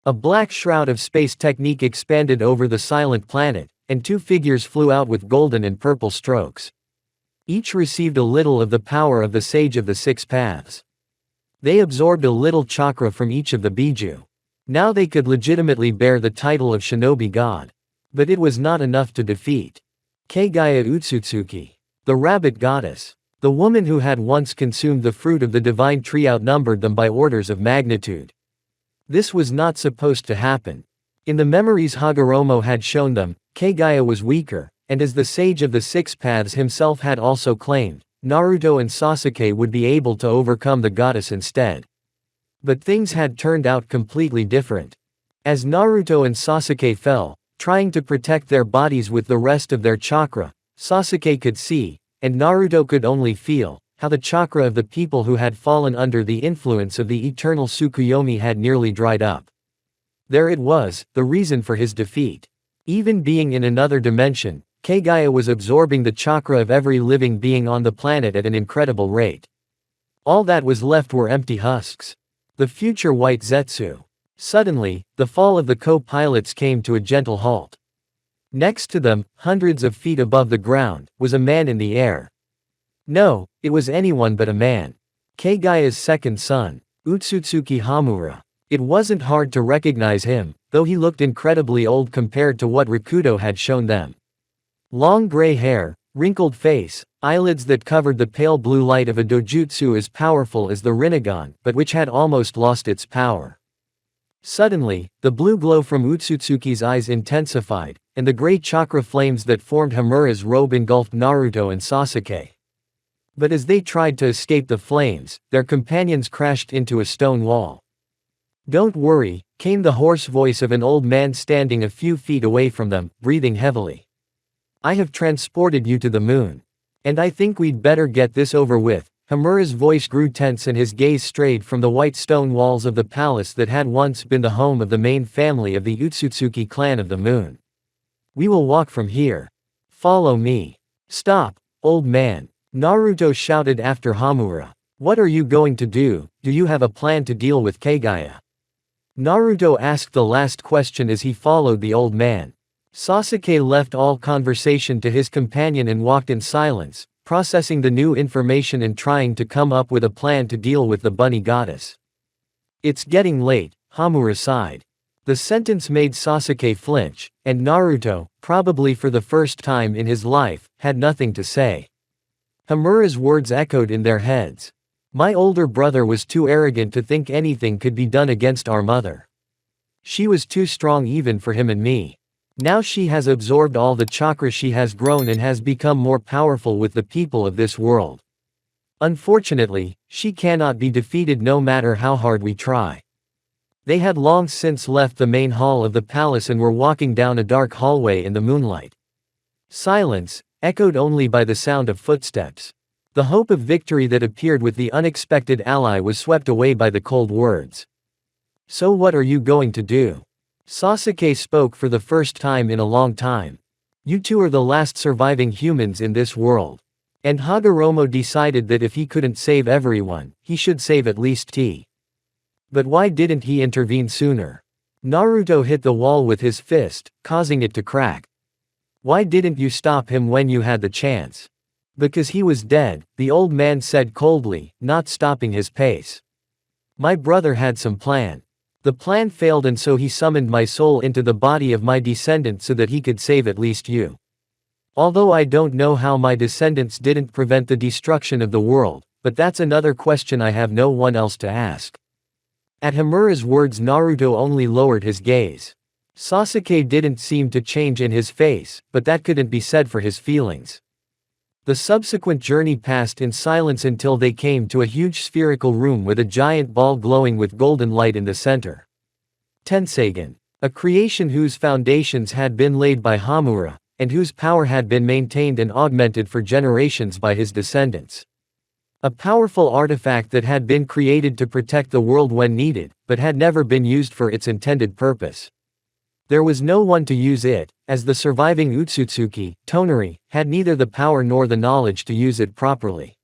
A black shroud of space technique expanded over the silent planet, and two figures flew out with golden and purple strokes. Each received a little of the power of the Sage of the Six Paths. They absorbed a little chakra from each of the Biju. Now they could legitimately bear the title of Shinobi God. But it was not enough to defeat Kaguya Utsutsuki, the rabbit goddess. The woman who had once consumed the fruit of the divine tree outnumbered them by orders of magnitude. This was not supposed to happen. In the memories Hagoromo had shown them, Kaguya was weaker, and as the Sage of the Six Paths himself had also claimed, Naruto and Sasuke would be able to overcome the goddess instead. But things had turned out completely different. As Naruto and Sasuke fell, trying to protect their bodies with the rest of their chakra, Sasuke could see, and Naruto could only feel, how the chakra of the people who had fallen under the influence of the eternal Tsukuyomi had nearly dried up. There it was, the reason for his defeat. Even being in another dimension, Kaguya was absorbing the chakra of every living being on the planet at an incredible rate. All that was left were empty husks. The future White Zetsu. Suddenly, the fall of the co-pilots came to a gentle halt. Next to them, hundreds of feet above the ground, was a man in the air. No, it was anyone but a man. Kaguya's second son, Utsutsuki Hamura. It wasn't hard to recognize him, though he looked incredibly old compared to what Rikudo had shown them. Long gray hair, wrinkled face, eyelids that covered the pale blue light of a dojutsu as powerful as the Rinnegan but which had almost lost its power. Suddenly, the blue glow from Utsutsuki's eyes intensified, and the gray chakra flames that formed Hamura's robe engulfed Naruto and Sasuke. But as they tried to escape the flames, their companions crashed into a stone wall. "Don't worry," came the hoarse voice of an old man standing a few feet away from them, breathing heavily. "I have transported you to the moon. And I think we'd better get this over with." Hamura's voice grew tense and his gaze strayed from the white stone walls of the palace that had once been the home of the main family of the Utsutsuki clan of the moon. "We will walk from here. Follow me." "Stop, old man," Naruto shouted after Hamura. "What are you going to do? Do you have a plan to deal with Kaguya?" Naruto asked the last question as he followed the old man. Sasuke left all conversation to his companion and walked in silence, processing the new information and trying to come up with a plan to deal with the bunny goddess. "It's getting late," Hamura sighed. The sentence made Sasuke flinch, and Naruto, probably for the first time in his life, had nothing to say. Hamura's words echoed in their heads. "My older brother was too arrogant to think anything could be done against our mother. She was too strong even for him and me. Now she has absorbed all the chakra, she has grown and has become more powerful with the people of this world. Unfortunately, she cannot be defeated no matter how hard we try." They had long since left the main hall of the palace and were walking down a dark hallway in the moonlight. Silence, echoed only by the sound of footsteps. The hope of victory that appeared with the unexpected ally was swept away by the cold words. "So what are you going to do?" Sasuke spoke for the first time in a long time. "You two are the last surviving humans in this world." And Hagoromo decided that if he couldn't save everyone, he should save at least T. But why didn't he intervene sooner? Naruto hit the wall with his fist, causing it to crack. "Why didn't you stop him when you had the chance?" "Because he was dead," the old man said coldly, not stopping his pace. "My brother had some plan. The plan failed and so he summoned my soul into the body of my descendant so that he could save at least you. Although I don't know how my descendants didn't prevent the destruction of the world, but that's another question I have no one else to ask." At Hamura's words Naruto only lowered his gaze. Sasuke didn't seem to change in his face, but that couldn't be said for his feelings. The subsequent journey passed in silence until they came to a huge spherical room with a giant ball glowing with golden light in the center. Tenseigan, a creation whose foundations had been laid by Hamura, and whose power had been maintained and augmented for generations by his descendants. A powerful artifact that had been created to protect the world when needed, but had never been used for its intended purpose. There was no one to use it, as the surviving Utsutsuki, Tonari, had neither the power nor the knowledge to use it properly.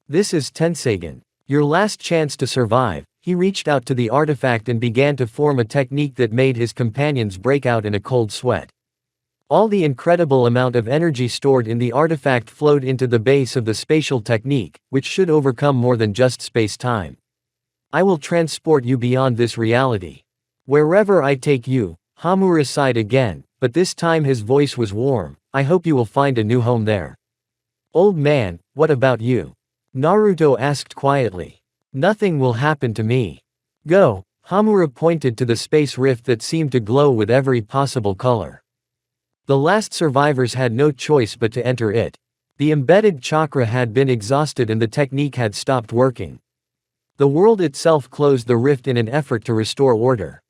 "This is Tenseigan. Your last chance to survive," He reached out to the artifact and began to form a technique that made his companions break out in a cold sweat. All the incredible amount of energy stored in the artifact flowed into the base of the spatial technique, which should overcome more than just space-time. I will transport you beyond this reality. Wherever I take you, Hamura sighed again, but this time his voice was warm. I hope you will find a new home there. Old man, what about you? Naruto asked quietly. Nothing will happen to me. Go. Hamura pointed to the space rift that seemed to glow with every possible color. The last survivors had no choice but to enter it. The embedded chakra had been exhausted and the technique had stopped working. The world itself closed the rift in an effort to restore order.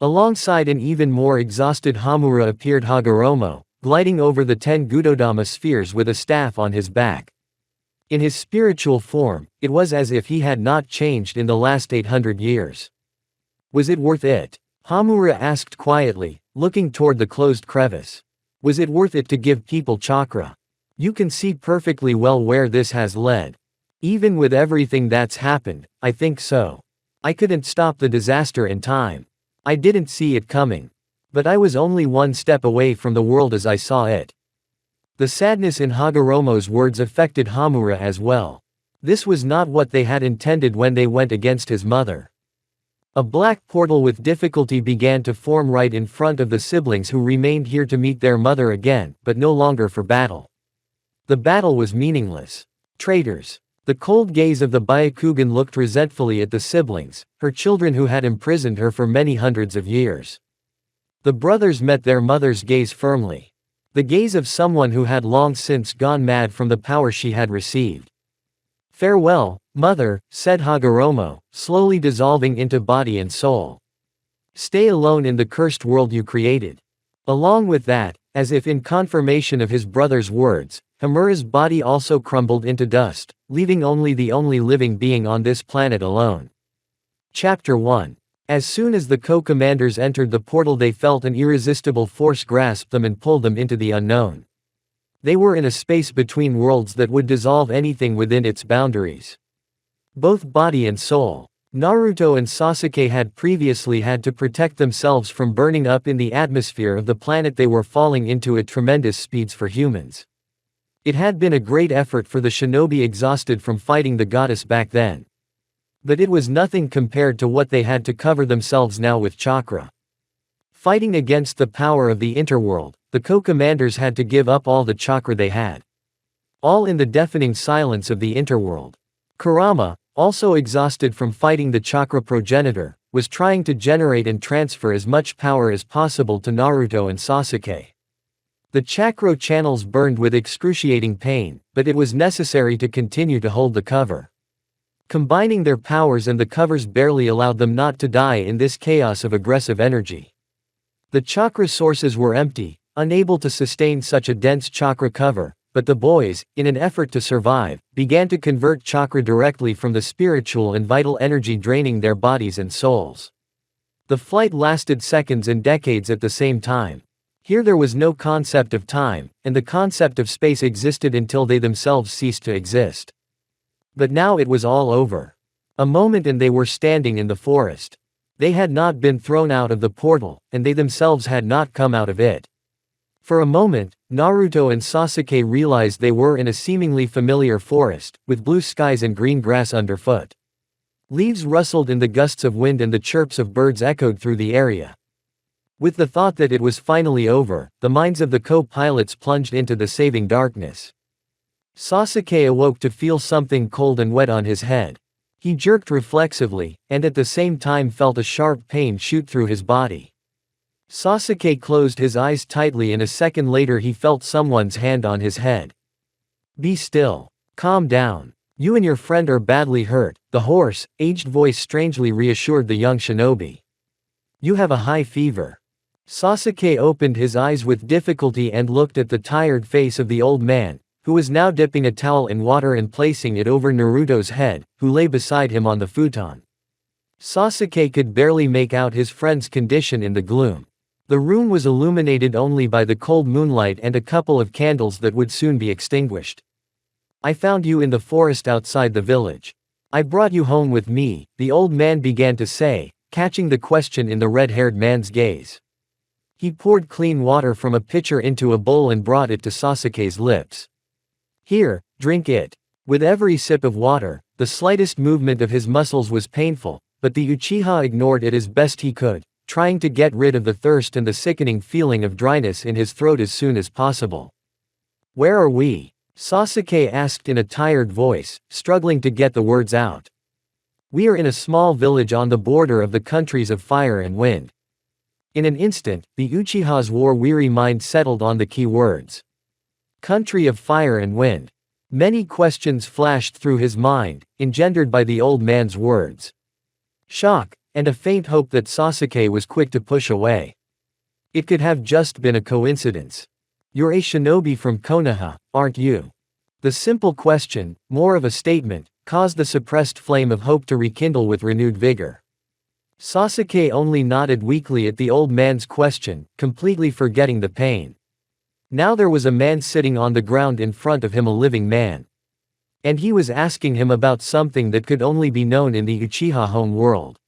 Alongside an even more exhausted Hamura appeared Hagoromo, gliding over the 10 Gudodama spheres with a staff on his back. In his spiritual form, it was as if he had not changed in the last 800 years. Was it worth it? Hamura asked quietly, looking toward the closed crevice. Was it worth it to give people chakra? You can see perfectly well where this has led. Even with everything that's happened, I think so. I couldn't stop the disaster in time. I didn't see it coming. But I was only one step away from the world as I saw it. The sadness in Hagoromo's words affected Hamura as well. This was not what they had intended when they went against his mother. A black portal with difficulty began to form right in front of the siblings who remained here to meet their mother again, but no longer for battle. The battle was meaningless. Traitors. The cold gaze of the Byakugan looked resentfully at the siblings, her children who had imprisoned her for many hundreds of years. The brothers met their mother's gaze firmly. The gaze of someone who had long since gone mad from the power she had received. Farewell, mother, said Hagoromo, slowly dissolving into body and soul. Stay alone in the cursed world you created. Along with that, as if in confirmation of his brother's words, Hamura's body also crumbled into dust, leaving only the only living being on this planet alone. Chapter 1. As soon as the co-commanders entered the portal they felt an irresistible force grasp them and pull them into the unknown. They were in a space between worlds that would dissolve anything within its boundaries. Both body and soul. Naruto and Sasuke had previously had to protect themselves from burning up in the atmosphere of the planet they were falling into at tremendous speeds for humans. It had been a great effort for the shinobi exhausted from fighting the goddess back then. But it was nothing compared to what they had to cover themselves now with chakra. Fighting against the power of the interworld, the co-commanders had to give up all the chakra they had. All in the deafening silence of the interworld. Kurama, also exhausted from fighting the chakra progenitor, was trying to generate and transfer as much power as possible to Naruto and Sasuke. The chakra channels burned with excruciating pain, but it was necessary to continue to hold the cover. Combining their powers and the covers barely allowed them not to die in this chaos of aggressive energy. The chakra sources were empty, unable to sustain such a dense chakra cover, but the boys, in an effort to survive, began to convert chakra directly from the spiritual and vital energy draining their bodies and souls. The flight lasted seconds and decades at the same time. Here there was no concept of time, and the concept of space existed until they themselves ceased to exist. But now it was all over. A moment and they were standing in the forest. They had not been thrown out of the portal, and they themselves had not come out of it. For a moment, Naruto and Sasuke realized they were in a seemingly familiar forest, with blue skies and green grass underfoot. Leaves rustled in the gusts of wind and the chirps of birds echoed through the area. With the thought that it was finally over, the minds of the co-pilots plunged into the saving darkness. Sasuke awoke to feel something cold and wet on his head. He jerked reflexively, and at the same time felt a sharp pain shoot through his body. Sasuke closed his eyes tightly and a second later he felt someone's hand on his head. Be still. Calm down. You and your friend are badly hurt, the hoarse, aged voice strangely reassured the young shinobi. You have a high fever. Sasuke opened his eyes with difficulty and looked at the tired face of the old man, who was now dipping a towel in water and placing it over Naruto's head, who lay beside him on the futon. Sasuke could barely make out his friend's condition in the gloom. The room was illuminated only by the cold moonlight and a couple of candles that would soon be extinguished. I found you in the forest outside the village. I brought you home with me, the old man began to say, catching the question in the red-haired man's gaze. He poured clean water from a pitcher into a bowl and brought it to Sasuke's lips. Here, drink it. With every sip of water, the slightest movement of his muscles was painful, but the Uchiha ignored it as best he could, trying to get rid of the thirst and the sickening feeling of dryness in his throat as soon as possible. Where are we? Sasuke asked in a tired voice, struggling to get the words out. We are in a small village on the border of the countries of fire and wind. In an instant, the Uchiha's war-weary mind settled on the key words. Country of fire and wind. Many questions flashed through his mind, engendered by the old man's words. Shock, and a faint hope that Sasuke was quick to push away. It could have just been a coincidence. You're a shinobi from Konoha, aren't you? The simple question, more of a statement, caused the suppressed flame of hope to rekindle with renewed vigor. Sasuke only nodded weakly at the old man's question, completely forgetting the pain. Now there was a man sitting on the ground in front of him, a living man. And he was asking him about something that could only be known in the Uchiha home world.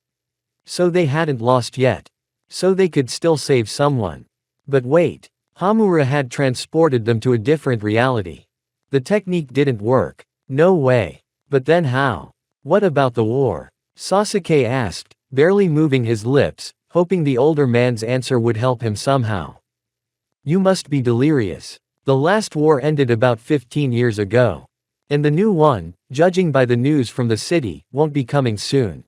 So they hadn't lost yet. So they could still save someone. But wait. Hamura had transported them to a different reality. The technique didn't work. No way. But then how? What about the war? Sasuke asked, barely moving his lips, hoping the older man's answer would help him somehow. You must be delirious. The last war ended about 15 years ago. And the new one, judging by the news from the city, won't be coming soon.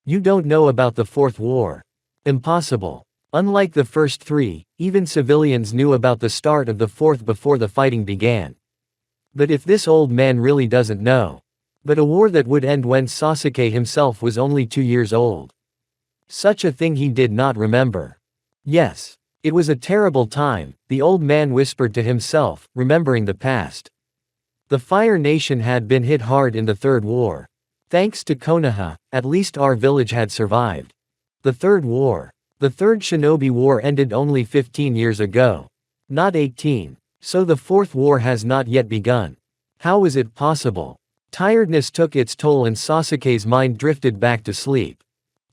You don't know about the fourth war. Impossible. Unlike the first three, even civilians knew about the start of the fourth before the fighting began. But if this old man really doesn't know. But a war that would end when Sasuke himself was only 2 years old. Such a thing he did not remember. Yes. It was a terrible time, the old man whispered to himself, remembering the past. The Fire Nation had been hit hard in the Third War. Thanks to Konoha, at least our village had survived. The Third War. The Third Shinobi War ended only 15 years ago. Not 18. So the Fourth War has not yet begun. How is it possible? Tiredness took its toll and Sasuke's mind drifted back to sleep.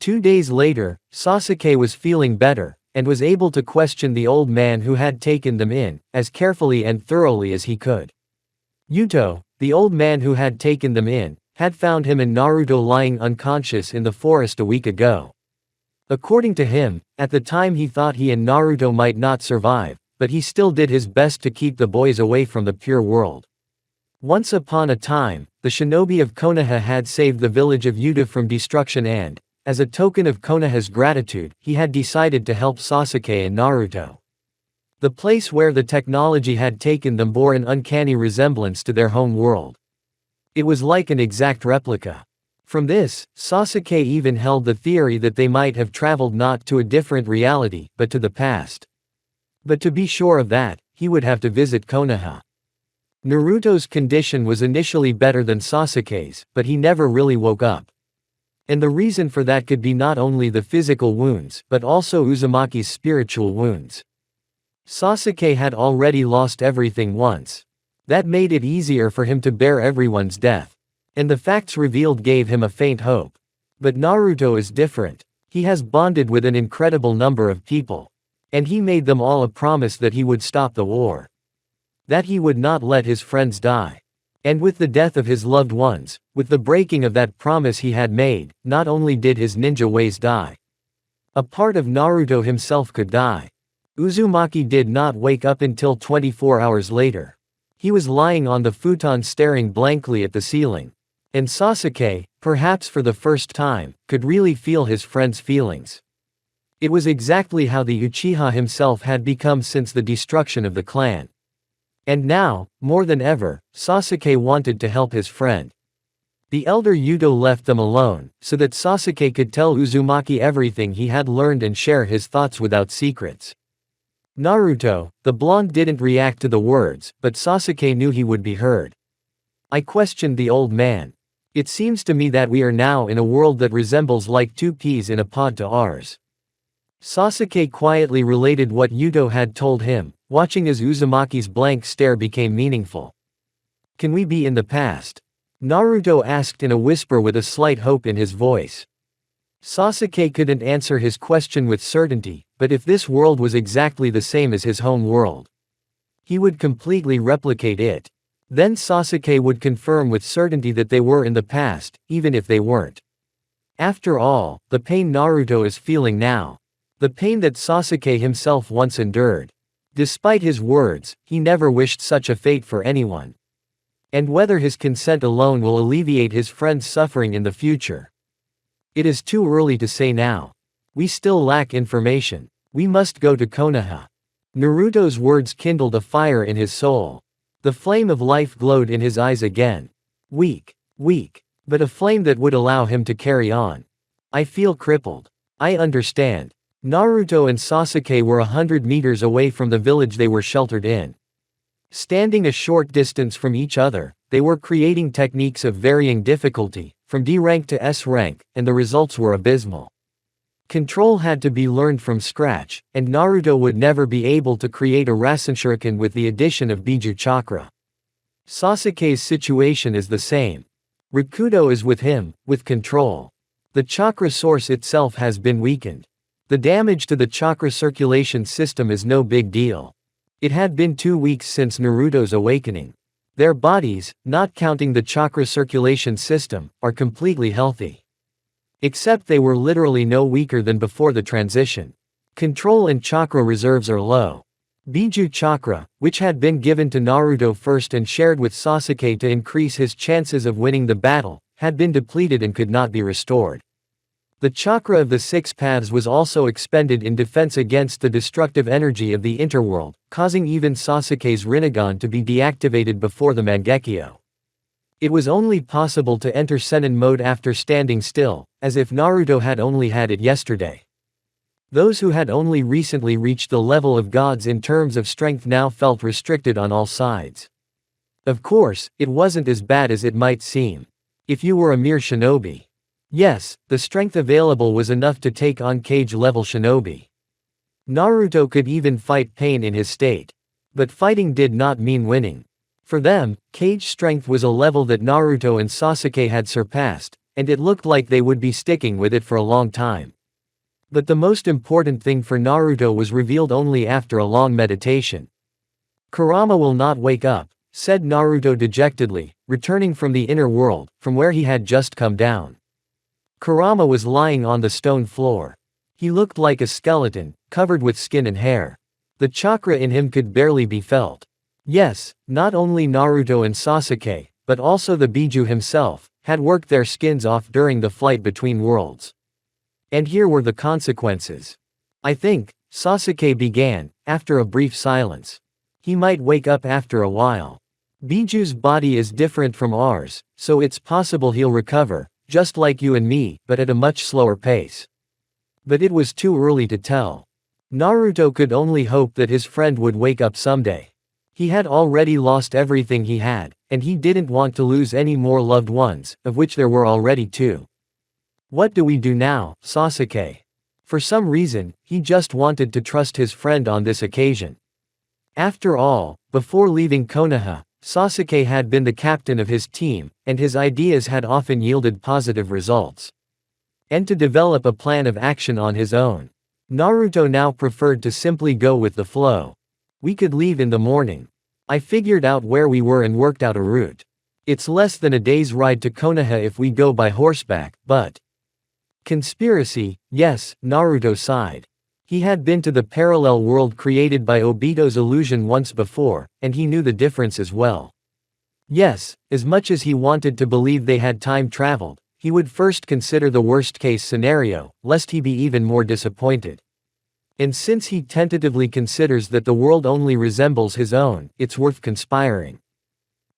2 days later, Sasuke was feeling better, and was able to question the old man who had taken them in, as carefully and thoroughly as he could. Yuto, the old man who had taken them in, had found him and Naruto lying unconscious in the forest a week ago. According to him, at the time he thought he and Naruto might not survive, but he still did his best to keep the boys away from the pure world. Once upon a time, the shinobi of Konoha had saved the village of Yuta from destruction and, as a token of Konoha's gratitude, he had decided to help Sasuke and Naruto. The place where the technology had taken them bore an uncanny resemblance to their home world. It was like an exact replica. From this, Sasuke even held the theory that they might have traveled not to a different reality, but to the past. But to be sure of that, he would have to visit Konoha. Naruto's condition was initially better than Sasuke's, but he never really woke up. And the reason for that could be not only the physical wounds, but also Uzumaki's spiritual wounds. Sasuke had already lost everything once. That made it easier for him to bear everyone's death. And the facts revealed gave him a faint hope. But Naruto is different. He has bonded with an incredible number of people. And he made them all a promise that he would stop the war. That he would not let his friends die. And with the death of his loved ones, with the breaking of that promise he had made, not only did his ninja ways die. A part of Naruto himself could die. Uzumaki did not wake up until 24 hours later. He was lying on the futon staring blankly at the ceiling. And Sasuke, perhaps for the first time, could really feel his friend's feelings. It was exactly how the Uchiha himself had become since the destruction of the clan. And now, more than ever, Sasuke wanted to help his friend. The elder Yuto left them alone, so that Sasuke could tell Uzumaki everything he had learned and share his thoughts without secrets. Naruto, the blonde, didn't react to the words, but Sasuke knew he would be heard. I questioned the old man. It seems to me that we are now in a world that resembles like two peas in a pod to ours. Sasuke quietly related what Yuto had told him, watching as Uzumaki's blank stare became meaningful. Can we be in the past? Naruto asked in a whisper with a slight hope in his voice. Sasuke couldn't answer his question with certainty, but if this world was exactly the same as his home world, he would completely replicate it. Then Sasuke would confirm with certainty that they were in the past, even if they weren't. After all, the pain Naruto is feeling now. The pain that Sasuke himself once endured. Despite his words, he never wished such a fate for anyone. And whether his consent alone will alleviate his friend's suffering in the future. It is too early to say now. We still lack information. We must go to Konoha. Naruto's words kindled a fire in his soul. The flame of life glowed in his eyes again. Weak, but a flame that would allow him to carry on. I feel crippled. I understand. Naruto and Sasuke were 100 meters away from the village they were sheltered in. Standing a short distance from each other, they were creating techniques of varying difficulty, from D rank to S rank, and the results were abysmal. Control had to be learned from scratch, and Naruto would never be able to create a Rasen Shuriken with the addition of Biju Chakra. Sasuke's situation is the same. Rakudo is with him, with control. The chakra source itself has been weakened. The damage to the chakra circulation system is no big deal. It had been 2 weeks since Naruto's awakening. Their bodies, not counting the chakra circulation system, are completely healthy. Except they were literally no weaker than before the transition. Control and chakra reserves are low. Biju Chakra, which had been given to Naruto first and shared with Sasuke to increase his chances of winning the battle, had been depleted and could not be restored. The chakra of the 6 paths was also expended in defense against the destructive energy of the interworld, causing even Sasuke's Rinnegan to be deactivated before the Mangekyo. It was only possible to enter Sennin mode after standing still, as if Naruto had only had it yesterday. Those who had only recently reached the level of gods in terms of strength now felt restricted on all sides. Of course, it wasn't as bad as it might seem. If you were a mere shinobi. Yes, the strength available was enough to take on cage-level shinobi. Naruto could even fight pain in his state. But fighting did not mean winning. For them, cage strength was a level that Naruto and Sasuke had surpassed, and it looked like they would be sticking with it for a long time. But the most important thing for Naruto was revealed only after a long meditation. Kurama will not wake up, said Naruto dejectedly, returning from the inner world, from where he had just come down. Kurama was lying on the stone floor. He looked like a skeleton, covered with skin and hair. The chakra in him could barely be felt. Yes, not only Naruto and Sasuke, but also the Biju himself, had worked their skins off during the flight between worlds. And here were the consequences. I think, Sasuke began, after a brief silence. He might wake up after a while. Biju's body is different from ours, so it's possible he'll recover, just like you and me, but at a much slower pace. But it was too early to tell. Naruto could only hope that his friend would wake up someday. He had already lost everything he had, and he didn't want to lose any more loved ones, of which there were already 2. What do we do now, Sasuke? For some reason, he just wanted to trust his friend on this occasion. After all, before leaving Konoha, Sasuke had been the captain of his team, and his ideas had often yielded positive results. And to develop a plan of action on his own. Naruto now preferred to simply go with the flow. We could leave in the morning. I figured out where we were and worked out a route. It's less than a day's ride to Konoha if we go by horseback, but… Conspiracy, yes, Naruto sighed. He had been to the parallel world created by Obito's illusion once before, and he knew the difference as well. Yes, as much as he wanted to believe they had time traveled, he would first consider the worst-case scenario, lest he be even more disappointed. And since he tentatively considers that the world only resembles his own, it's worth conspiring.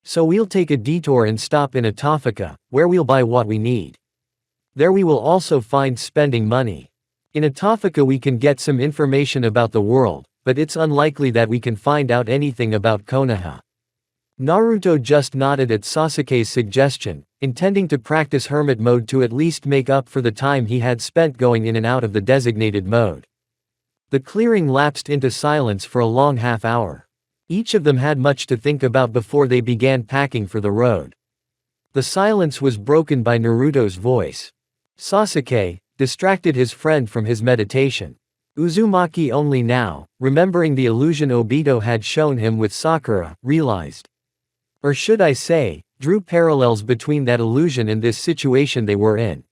So we'll take a detour and stop in Atafika, where we'll buy what we need. There we will also find spending money. In Atafika we can get some information about the world, but it's unlikely that we can find out anything about Konoha. Naruto just nodded at Sasuke's suggestion, intending to practice hermit mode to at least make up for the time he had spent going in and out of the designated mode. The clearing lapsed into silence for a long half-hour. Each of them had much to think about before they began packing for the road. The silence was broken by Naruto's voice. Sasuke distracted his friend from his meditation. Uzumaki only now, remembering the illusion Obito had shown him with Sakura, realized. Or should I say, drew parallels between that illusion and this situation they were in.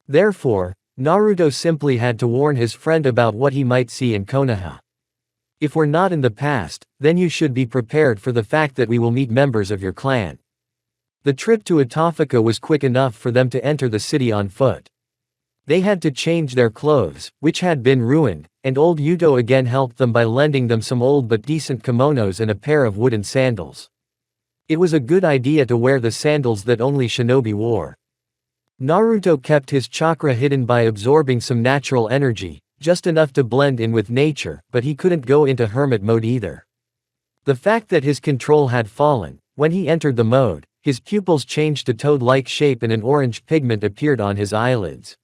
Therefore, Naruto simply had to warn his friend about what he might see in Konoha. If we're not in the past, then you should be prepared for the fact that we will meet members of your clan. The trip to Atofika was quick enough for them to enter the city on foot. They had to change their clothes, which had been ruined, and old Yuto again helped them by lending them some old but decent kimonos and a pair of wooden sandals. It was a good idea to wear the sandals that only shinobi wore. Naruto kept his chakra hidden by absorbing some natural energy, just enough to blend in with nature, but he couldn't go into hermit mode either. The fact that his control had fallen, when he entered the mode, his pupils changed to toad-like shape and an orange pigment appeared on his eyelids.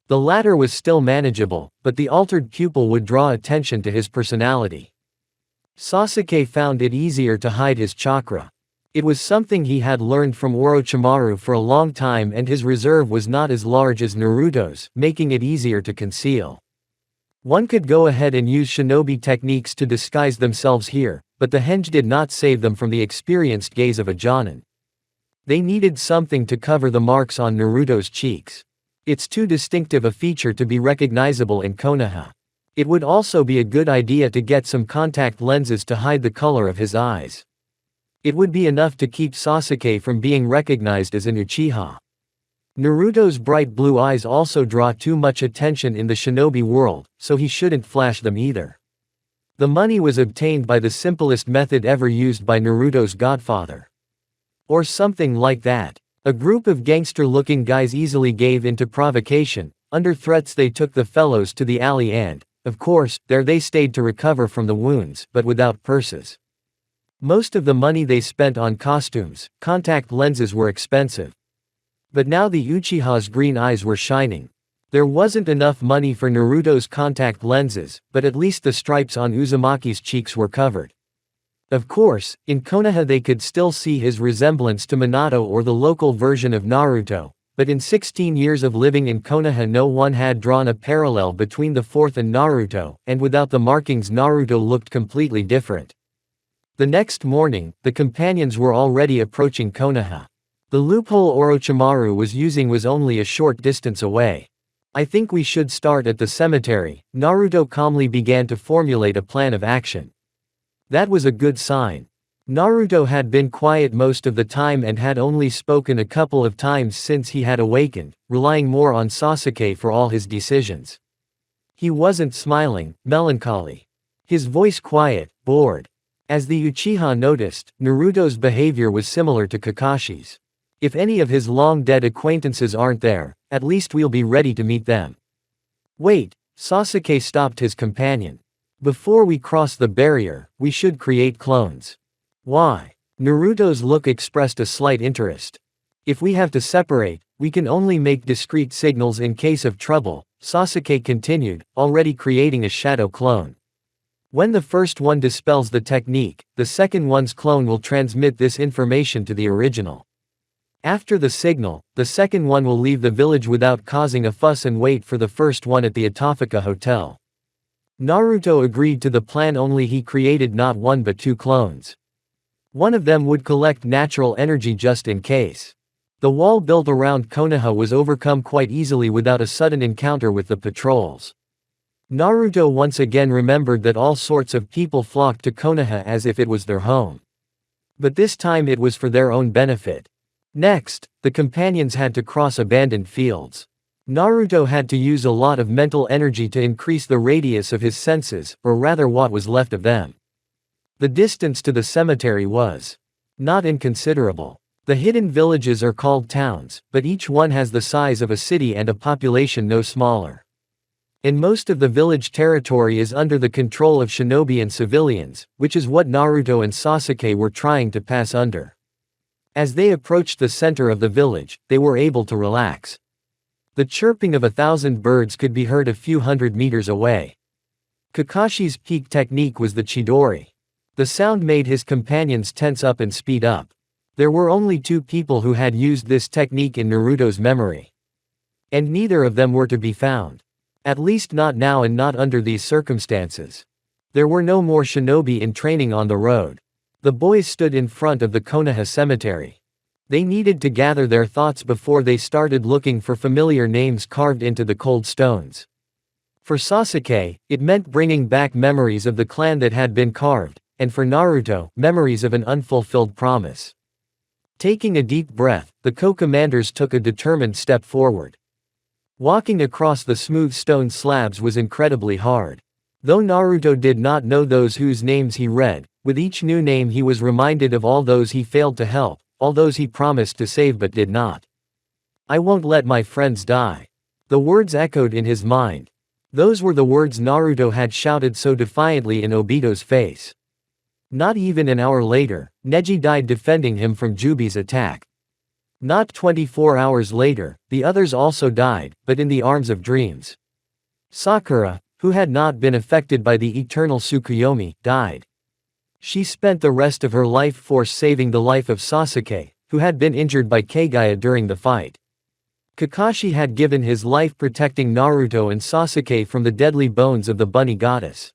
The latter was still manageable, but the altered pupil would draw attention to his personality. Sasuke found it easier to hide his chakra. It was something he had learned from Orochimaru for a long time and his reserve was not as large as Naruto's, making it easier to conceal. One could go ahead and use shinobi techniques to disguise themselves here, but the henge did not save them from the experienced gaze of a jonin. They needed something to cover the marks on Naruto's cheeks. It's too distinctive a feature to be recognizable in Konoha. It would also be a good idea to get some contact lenses to hide the color of his eyes. It would be enough to keep Sasuke from being recognized as an Uchiha. Naruto's bright blue eyes also draw too much attention in the shinobi world, so he shouldn't flash them either. The money was obtained by the simplest method ever used by Naruto's godfather. Or something like that. A group of gangster-looking guys easily gave in to provocation. Under threats they took the fellows to the alley and, of course, there they stayed to recover from the wounds, but without purses. Most of the money they spent on costumes, contact lenses were expensive. But now the Uchiha's green eyes were shining. There wasn't enough money for Naruto's contact lenses, but at least the stripes on Uzumaki's cheeks were covered. Of course, in Konoha they could still see his resemblance to Minato or the local version of Naruto, but in 16 years of living in Konoha no one had drawn a parallel between the fourth and Naruto, and without the markings Naruto looked completely different. The next morning, the companions were already approaching Konoha. The loophole Orochimaru was using was only a short distance away. I think we should start at the cemetery. Naruto calmly began to formulate a plan of action. That was a good sign. Naruto had been quiet most of the time and had only spoken a couple of times since he had awakened, relying more on Sasuke for all his decisions. He wasn't smiling, melancholy. His voice quiet, bored. As the Uchiha noticed, Naruto's behavior was similar to Kakashi's. If any of his long-dead acquaintances aren't there, at least we'll be ready to meet them. Wait, Sasuke stopped his companion. Before we cross the barrier, we should create clones. Why? Naruto's look expressed a slight interest. If we have to separate, we can only make discreet signals in case of trouble, Sasuke continued, already creating a shadow clone. When the first one dispels the technique, the second one's clone will transmit this information to the original. After the signal, the second one will leave the village without causing a fuss and wait for the first one at the Atofika hotel. Naruto agreed to the plan, only he created not one but two clones. One of them would collect natural energy just in case. The wall built around Konoha was overcome quite easily without a sudden encounter with the patrols. Naruto once again remembered that all sorts of people flocked to Konoha as if it was their home. But this time it was for their own benefit. Next, the companions had to cross abandoned fields. Naruto had to use a lot of mental energy to increase the radius of his senses, or rather what was left of them. The distance to the cemetery was not inconsiderable. The hidden villages are called towns, but each one has the size of a city and a population no smaller. And most of the village territory is under the control of shinobi and civilians, which is what Naruto and Sasuke were trying to pass under. As they approached the center of the village, they were able to relax. The chirping of 1,000 birds could be heard a few hundred meters away. Kakashi's peak technique was the Chidori. The sound made his companions tense up and speed up. There were only 2 people who had used this technique in Naruto's memory. And neither of them were to be found. At least not now and not under these circumstances. There were no more shinobi in training on the road. The boys stood in front of the Konoha cemetery. They needed to gather their thoughts before they started looking for familiar names carved into the cold stones. For Sasuke, it meant bringing back memories of the clan that had been carved, and for Naruto, memories of an unfulfilled promise. Taking a deep breath, the co-commanders took a determined step forward. Walking across the smooth stone slabs was incredibly hard. Though Naruto did not know those whose names he read, with each new name he was reminded of all those he failed to help, all those he promised to save but did not. I won't let my friends die. The words echoed in his mind. Those were the words Naruto had shouted so defiantly in Obito's face. Not even an hour later, Neji died defending him from Jubi's attack. Not 24 hours later, the others also died, but in the arms of dreams. Sakura, who had not been affected by the eternal Tsukuyomi, died. She spent the rest of her life force saving the life of Sasuke, who had been injured by Kaguya during the fight. Kakashi had given his life protecting Naruto and Sasuke from the deadly bones of the bunny goddess.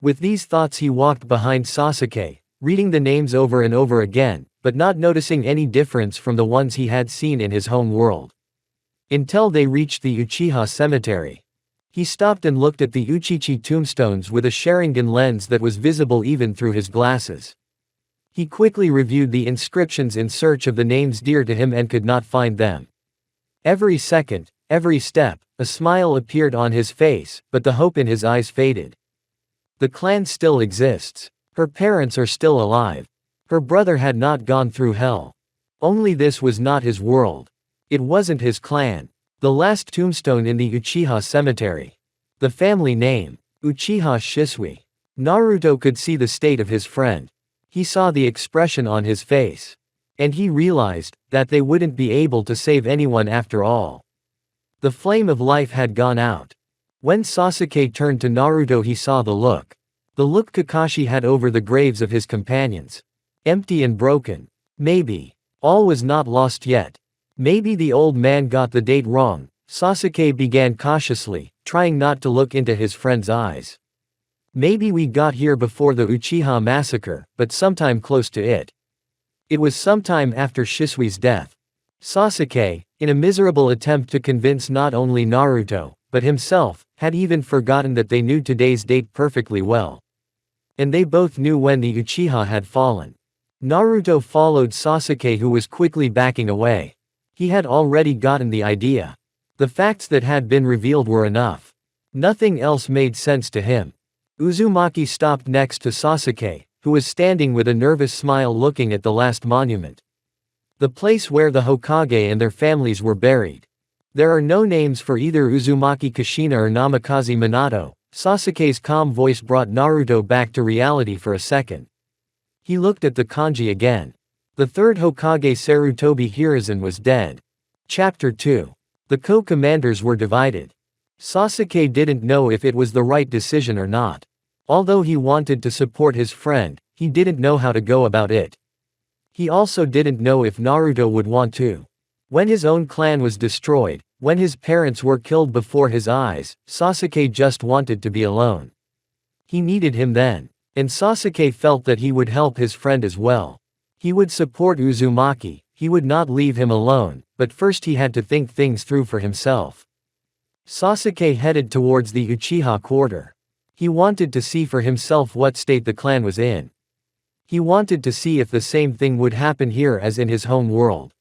With these thoughts he walked behind Sasuke, reading the names over and over again, but not noticing any difference from the ones he had seen in his home world. Until they reached the Uchiha cemetery. He stopped and looked at the Uchichi tombstones with a Sharingan lens that was visible even through his glasses. He quickly reviewed the inscriptions in search of the names dear to him and could not find them. Every second, every step, a smile appeared on his face, but the hope in his eyes faded. The clan still exists. Her parents are still alive. Her brother had not gone through hell. Only this was not his world. It wasn't his clan. The last tombstone in the Uchiha cemetery. The family name, Uchiha Shisui. Naruto could see the state of his friend. He saw the expression on his face. And he realized that they wouldn't be able to save anyone after all. The flame of life had gone out. When Sasuke turned to Naruto he saw the look. The look Kakashi had over the graves of his companions. Empty and broken. Maybe. All was not lost yet. Maybe the old man got the date wrong. Sasuke began cautiously, trying not to look into his friend's eyes. Maybe we got here before the Uchiha massacre, but sometime close to it. It was sometime after Shisui's death. Sasuke, in a miserable attempt to convince not only Naruto, but himself, had even forgotten that they knew today's date perfectly well. And they both knew when the Uchiha had fallen. Naruto followed Sasuke who was quickly backing away. He had already gotten the idea. The facts that had been revealed were enough. Nothing else made sense to him. Uzumaki stopped next to Sasuke, who was standing with a nervous smile looking at the last monument. The place where the Hokage and their families were buried. There are no names for either Uzumaki Kushina or Namikaze Minato. Sasuke's calm voice brought Naruto back to reality for a second. He looked at the kanji again. The third Hokage Sarutobi Hiruzen was dead. Chapter 2. The co-commanders were divided. Sasuke didn't know if it was the right decision or not. Although he wanted to support his friend, he didn't know how to go about it. He also didn't know if Naruto would want to. When his own clan was destroyed, when his parents were killed before his eyes, Sasuke just wanted to be alone. He needed him then. And Sasuke felt that he would help his friend as well. He would support Uzumaki, he would not leave him alone, but first he had to think things through for himself. Sasuke headed towards the Uchiha quarter. He wanted to see for himself what state the clan was in. He wanted to see if the same thing would happen here as in his home world.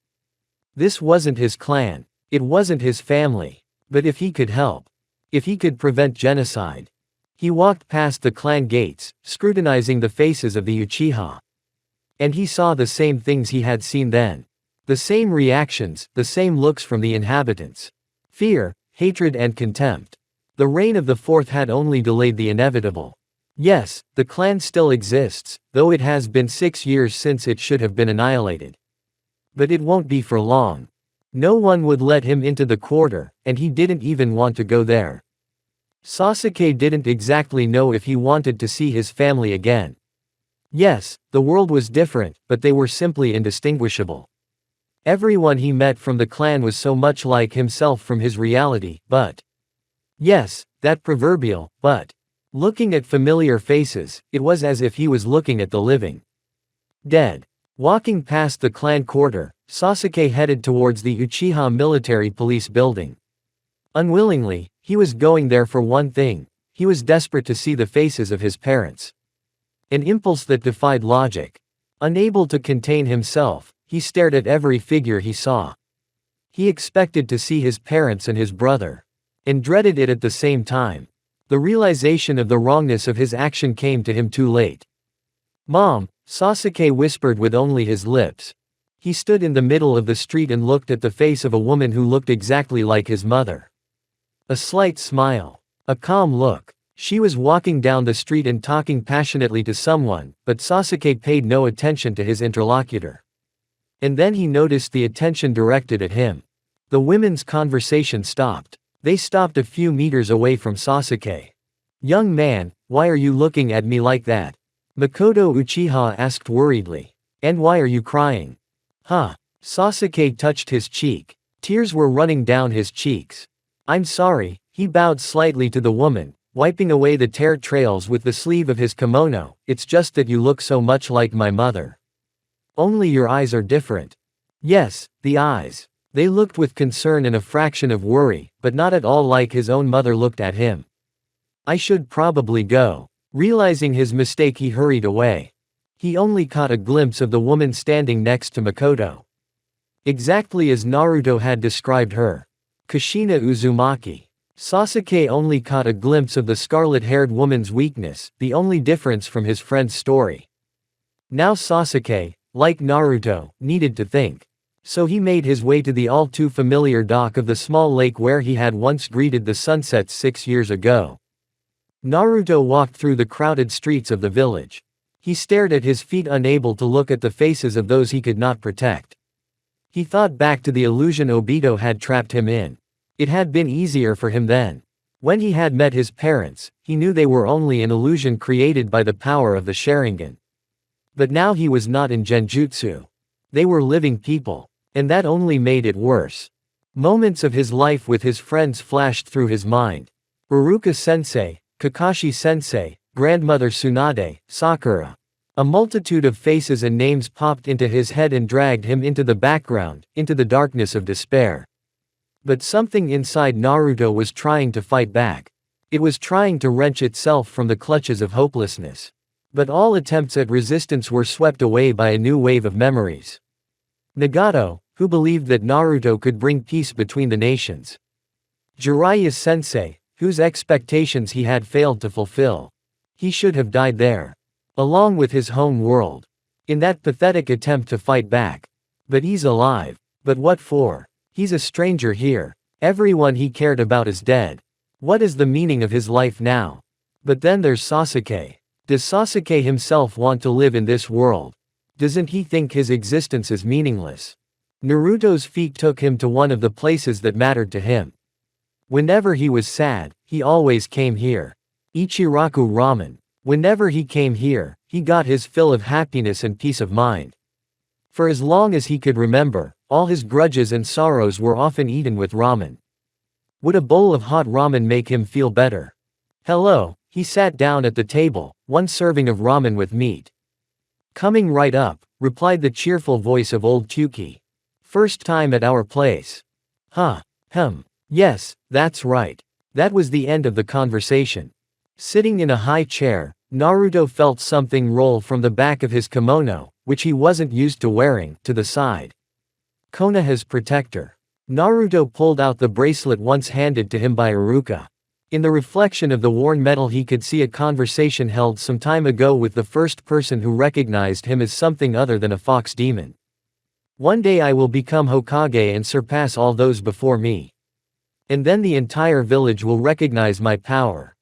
This wasn't his clan. It wasn't his family. But if he could help. If he could prevent genocide. He walked past the clan gates, scrutinizing the faces of the Uchiha. And he saw the same things he had seen then. The same reactions, the same looks from the inhabitants. Fear, hatred and contempt. The reign of the fourth had only delayed the inevitable. Yes, the clan still exists, though it has been 6 years since it should have been annihilated. But it won't be for long. No one would let him into the quarter, and he didn't even want to go there. Sasuke didn't exactly know if he wanted to see his family again. Yes, the world was different, but they were simply indistinguishable. Everyone he met from the clan was so much like himself from his reality, but. Yes, that proverbial, but. Looking at familiar faces, it was as if he was looking at the living dead. Walking past the clan quarter, Sasuke headed towards the Uchiha military police building. Unwillingly, he was going there for one thing: he was desperate to see the faces of his parents. An impulse that defied logic. Unable to contain himself, he stared at every figure he saw. He expected to see his parents and his brother, and dreaded it at the same time. The realization of the wrongness of his action came to him too late. "Mom," Sasuke whispered with only his lips. He stood in the middle of the street and looked at the face of a woman who looked exactly like his mother. A slight smile. A calm look. She was walking down the street and talking passionately to someone, but Sasuke paid no attention to his interlocutor. And then he noticed the attention directed at him. The women's conversation stopped. They stopped a few meters away from Sasuke. "Young man, why are you looking at me like that?" Makoto Uchiha asked worriedly. "And why are you crying?" "Huh?" Sasuke touched his cheek. Tears were running down his cheeks. "I'm sorry," he bowed slightly to the woman, wiping away the tear trails with the sleeve of his kimono. "It's just that you look so much like my mother. Only your eyes are different." Yes, the eyes. They looked with concern and a fraction of worry, but not at all like his own mother looked at him. "I should probably go." Realizing his mistake, he hurried away. He only caught a glimpse of the woman standing next to Makoto. Exactly as Naruto had described her. Kushina Uzumaki. Sasuke only caught a glimpse of the scarlet-haired woman's weakness, the only difference from his friend's story. Now Sasuke, like Naruto, needed to think. So he made his way to the all-too-familiar dock of the small lake where he had once greeted the sunsets 6 years ago. Naruto walked through the crowded streets of the village. He stared at his feet, unable to look at the faces of those he could not protect. He thought back to the illusion Obito had trapped him in. It had been easier for him then. When he had met his parents, he knew they were only an illusion created by the power of the Sharingan. But now he was not in Genjutsu. They were living people. And that only made it worse. Moments of his life with his friends flashed through his mind. Iruka-sensei, Kakashi-sensei, grandmother Tsunade, Sakura. A multitude of faces and names popped into his head and dragged him into the background, into the darkness of despair. But something inside Naruto was trying to fight back. It was trying to wrench itself from the clutches of hopelessness. But all attempts at resistance were swept away by a new wave of memories. Nagato, who believed that Naruto could bring peace between the nations. Jiraiya-sensei, whose expectations he had failed to fulfill. He should have died there. Along with his home world. In that pathetic attempt to fight back. But he's alive. But what for? He's a stranger here. Everyone he cared about is dead. What is the meaning of his life now? But then there's Sasuke. Does Sasuke himself want to live in this world? Doesn't he think his existence is meaningless? Naruto's feet took him to one of the places that mattered to him. Whenever he was sad, he always came here. Ichiraku Ramen. Whenever he came here, he got his fill of happiness and peace of mind. For as long as he could remember, all his grudges and sorrows were often eaten with ramen. Would a bowl of hot ramen make him feel better? Hello, he sat down at the table, one serving of ramen with meat. Coming right up, replied the cheerful voice of old Kyuki. First time at our place. Huh. Yes, that's right. That was the end of the conversation. Sitting in a high chair, Naruto felt something roll from the back of his kimono, which he wasn't used to wearing, to the side. Konoha's protector. Naruto pulled out the bracelet once handed to him by Iruka. In the reflection of the worn metal he could see a conversation held some time ago with the first person who recognized him as something other than a fox demon. One day I will become Hokage and surpass all those before me. And then the entire village will recognize my power.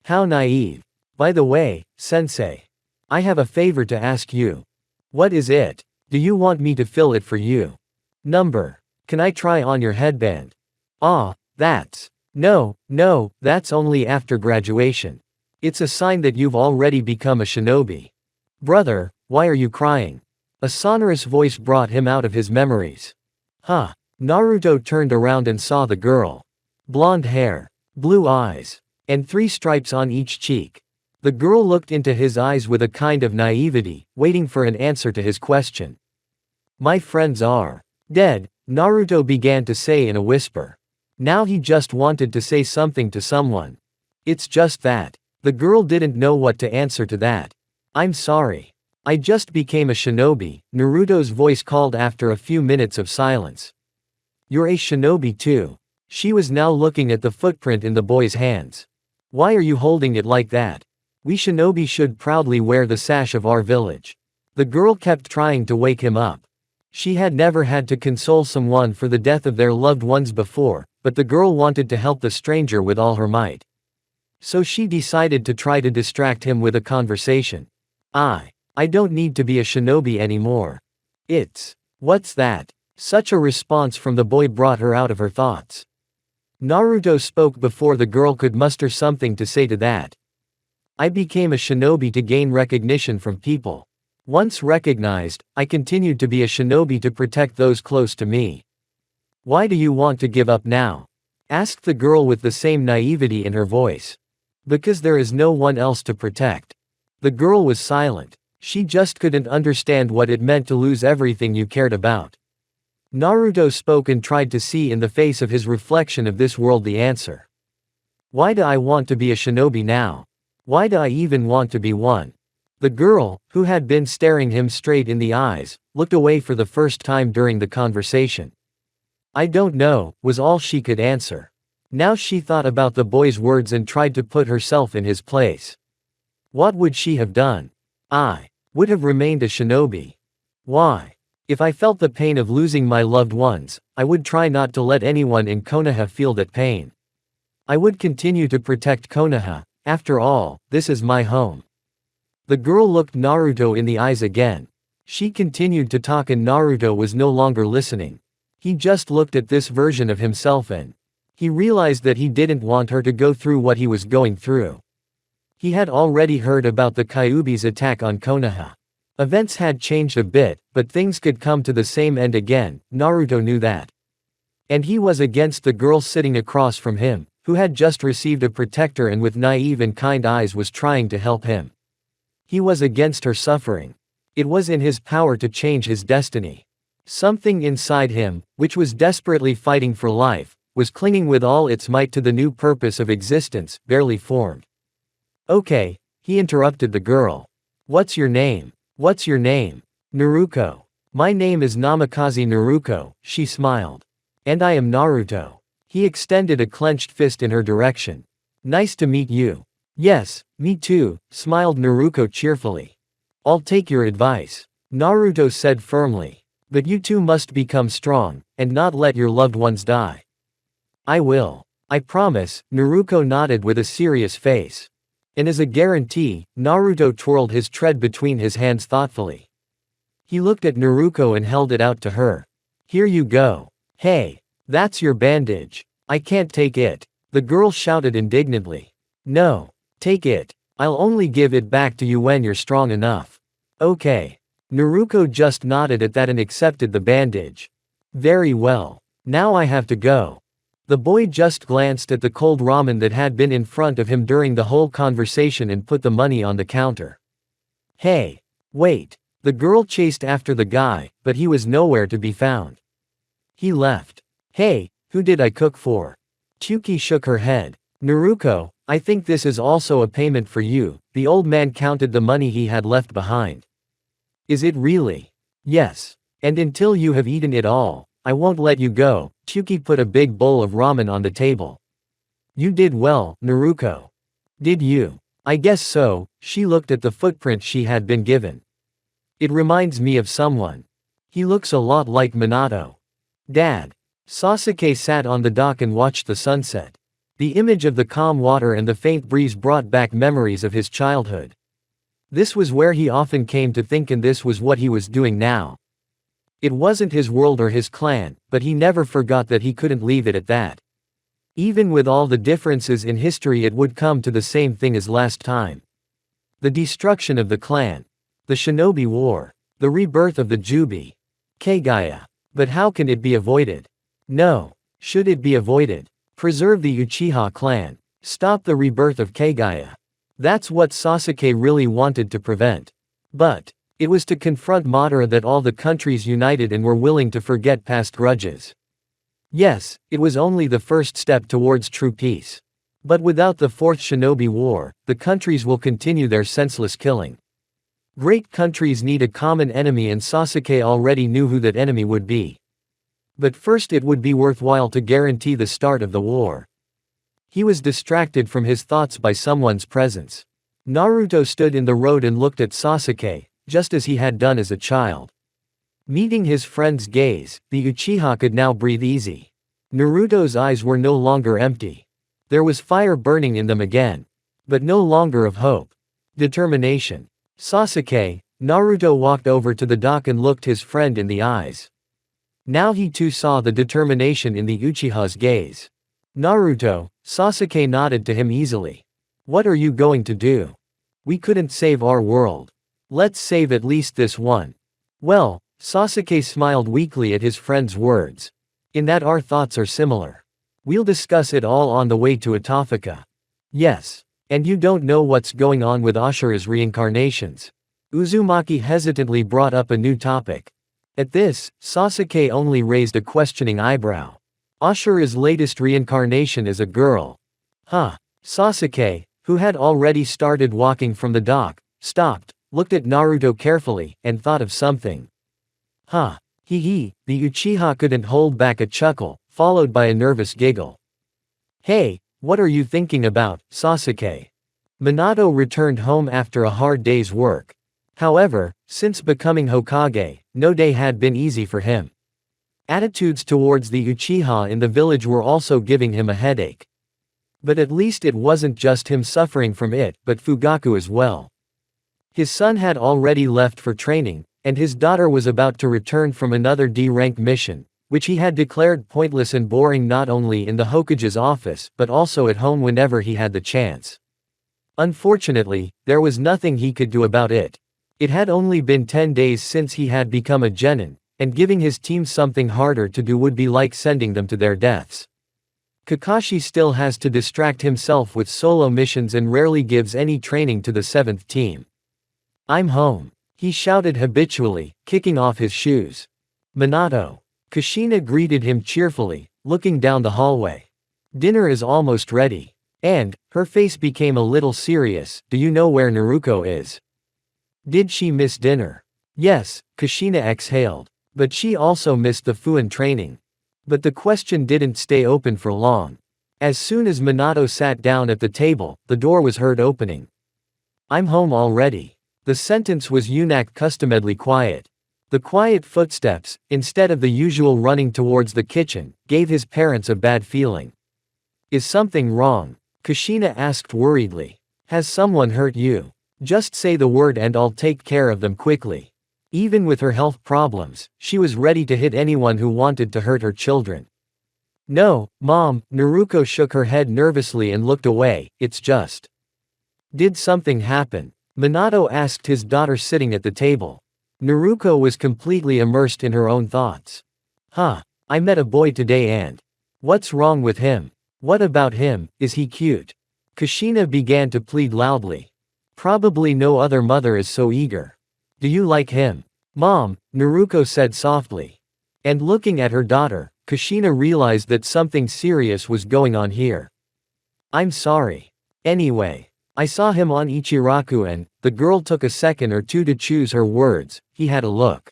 How naive. By the way, sensei. I have a favor to ask you. What is it? Do you want me to fill it for you? Number. Can I try on your headband? Ah, that's. No, that's only after graduation. It's a sign that you've already become a shinobi. Brother, why are you crying? A sonorous voice brought him out of his memories. Huh. Naruto turned around and saw the girl. Blonde hair, blue eyes, and 3 stripes on each cheek. The girl looked into his eyes with a kind of naivety, waiting for an answer to his question. My friends are dead, Naruto began to say in a whisper. Now he just wanted to say something to someone. It's just that. The girl didn't know what to answer to that. I'm sorry. I just became a shinobi, Naruto's voice called after a few minutes of silence. You're a shinobi too. She was now looking at the footprint in the boy's hands. Why are you holding it like that? We shinobi should proudly wear the sash of our village. The girl kept trying to wake him up. She had never had to console someone for the death of their loved ones before, but the girl wanted to help the stranger with all her might. So she decided to try to distract him with a conversation. I don't need to be a shinobi anymore. What's that? Such a response from the boy brought her out of her thoughts. Naruto spoke before the girl could muster something to say to that. I became a shinobi to gain recognition from people. Once recognized, I continued to be a shinobi to protect those close to me. Why do you want to give up now? Asked the girl with the same naivety in her voice. Because there is no one else to protect. The girl was silent. She just couldn't understand what it meant to lose everything you cared about. Naruto spoke and tried to see in the face of his reflection of this world the answer. Why do I want to be a shinobi now? Why do I even want to be one? The girl, who had been staring him straight in the eyes, looked away for the first time during the conversation. I don't know, was all she could answer. Now she thought about the boy's words and tried to put herself in his place. What would she have done? I would have remained a shinobi. Why? If I felt the pain of losing my loved ones, I would try not to let anyone in Konoha feel that pain. I would continue to protect Konoha. After all, this is my home. The girl looked Naruto in the eyes again. She continued to talk and Naruto was no longer listening. He just looked at this version of himself and he realized that he didn't want her to go through what he was going through. He had already heard about the Kyuubi's attack on Konoha. Events had changed a bit, but things could come to the same end again, Naruto knew that. And he was against the girl sitting across from him, who had just received a protector and with naive and kind eyes was trying to help him. He was against her suffering. It was in his power to change his destiny. Something inside him, which was desperately fighting for life, was clinging with all its might to the new purpose of existence, barely formed. Okay, he interrupted the girl. What's your name? What's your name? Naruko. My name is Namikaze Naruko, she smiled. And I am Naruto. He extended a clenched fist in her direction. Nice to meet you. Yes, me too, smiled Naruko cheerfully. I'll take your advice, Naruto said firmly. But you too must become strong, and not let your loved ones die. I will. I promise, Naruko nodded with a serious face. And as a guarantee, Naruto twirled his tread between his hands thoughtfully. He looked at Naruko and held it out to her. Here you go. Hey, that's your bandage. I can't take it. The girl shouted indignantly. No. Take it. I'll only give it back to you when you're strong enough. Okay. Naruko just nodded at that and accepted the bandage. Very well. Now I have to go. The boy just glanced at the cold ramen that had been in front of him during the whole conversation and put the money on the counter. Hey. Wait. The girl chased after the guy, but he was nowhere to be found. He left. Hey, who did I cook for? Chuki shook her head. Naruko, I think this is also a payment for you. The old man counted the money he had left behind. Is it really? Yes. And until you have eaten it all, I won't let you go. Chuki put a big bowl of ramen on the table. You did well, Naruko. Did you? I guess so. She looked at the footprint she had been given. It reminds me of someone. He looks a lot like Minato. Dad. Sasuke sat on the dock and watched the sunset. The image of the calm water and the faint breeze brought back memories of his childhood. This was where he often came to think, and this was what he was doing now. It wasn't his world or his clan, but he never forgot that he couldn't leave it at that. Even with all the differences in history, it would come to the same thing as last time. The destruction of the clan. The Shinobi War. The rebirth of the Jubi. Kaguya. But how can it be avoided? No. Should it be avoided? Preserve the Uchiha clan. Stop the rebirth of Kaguya. That's what Sasuke really wanted to prevent. But it was to confront Madara that all the countries united and were willing to forget past grudges. Yes, it was only the first step towards true peace. But without the Fourth Shinobi War, the countries will continue their senseless killing. Great countries need a common enemy, and Sasuke already knew who that enemy would be. But first it would be worthwhile to guarantee the start of the war. He was distracted from his thoughts by someone's presence. Naruto stood in the road and looked at Sasuke, just as he had done as a child. Meeting his friend's gaze, the Uchiha could now breathe easy. Naruto's eyes were no longer empty. There was fire burning in them again. But no longer of hope. Determination. Sasuke, Naruto walked over to the dock and looked his friend in the eyes. Now he too saw the determination in the Uchiha's gaze. Naruto, Sasuke nodded to him easily. What are you going to do? We couldn't save our world. Let's save at least this one. Well, Sasuke smiled weakly at his friend's words. In that our thoughts are similar. We'll discuss it all on the way to Atafika. Yes. And you don't know what's going on with Ashura's reincarnations. Uzumaki hesitantly brought up a new topic. At this, Sasuke only raised a questioning eyebrow. Ashura's latest reincarnation is a girl. Huh. Sasuke, who had already started walking from the dock, stopped, looked at Naruto carefully, and thought of something. Huh. Hee. The Uchiha couldn't hold back a chuckle, followed by a nervous giggle. Hey, what are you thinking about, Sasuke? Minato returned home after a hard day's work. However, since becoming Hokage, no day had been easy for him. Attitudes towards the Uchiha in the village were also giving him a headache. But at least it wasn't just him suffering from it, but Fugaku as well. His son had already left for training, and his daughter was about to return from another D-rank mission, which he had declared pointless and boring not only in the Hokage's office but also at home whenever he had the chance. Unfortunately, there was nothing he could do about it. It had only been 10 days since he had become a genin, and giving his team something harder to do would be like sending them to their deaths. Kakashi still has to distract himself with solo missions and rarely gives any training to the 7th team. I'm home, he shouted habitually, kicking off his shoes. Minato. Kushina greeted him cheerfully, looking down the hallway. Dinner is almost ready. And, her face became a little serious, do you know where Naruko is? Did she miss dinner? Yes, Kushina exhaled. But she also missed the Fuin training. But the question didn't stay open for long. As soon as Minato sat down at the table, the door was heard opening. I'm home already. The sentence was customedly quiet. The quiet footsteps, instead of the usual running towards the kitchen, gave his parents a bad feeling. Is something wrong? Kushina asked worriedly. Has someone hurt you? Just say the word and I'll take care of them quickly. Even with her health problems, she was ready to hit anyone who wanted to hurt her children. No, Mom, Naruko shook her head nervously and looked away, it's just. Did something happen? Minato asked his daughter sitting at the table. Naruko was completely immersed in her own thoughts. Huh, I met a boy today and. What's wrong with him? What about him, is he cute? Kushina began to plead loudly. Probably no other mother is so eager. Do you like him? Mom, Naruko said softly. And looking at her daughter, Kushina realized that something serious was going on here. I'm sorry. Anyway, I saw him on Ichiraku and, the girl took a second or two to choose her words, he had a look.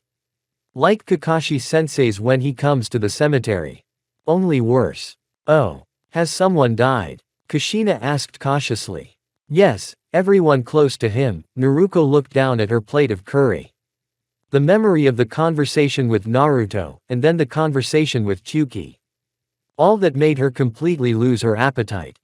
Like Kakashi sensei's when he comes to the cemetery. Only worse. Oh. Has someone died? Kushina asked cautiously. Yes, everyone close to him. Naruko looked down at her plate of curry. The memory of the conversation with Naruto, and then the conversation with Chuki. All that made her completely lose her appetite.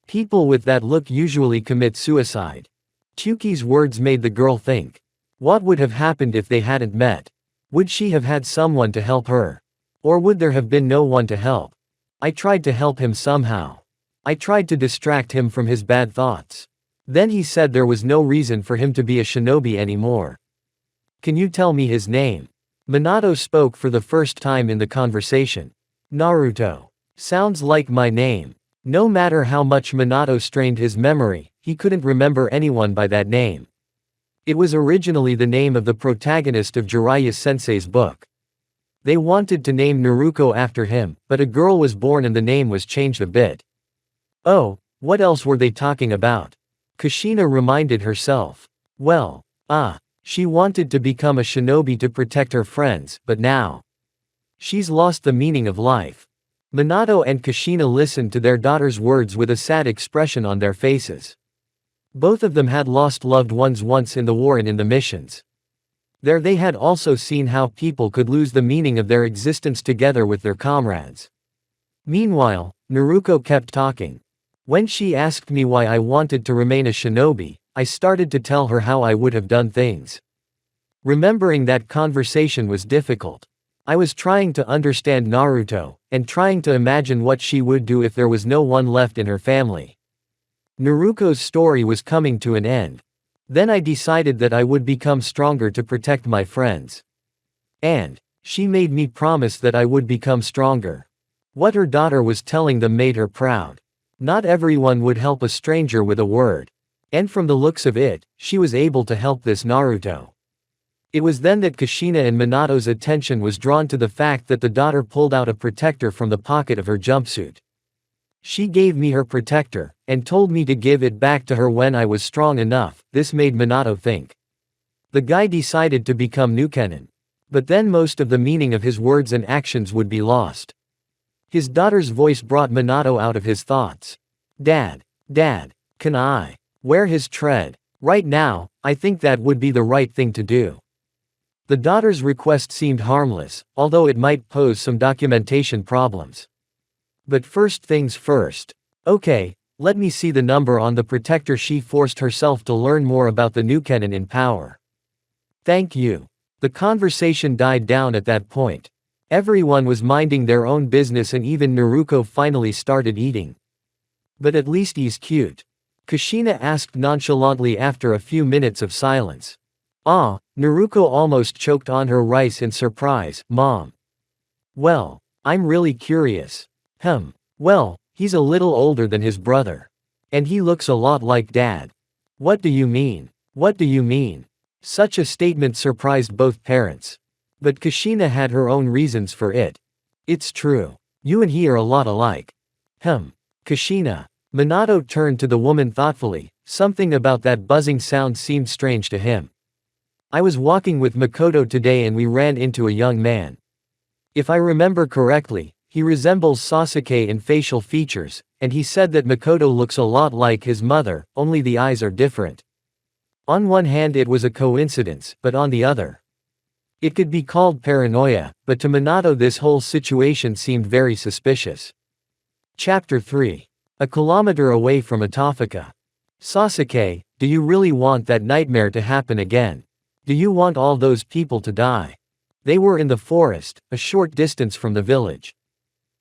People with that look usually commit suicide. Chuki's words made the girl think. What would have happened if they hadn't met? Would she have had someone to help her? Or would there have been no one to help? I tried to help him somehow. I tried to distract him from his bad thoughts. Then he said there was no reason for him to be a shinobi anymore. Can you tell me his name? Minato spoke for the first time in the conversation. Naruto. Sounds like my name. No matter how much Minato strained his memory, he couldn't remember anyone by that name. It was originally the name of the protagonist of Jiraiya Sensei's book. They wanted to name Naruto after him, but a girl was born and the name was changed a bit. Oh, what else were they talking about? Kushina reminded herself. Well, she wanted to become a shinobi to protect her friends, but now she's lost the meaning of life. Minato and Kushina listened to their daughter's words with a sad expression on their faces. Both of them had lost loved ones once in the war and in the missions. There they had also seen how people could lose the meaning of their existence together with their comrades. Meanwhile, Naruto kept talking. When she asked me why I wanted to remain a shinobi, I started to tell her how I would have done things. Remembering that conversation was difficult. I was trying to understand Naruto, and trying to imagine what she would do if there was no one left in her family. Naruto's story was coming to an end. Then I decided that I would become stronger to protect my friends. And she made me promise that I would become stronger. What her daughter was telling them made her proud. Not everyone would help a stranger with a word. And from the looks of it, she was able to help this Naruto. It was then that Kushina and Minato's attention was drawn to the fact that the daughter pulled out a protector from the pocket of her jumpsuit. She gave me her protector, and told me to give it back to her when I was strong enough. This made Minato think. The guy decided to become Nukenin. But then most of the meaning of his words and actions would be lost. His daughter's voice brought Minato out of his thoughts. Dad, can I wear his tread? Right now, I think that would be the right thing to do. The daughter's request seemed harmless, although it might pose some documentation problems. But first things first. Okay, let me see the number on the protector. She forced herself to learn more about the Nukenin in power. Thank you. The conversation died down at that point. Everyone was minding their own business and even Naruto finally started eating. But at least he's cute. Kushina asked nonchalantly after a few minutes of silence. Naruto almost choked on her rice in surprise. Mom. Well, I'm really curious. Well, he's a little older than his brother. And he looks a lot like Dad. What do you mean? What do you mean? Such a statement surprised both parents. But Kushina had her own reasons for it. It's true. You and he are a lot alike. Kushina. Minato turned to the woman thoughtfully. Something about that buzzing sound seemed strange to him. I was walking with Makoto today and we ran into a young man. If I remember correctly, he resembles Sasuke in facial features, and he said that Makoto looks a lot like his mother, only the eyes are different. On one hand it was a coincidence, but on the other, it could be called paranoia, but to Minato this whole situation seemed very suspicious. Chapter 3. A kilometer away from Atofika. Sasuke, do you really want that nightmare to happen again? Do you want all those people to die? They were in the forest, a short distance from the village.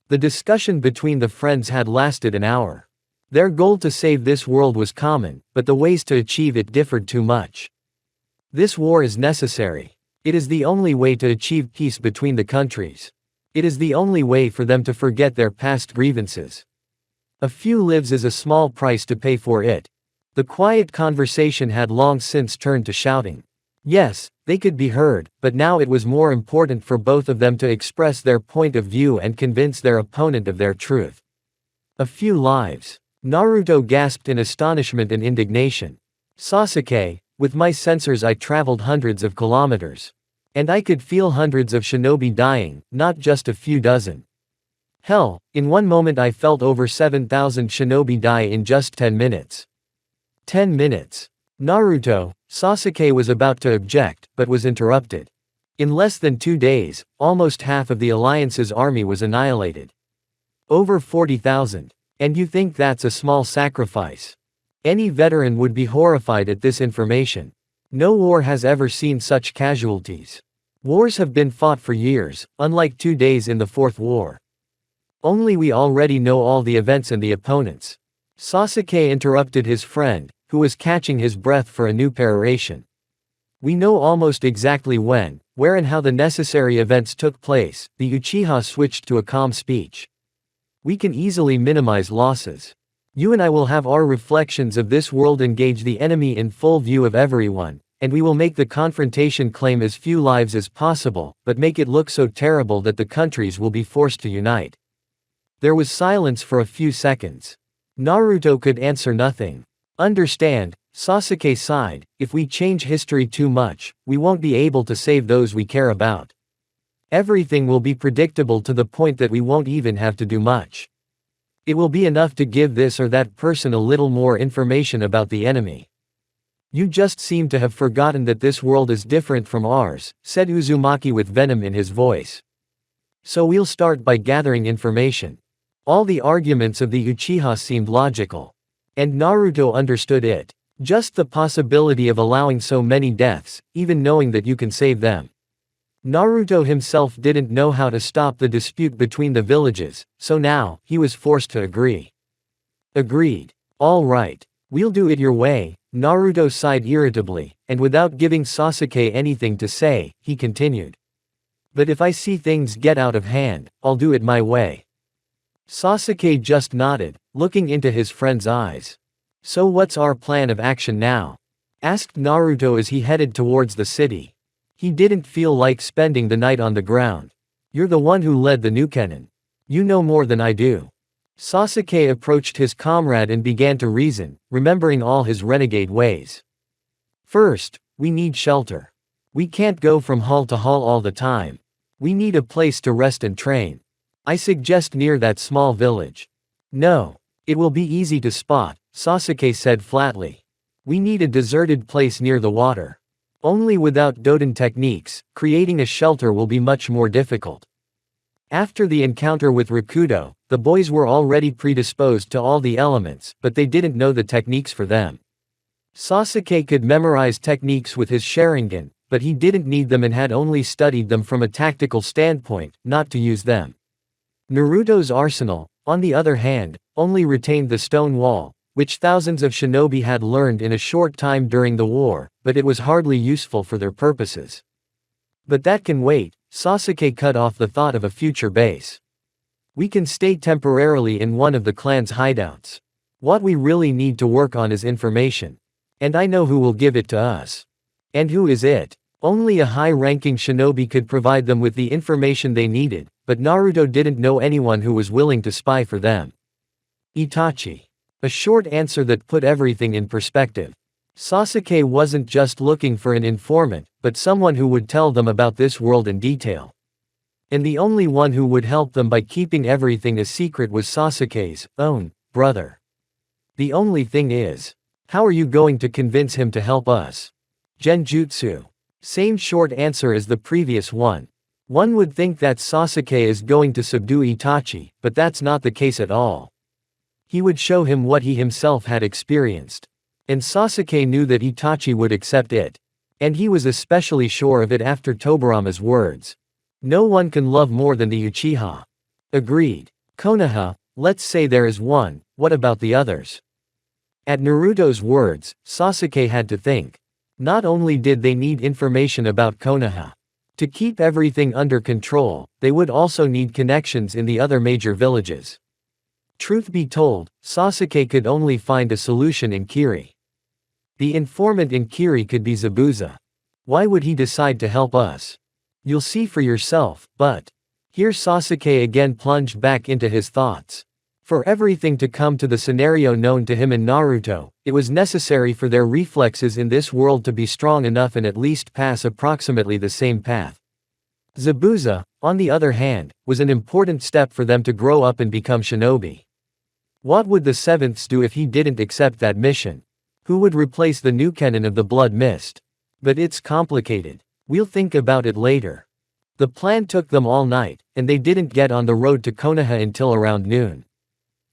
The discussion between the friends had lasted an hour. Their goal to save this world was common, but the ways to achieve it differed too much. This war is necessary. It is the only way to achieve peace between the countries. It is the only way for them to forget their past grievances. A few lives is a small price to pay for it. The quiet conversation had long since turned to shouting. Yes, they could be heard, but now it was more important for both of them to express their point of view and convince their opponent of their truth. A few lives. Naruto gasped in astonishment and indignation. Sasuke, with my sensors I traveled hundreds of kilometers. And I could feel hundreds of shinobi dying, not just a few dozen. Hell, in one moment I felt over 7,000 shinobi die in just 10 minutes. 10 minutes. Naruto, Sasuke was about to object, but was interrupted. In less than 2 days, almost half of the Alliance's army was annihilated. Over 40,000. And you think that's a small sacrifice? Any veteran would be horrified at this information. No war has ever seen such casualties. Wars have been fought for years, unlike 2 days in the Fourth War. Only we already know all the events and the opponents. Sasuke interrupted his friend, who was catching his breath for a new peroration. "We know almost exactly when, where and how the necessary events took place," the Uchiha switched to a calm speech. "We can easily minimize losses. You and I will have our reflections of this world engage the enemy in full view of everyone, and we will make the confrontation claim as few lives as possible, but make it look so terrible that the countries will be forced to unite." There was silence for a few seconds. Naruto could answer nothing. "Understand," Sasuke sighed, "if we change history too much, we won't be able to save those we care about. Everything will be predictable to the point that we won't even have to do much. It will be enough to give this or that person a little more information about the enemy." "You just seem to have forgotten that this world is different from ours," said Uzumaki with venom in his voice. "So we'll start by gathering information." All the arguments of the Uchiha seemed logical. And Naruto understood it. Just the possibility of allowing so many deaths, even knowing that you can save them. Naruto himself didn't know how to stop the dispute between the villages, so now, he was forced to agree. "Agreed. All right. We'll do it your way," Naruto sighed irritably, and without giving Sasuke anything to say, he continued. "But if I see things get out of hand, I'll do it my way." Sasuke just nodded, looking into his friend's eyes. "So what's our plan of action now?" asked Naruto as he headed towards the city. He didn't feel like spending the night on the ground. "You're the one who led the Nukenin. You know more than I do." Sasuke approached his comrade and began to reason, remembering all his renegade ways. "First, we need shelter. We can't go from hall to hall all the time. We need a place to rest and train. I suggest near that small village." "No. It will be easy to spot," Sasuke said flatly. "We need a deserted place near the water. Only without Doden techniques, creating a shelter will be much more difficult." After the encounter with Rakudo, the boys were already predisposed to all the elements, but they didn't know the techniques for them. Sasuke could memorize techniques with his Sharingan, but he didn't need them and had only studied them from a tactical standpoint, not to use them. Naruto's arsenal, on the other hand, only retained the stone wall, which thousands of shinobi had learned in a short time during the war, but it was hardly useful for their purposes. "But that can wait," Sasuke cut off the thought of a future base. "We can stay temporarily in one of the clan's hideouts. What we really need to work on is information. And I know who will give it to us." "And who is it?" Only a high-ranking shinobi could provide them with the information they needed, but Naruto didn't know anyone who was willing to spy for them. "Itachi." A short answer that put everything in perspective. Sasuke wasn't just looking for an informant, but someone who would tell them about this world in detail. And the only one who would help them by keeping everything a secret was Sasuke's own brother. The only thing is, how are you going to convince him to help us? Genjutsu. Same short answer as the previous one. One would think that Sasuke is going to subdue Itachi, but that's not the case at all. He would show him what he himself had experienced. And Sasuke knew that Itachi would accept it. And he was especially sure of it after Tobirama's words. No one can love more than the Uchiha. Agreed. Konoha, let's say there is one, what about the others? At Naruto's words, Sasuke had to think. Not only did they need information about Konoha. To keep everything under control, they would also need connections in the other major villages. Truth be told, Sasuke could only find a solution in Kiri. The informant in Kiri could be Zabuza. Why would he decide to help us? You'll see for yourself, but... Here Sasuke again plunged back into his thoughts. For everything to come to the scenario known to him and Naruto, it was necessary for their reflexes in this world to be strong enough and at least pass approximately the same path. Zabuza, on the other hand, was an important step for them to grow up and become shinobi. What would the Sevenths do if he didn't accept that mission? Who would replace the Nukenin of the Blood Mist? But it's complicated. We'll think about it later. The plan took them all night, and they didn't get on the road to Konoha until around noon.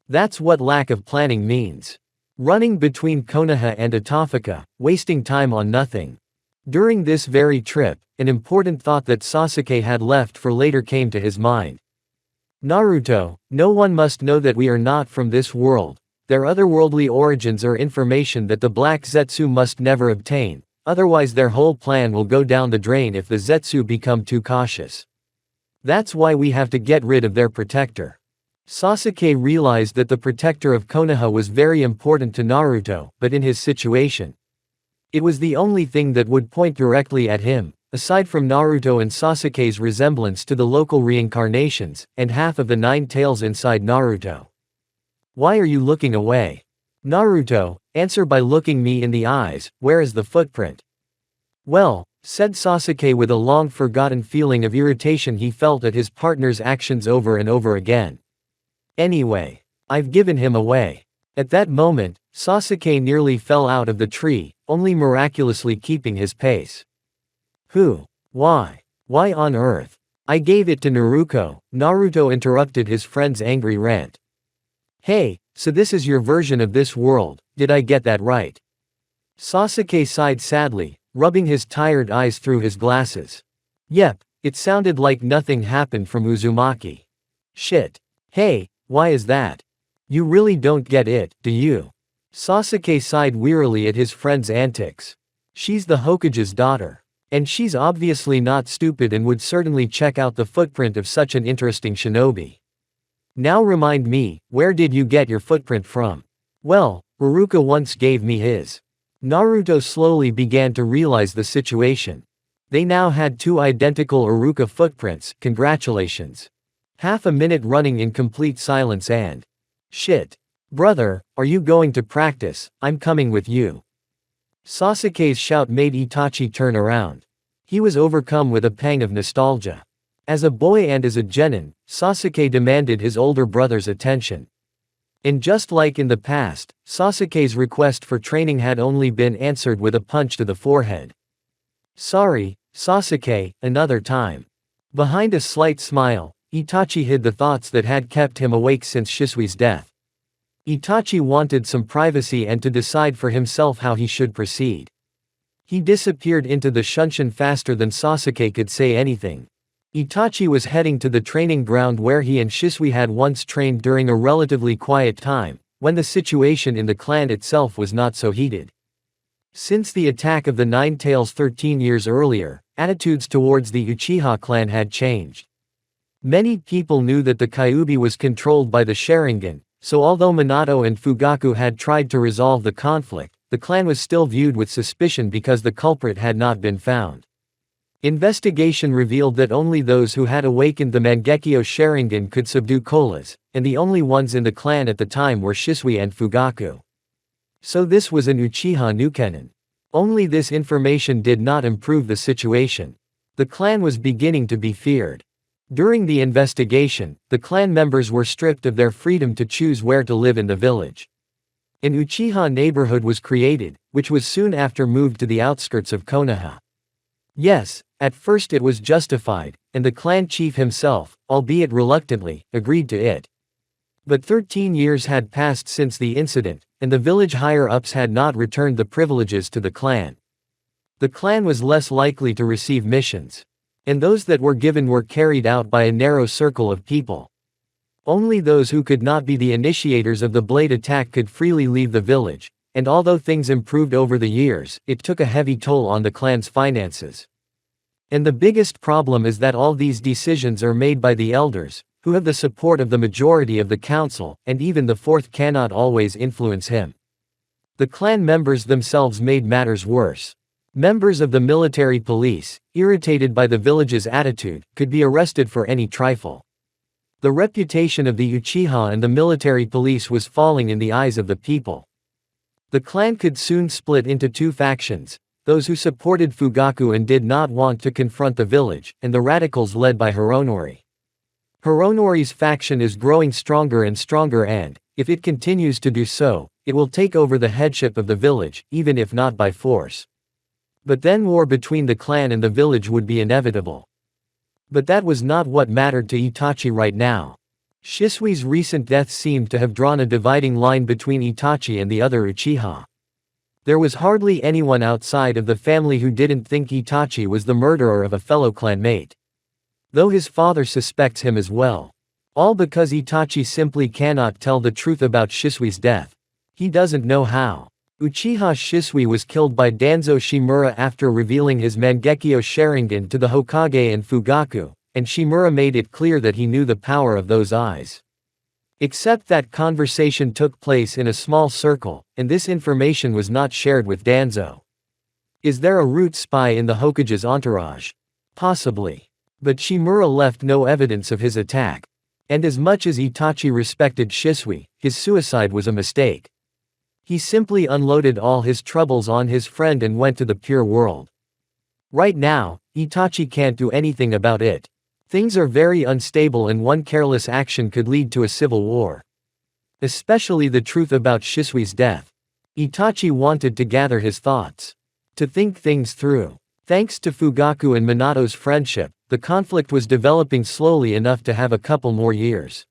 That's what lack of planning means. Running between Konoha and Atafika, wasting time on nothing. During this very trip, an important thought that Sasuke had left for later came to his mind. Naruto, no one must know that we are not from this world, their otherworldly origins are information that the Black Zetsu must never obtain, otherwise their whole plan will go down the drain if the Zetsu become too cautious. That's why we have to get rid of their protector. Sasuke realized that the protector of Konoha was very important to Naruto, but in his situation, it was the only thing that would point directly at him, aside from Naruto and Sasuke's resemblance to the local reincarnations, and half of the 9 tails inside Naruto. Why are you looking away? Naruto, answer by looking me in the eyes, where is the footprint? Well, said Sasuke with a long-forgotten feeling of irritation he felt at his partner's actions over and over again. Anyway, I've given him away. At that moment, Sasuke nearly fell out of the tree, only miraculously keeping his pace. Who? Why? Why on earth? I gave it to Naruto, Naruto interrupted his friend's angry rant. Hey, so this is your version of this world, did I get that right? Sasuke sighed sadly, rubbing his tired eyes through his glasses. Yep, it sounded like nothing happened from Uzumaki. Shit. Hey, why is that? You really don't get it, do you? Sasuke sighed wearily at his friend's antics. She's the Hokage's daughter. And she's obviously not stupid and would certainly check out the footprint of such an interesting shinobi. Now remind me, where did you get your footprint from? Well, Iruka once gave me his. Naruto slowly began to realize the situation. They now had 2 identical Iruka footprints, congratulations. Half a minute running in complete silence and… Shit. Brother, are you going to practice? I'm coming with you. Sasuke's shout made Itachi turn around. He was overcome with a pang of nostalgia. As a boy and as a genin, Sasuke demanded his older brother's attention. And just like in the past, Sasuke's request for training had only been answered with a punch to the forehead. Sorry, Sasuke, another time. Behind a slight smile, Itachi hid the thoughts that had kept him awake since Shisui's death. Itachi wanted some privacy and to decide for himself how he should proceed. He disappeared into the Shunshin faster than Sasuke could say anything. Itachi was heading to the training ground where he and Shisui had once trained during a relatively quiet time, when the situation in the clan itself was not so heated. Since the attack of the 9 Tails 13 years earlier, attitudes towards the Uchiha clan had changed. Many people knew that the Kyuubi was controlled by the Sharingan, so although Minato and Fugaku had tried to resolve the conflict, the clan was still viewed with suspicion because the culprit had not been found. Investigation revealed that only those who had awakened the Mangekyo Sharingan could subdue Kolas, and the only ones in the clan at the time were Shisui and Fugaku. So this was an Uchiha Nukenin. Only this information did not improve the situation. The clan was beginning to be feared. During the investigation, the clan members were stripped of their freedom to choose where to live in the village. An Uchiha neighborhood was created, which was soon after moved to the outskirts of Konoha. Yes, at first it was justified, and the clan chief himself, albeit reluctantly, agreed to it. But 13 years had passed since the incident, and the village higher-ups had not returned the privileges to the clan. The clan was less likely to receive missions. And those that were given were carried out by a narrow circle of people. Only those who could not be the initiators of the blade attack could freely leave the village, and although things improved over the years, it took a heavy toll on the clan's finances. And the biggest problem is that all these decisions are made by the elders, who have the support of the majority of the council, and even the fourth cannot always influence him. The clan members themselves made matters worse. Members of the military police, irritated by the village's attitude, could be arrested for any trifle. The reputation of the Uchiha and the military police was falling in the eyes of the people. The clan could soon split into 2 factions, those who supported Fugaku and did not want to confront the village, and the radicals led by Hironori. Hironori's faction is growing stronger and stronger and, if it continues to do so, it will take over the headship of the village, even if not by force. But then war between the clan and the village would be inevitable. But that was not what mattered to Itachi right now. Shisui's recent death seemed to have drawn a dividing line between Itachi and the other Uchiha. There was hardly anyone outside of the family who didn't think Itachi was the murderer of a fellow clanmate. Though his father suspects him as well. All because Itachi simply cannot tell the truth about Shisui's death. He doesn't know how. Uchiha Shisui was killed by Danzo Shimura after revealing his Mangekyo Sharingan to the Hokage and Fugaku, and Shimura made it clear that he knew the power of those eyes. Except that conversation took place in a small circle, and this information was not shared with Danzo. Is there a root spy in the Hokage's entourage? Possibly. But Shimura left no evidence of his attack. And as much as Itachi respected Shisui, his suicide was a mistake. He simply unloaded all his troubles on his friend and went to the pure world. Right now, Itachi can't do anything about it. Things are very unstable and one careless action could lead to a civil war. Especially the truth about Shisui's death. Itachi wanted to gather his thoughts. To think things through. Thanks to Fugaku and Minato's friendship, the conflict was developing slowly enough to have a couple more years.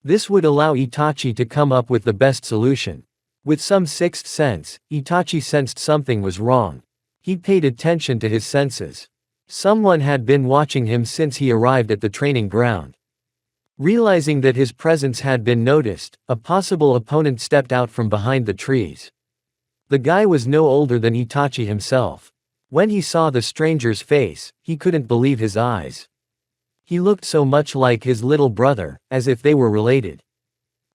This would allow Itachi to come up with the best solution. With some sixth sense, Itachi sensed something was wrong. He paid attention to his senses. Someone had been watching him since he arrived at the training ground. Realizing that his presence had been noticed, a possible opponent stepped out from behind the trees. The guy was no older than Itachi himself. When he saw the stranger's face, he couldn't believe his eyes. He looked so much like his little brother, as if they were related.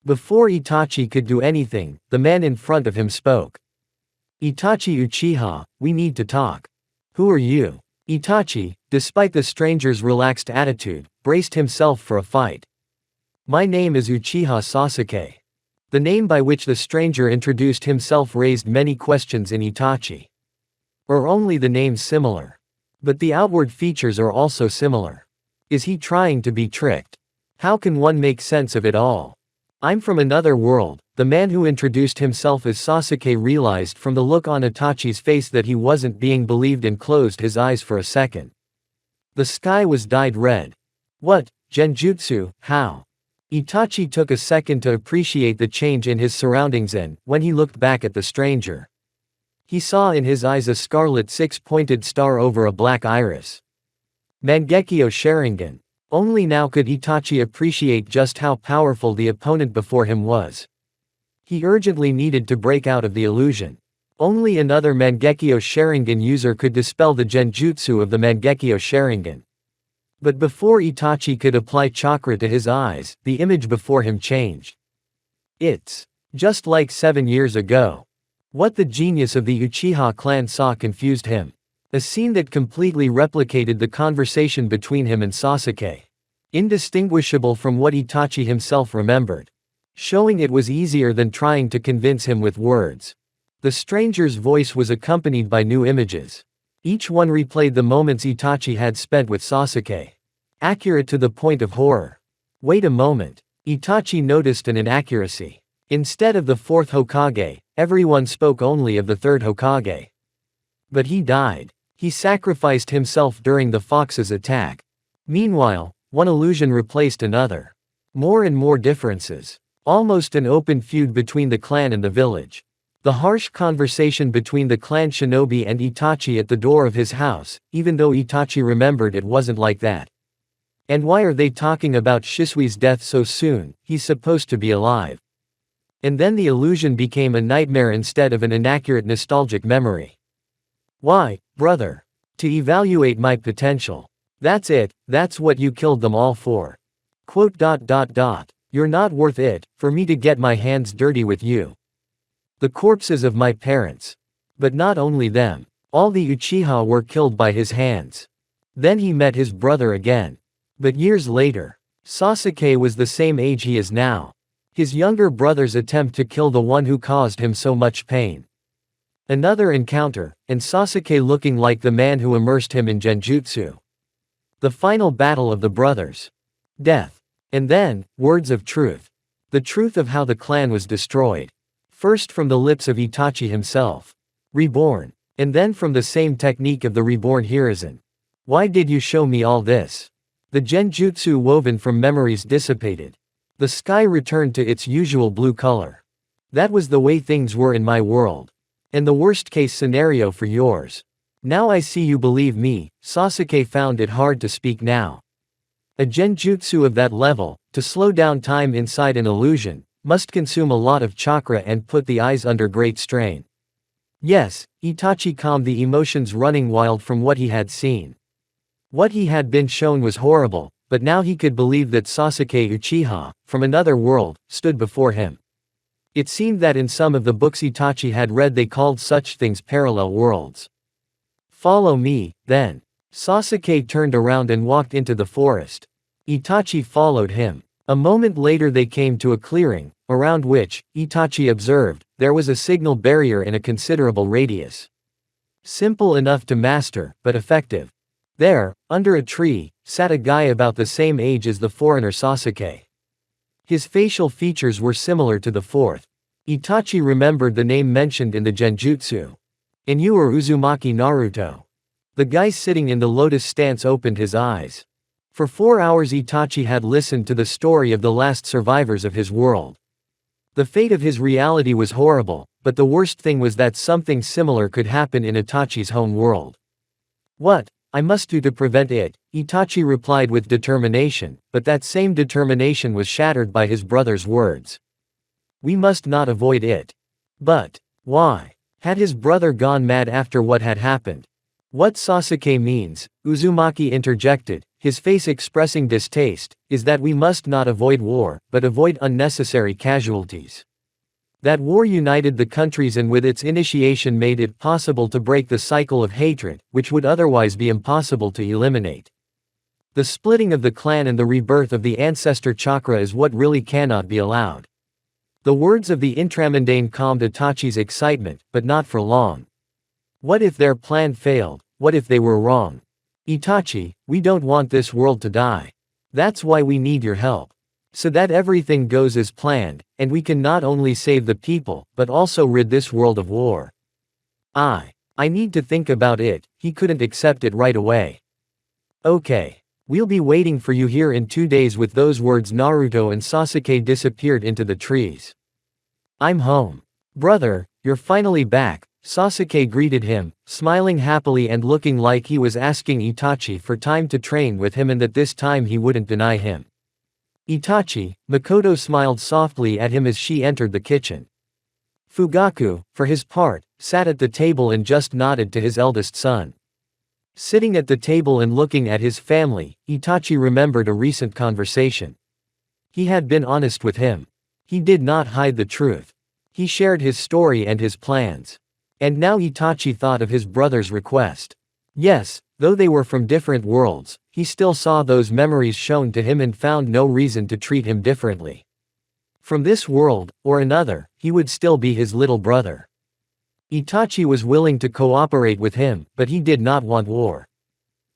Before Itachi could do anything, the man in front of him spoke. Itachi Uchiha, we need to talk. Who are you? Itachi, despite the stranger's relaxed attitude, braced himself for a fight. My name is Uchiha Sasuke. The name by which the stranger introduced himself raised many questions in Itachi. Or only the names similar? But the outward features are also similar. Is he trying to be tricked? How can one make sense of it all? I'm from another world. The man who introduced himself as Sasuke realized from the look on Itachi's face that he wasn't being believed and closed his eyes for a second. The sky was dyed red. What, Genjutsu, how? Itachi took a second to appreciate the change in his surroundings and, when he looked back at the stranger, he saw in his eyes a scarlet six-pointed star over a black iris. Mangekyo Sharingan. Only now could Itachi appreciate just how powerful the opponent before him was. He urgently needed to break out of the illusion. Only another Mangekyo Sharingan user could dispel the genjutsu of the Mangekyo Sharingan. But before Itachi could apply chakra to his eyes, the image before him changed. It's just like 7 years ago. What the genius of the Uchiha clan saw confused him. A scene that completely replicated the conversation between him and Sasuke. Indistinguishable from what Itachi himself remembered. Showing it was easier than trying to convince him with words. The stranger's voice was accompanied by new images. Each one replayed the moments Itachi had spent with Sasuke. Accurate to the point of horror. Wait a moment. Itachi noticed an inaccuracy. Instead of the fourth Hokage, everyone spoke only of the third Hokage. But he died. He sacrificed himself during the fox's attack. Meanwhile, one illusion replaced another. More and more differences. Almost an open feud between the clan and the village. The harsh conversation between the clan shinobi and Itachi at the door of his house, even though Itachi remembered it wasn't like that. And why are they talking about Shisui's death so soon? He's supposed to be alive. And then the illusion became a nightmare instead of an inaccurate nostalgic memory. Why, brother? To evaluate my potential. That's it, that's what you killed them all for. You're not worth it, for me to get my hands dirty with you. The corpses of my parents. But not only them. All the Uchiha were killed by his hands. Then he met his brother again. But years later, Sasuke was the same age he is now. His younger brother's attempt to kill the one who caused him so much pain. Another encounter, and Sasuke looking like the man who immersed him in genjutsu. The final battle of the brothers. Death. And then, words of truth. The truth of how the clan was destroyed. First from the lips of Itachi himself. Reborn. And then from the same technique of the reborn Hiruzen. Why did you show me all this? The genjutsu woven from memories dissipated. The sky returned to its usual blue color. That was the way things were in my world. And the worst case scenario for yours. Now I see you believe me. Sasuke found it hard to speak now. A genjutsu of that level, to slow down time inside an illusion, Must consume a lot of chakra and put the eyes under great strain. Yes, Itachi calmed the emotions running wild from what he had seen. What he had been shown was horrible, but now he could believe that Sasuke Uchiha, from another world, stood before him. It seemed that in some of the books Itachi had read they called such things parallel worlds. Follow me, then. Sasuke turned around and walked into the forest. Itachi followed him. A moment later they came to a clearing, around which, Itachi observed, there was a signal barrier in a considerable radius. Simple enough to master, but effective. There, under a tree, sat a guy about the same age as the foreigner Sasuke. His facial features were similar to the fourth. Itachi remembered the name mentioned in the genjutsu. Inu or Uzumaki Naruto. The guy sitting in the lotus stance opened his eyes. For 4 hours Itachi had listened to the story of the last survivors of his world. The fate of his reality was horrible, but the worst thing was that something similar could happen in Itachi's home world. What I must do to prevent it, Itachi replied with determination, but that same determination was shattered by his brother's words. We must not avoid it. But why? Had his brother gone mad after what had happened? What Sasuke means, Uzumaki interjected, his face expressing distaste, is that we must not avoid war, but avoid unnecessary casualties. That war united the countries and with its initiation made it possible to break the cycle of hatred, which would otherwise be impossible to eliminate. The splitting of the clan and the rebirth of the ancestor chakra is what really cannot be allowed. The words of the intramundane calmed Itachi's excitement, but not for long. What if their plan failed? What if they were wrong? Itachi, we don't want this world to die. That's why we need your help. So that everything goes as planned, and we can not only save the people, but also rid this world of war. I need to think about it. He couldn't accept it right away. Okay. We'll be waiting for you here in 2 days. With those words Naruto and Sasuke disappeared into the trees. I'm home. Brother, you're finally back, Sasuke greeted him, smiling happily and looking like he was asking Itachi for time to train with him and that this time he wouldn't deny him. Itachi, Makoto smiled softly at him as she entered the kitchen. Fugaku, for his part, sat at the table and just nodded to his eldest son. Sitting at the table and looking at his family, Itachi remembered a recent conversation. He had been honest with him. He did not hide the truth. He shared his story and his plans. And now Itachi thought of his brother's request. Yes, though they were from different worlds, he still saw those memories shown to him and found no reason to treat him differently. From this world, or another, he would still be his little brother. Itachi was willing to cooperate with him, but he did not want war.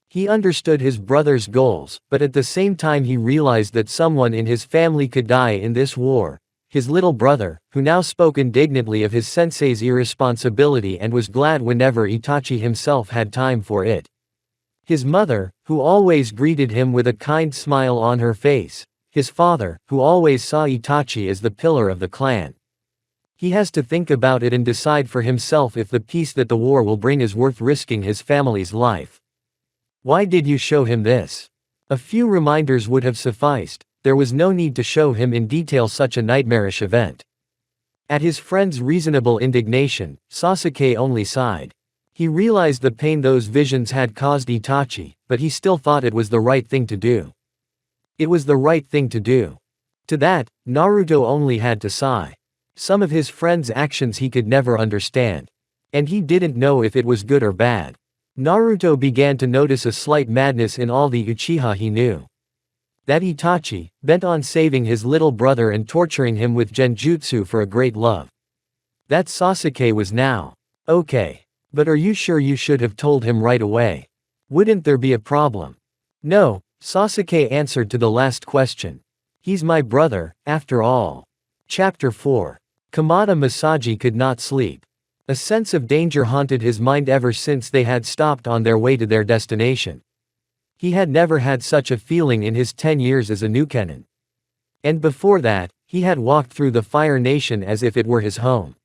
He understood his brother's goals, but at the same time he realized that someone in his family could die in this war. His little brother, who now spoke indignantly of his sensei's irresponsibility and was glad whenever Itachi himself had time for it. His mother, who always greeted him with a kind smile on her face. His father, who always saw Itachi as the pillar of the clan. He has to think about it and decide for himself if the peace that the war will bring is worth risking his family's life. Why did you show him this? A few reminders would have sufficed. There was no need to show him in detail such a nightmarish event. At his friend's reasonable indignation, Sasuke only sighed. He realized the pain those visions had caused Itachi, but he still thought it was the right thing to do. It was the right thing to do. To that, Naruto only had to sigh. Some of his friend's actions he could never understand. And he didn't know if it was good or bad. Naruto began to notice a slight madness in all the Uchiha he knew. That Itachi, bent on saving his little brother and torturing him with genjutsu for a great love. That Sasuke was now. Okay. But are you sure you should have told him right away? Wouldn't there be a problem? No, Sasuke answered to the last question. He's my brother, after all. Chapter 4. Kamada Masaji could not sleep. A sense of danger haunted his mind ever since they had stopped on their way to their destination. He had never had such a feeling in his 10 years as a Nukenin. And before that, he had walked through the Fire Nation as if it were his home.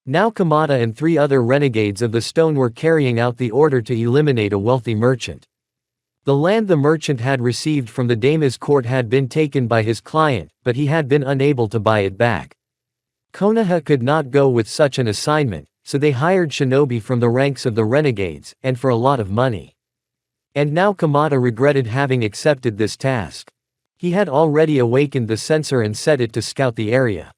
Now Kamada and 3 other renegades of the stone were carrying out the order to eliminate a wealthy merchant. The land the merchant had received from the Dama's court had been taken by his client, but he had been unable to buy it back. Konoha could not go with such an assignment, so they hired shinobi from the ranks of the renegades, and for a lot of money. And now Kamada regretted having accepted this task. He had already awakened the sensor and set it to scout the area.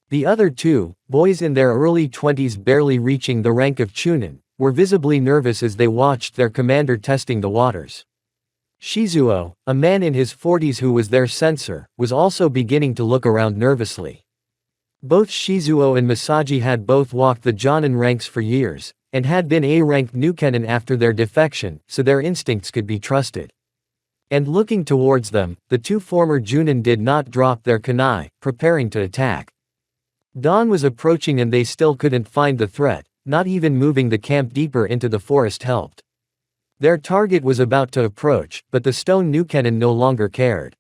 The other two, boys in their early 20s barely reaching the rank of chunin, were visibly nervous as they watched their commander testing the waters. Shizuo, a man in his 40s who was their sensor, was also beginning to look around nervously. Both Shizuo and Masaji had both walked the Jonin ranks for years, and had been A-ranked Nukenin after their defection, so their instincts could be trusted. And looking towards them, the two former Junin did not drop their kunai, preparing to attack. Dawn was approaching and they still couldn't find the threat, not even moving the camp deeper into the forest helped. Their target was about to approach, but the stone Nukenin no longer cared.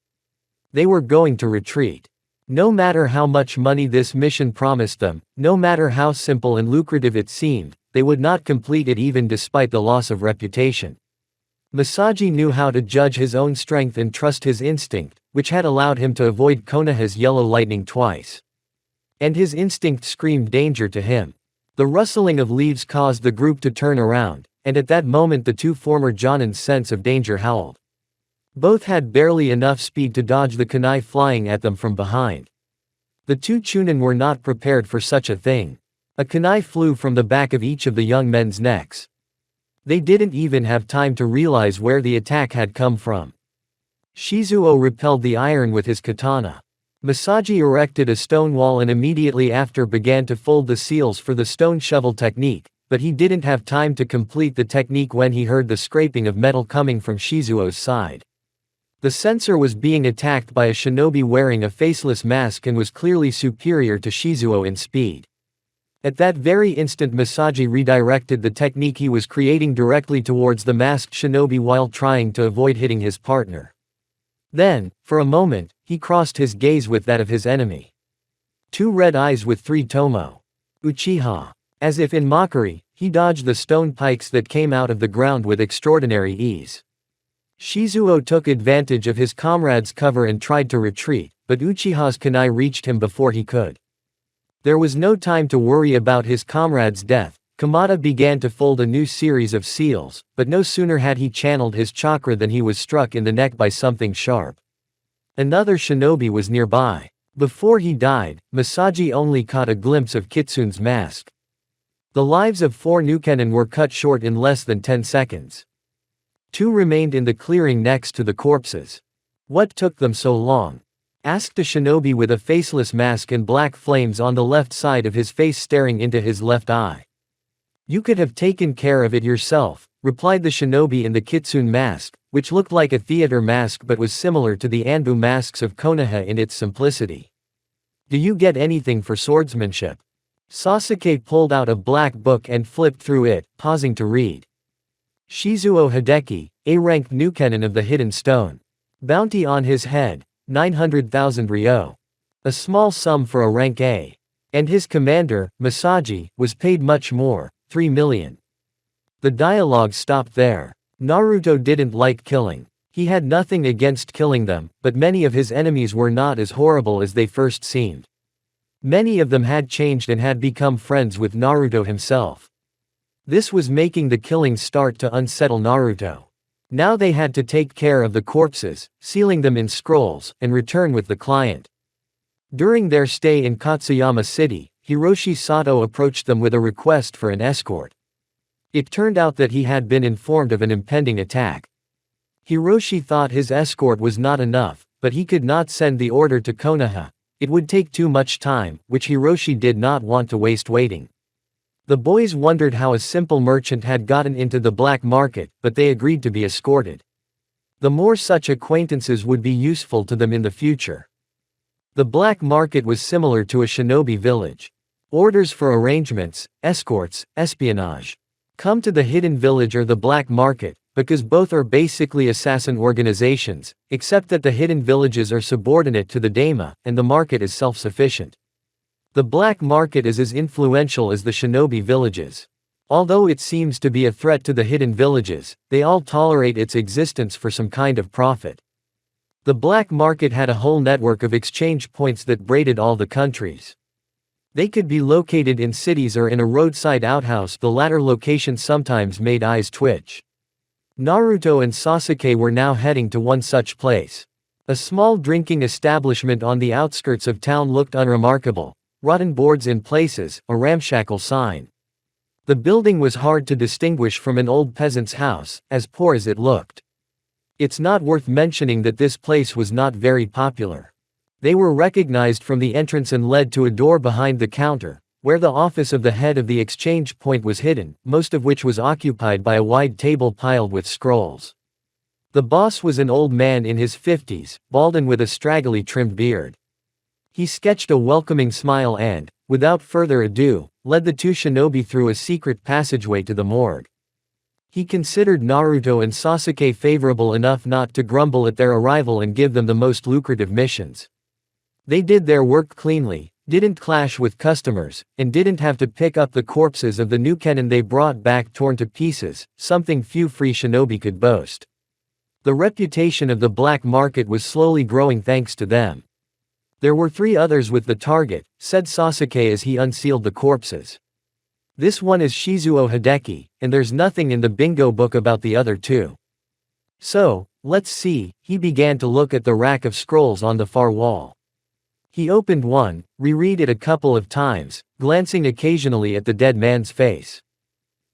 They were going to retreat. No matter how much money this mission promised them, no matter how simple and lucrative it seemed, they would not complete it even despite the loss of reputation. Masaji knew how to judge his own strength and trust his instinct, which had allowed him to avoid Konoha's yellow lightning twice. And his instinct screamed danger to him. The rustling of leaves caused the group to turn around, and at that moment the two former Jonin's sense of danger howled. Both had barely enough speed to dodge the kunai flying at them from behind. The two Chunin were not prepared for such a thing. A kunai flew from the back of each of the young men's necks. They didn't even have time to realize where the attack had come from. Shizuo repelled the iron with his katana. Masaji erected a stone wall and immediately after began to fold the seals for the stone shovel technique, but he didn't have time to complete the technique when he heard the scraping of metal coming from Shizuo's side. The sensor was being attacked by a shinobi wearing a faceless mask and was clearly superior to Shizuo in speed. At that very instant Masaji redirected the technique he was creating directly towards the masked shinobi while trying to avoid hitting his partner. Then, for a moment, he crossed his gaze with that of his enemy. Two red eyes with three tomo. Uchiha. As if in mockery, he dodged the stone pikes that came out of the ground with extraordinary ease. Shizuo took advantage of his comrade's cover and tried to retreat, but Uchiha's kunai reached him before he could. There was no time to worry about his comrade's death. Kamada began to fold a new series of seals, but no sooner had he channeled his chakra than he was struck in the neck by something sharp. Another shinobi was nearby. Before he died, Masaji only caught a glimpse of Kitsune's mask. The lives of 4 Nukenin were cut short in less than 10 seconds. 2 remained in the clearing next to the corpses. What took them so long? Asked a shinobi with a faceless mask and black flames on the left side of his face staring into his left eye. You could have taken care of it yourself, replied the shinobi in the kitsune mask, which looked like a theater mask but was similar to the Anbu masks of Konoha in its simplicity. Do you get anything for swordsmanship? Sasuke pulled out a black book and flipped through it, pausing to read. Shizuo Hideki, A-ranked Nukenin of the Hidden Stone. Bounty on his head, 900,000 ryo. A small sum for a rank A. And his commander, Masaji, was paid much more, 3 million. The dialogue stopped there. Naruto didn't like killing. He had nothing against killing them, but many of his enemies were not as horrible as they first seemed. Many of them had changed and had become friends with Naruto himself. This was making the killings start to unsettle Naruto. Now they had to take care of the corpses, sealing them in scrolls, and return with the client. During their stay in Katsuyama City, Hiroshi Sato approached them with a request for an escort. It turned out that he had been informed of an impending attack. Hiroshi thought his escort was not enough, but he could not send the order to Konoha. It would take too much time, which Hiroshi did not want to waste waiting. The boys wondered how a simple merchant had gotten into the black market, but they agreed to be escorted. The more such acquaintances would be useful to them in the future. The black market was similar to a shinobi village. Orders for arrangements, escorts, espionage. Come to the hidden village or the black market, because both are basically assassin organizations, except that the hidden villages are subordinate to the daima, and the market is self-sufficient. The black market is as influential as the shinobi villages. Although it seems to be a threat to the hidden villages, they all tolerate its existence for some kind of profit. The black market had a whole network of exchange points that braided all the countries. They could be located in cities or in a roadside outhouse, the latter location sometimes made eyes twitch. Naruto and Sasuke were now heading to one such place. A small drinking establishment on the outskirts of town looked unremarkable. Rotten boards in places, a ramshackle sign. The building was hard to distinguish from an old peasant's house, as poor as it looked. It's not worth mentioning that this place was not very popular. They were recognized from the entrance and led to a door behind the counter, where the office of the head of the exchange point was hidden, most of which was occupied by a wide table piled with scrolls. The boss was an old man in his 50s, bald and with a straggly trimmed beard. He sketched a welcoming smile and, without further ado, led the two shinobi through a secret passageway to the morgue. He considered Naruto and Sasuke favorable enough not to grumble at their arrival and give them the most lucrative missions. They did their work cleanly, didn't clash with customers, and didn't have to pick up the corpses of the new Kenin they brought back torn to pieces, something few free shinobi could boast. The reputation of the black market was slowly growing thanks to them. There were 3 others with the target, said Sasuke as he unsealed the corpses. This one is Shizuo Hideki, and there's nothing in the bingo book about the other 2. So, let's see, he began to look at the rack of scrolls on the far wall. He opened one, reread it a couple of times, glancing occasionally at the dead man's face.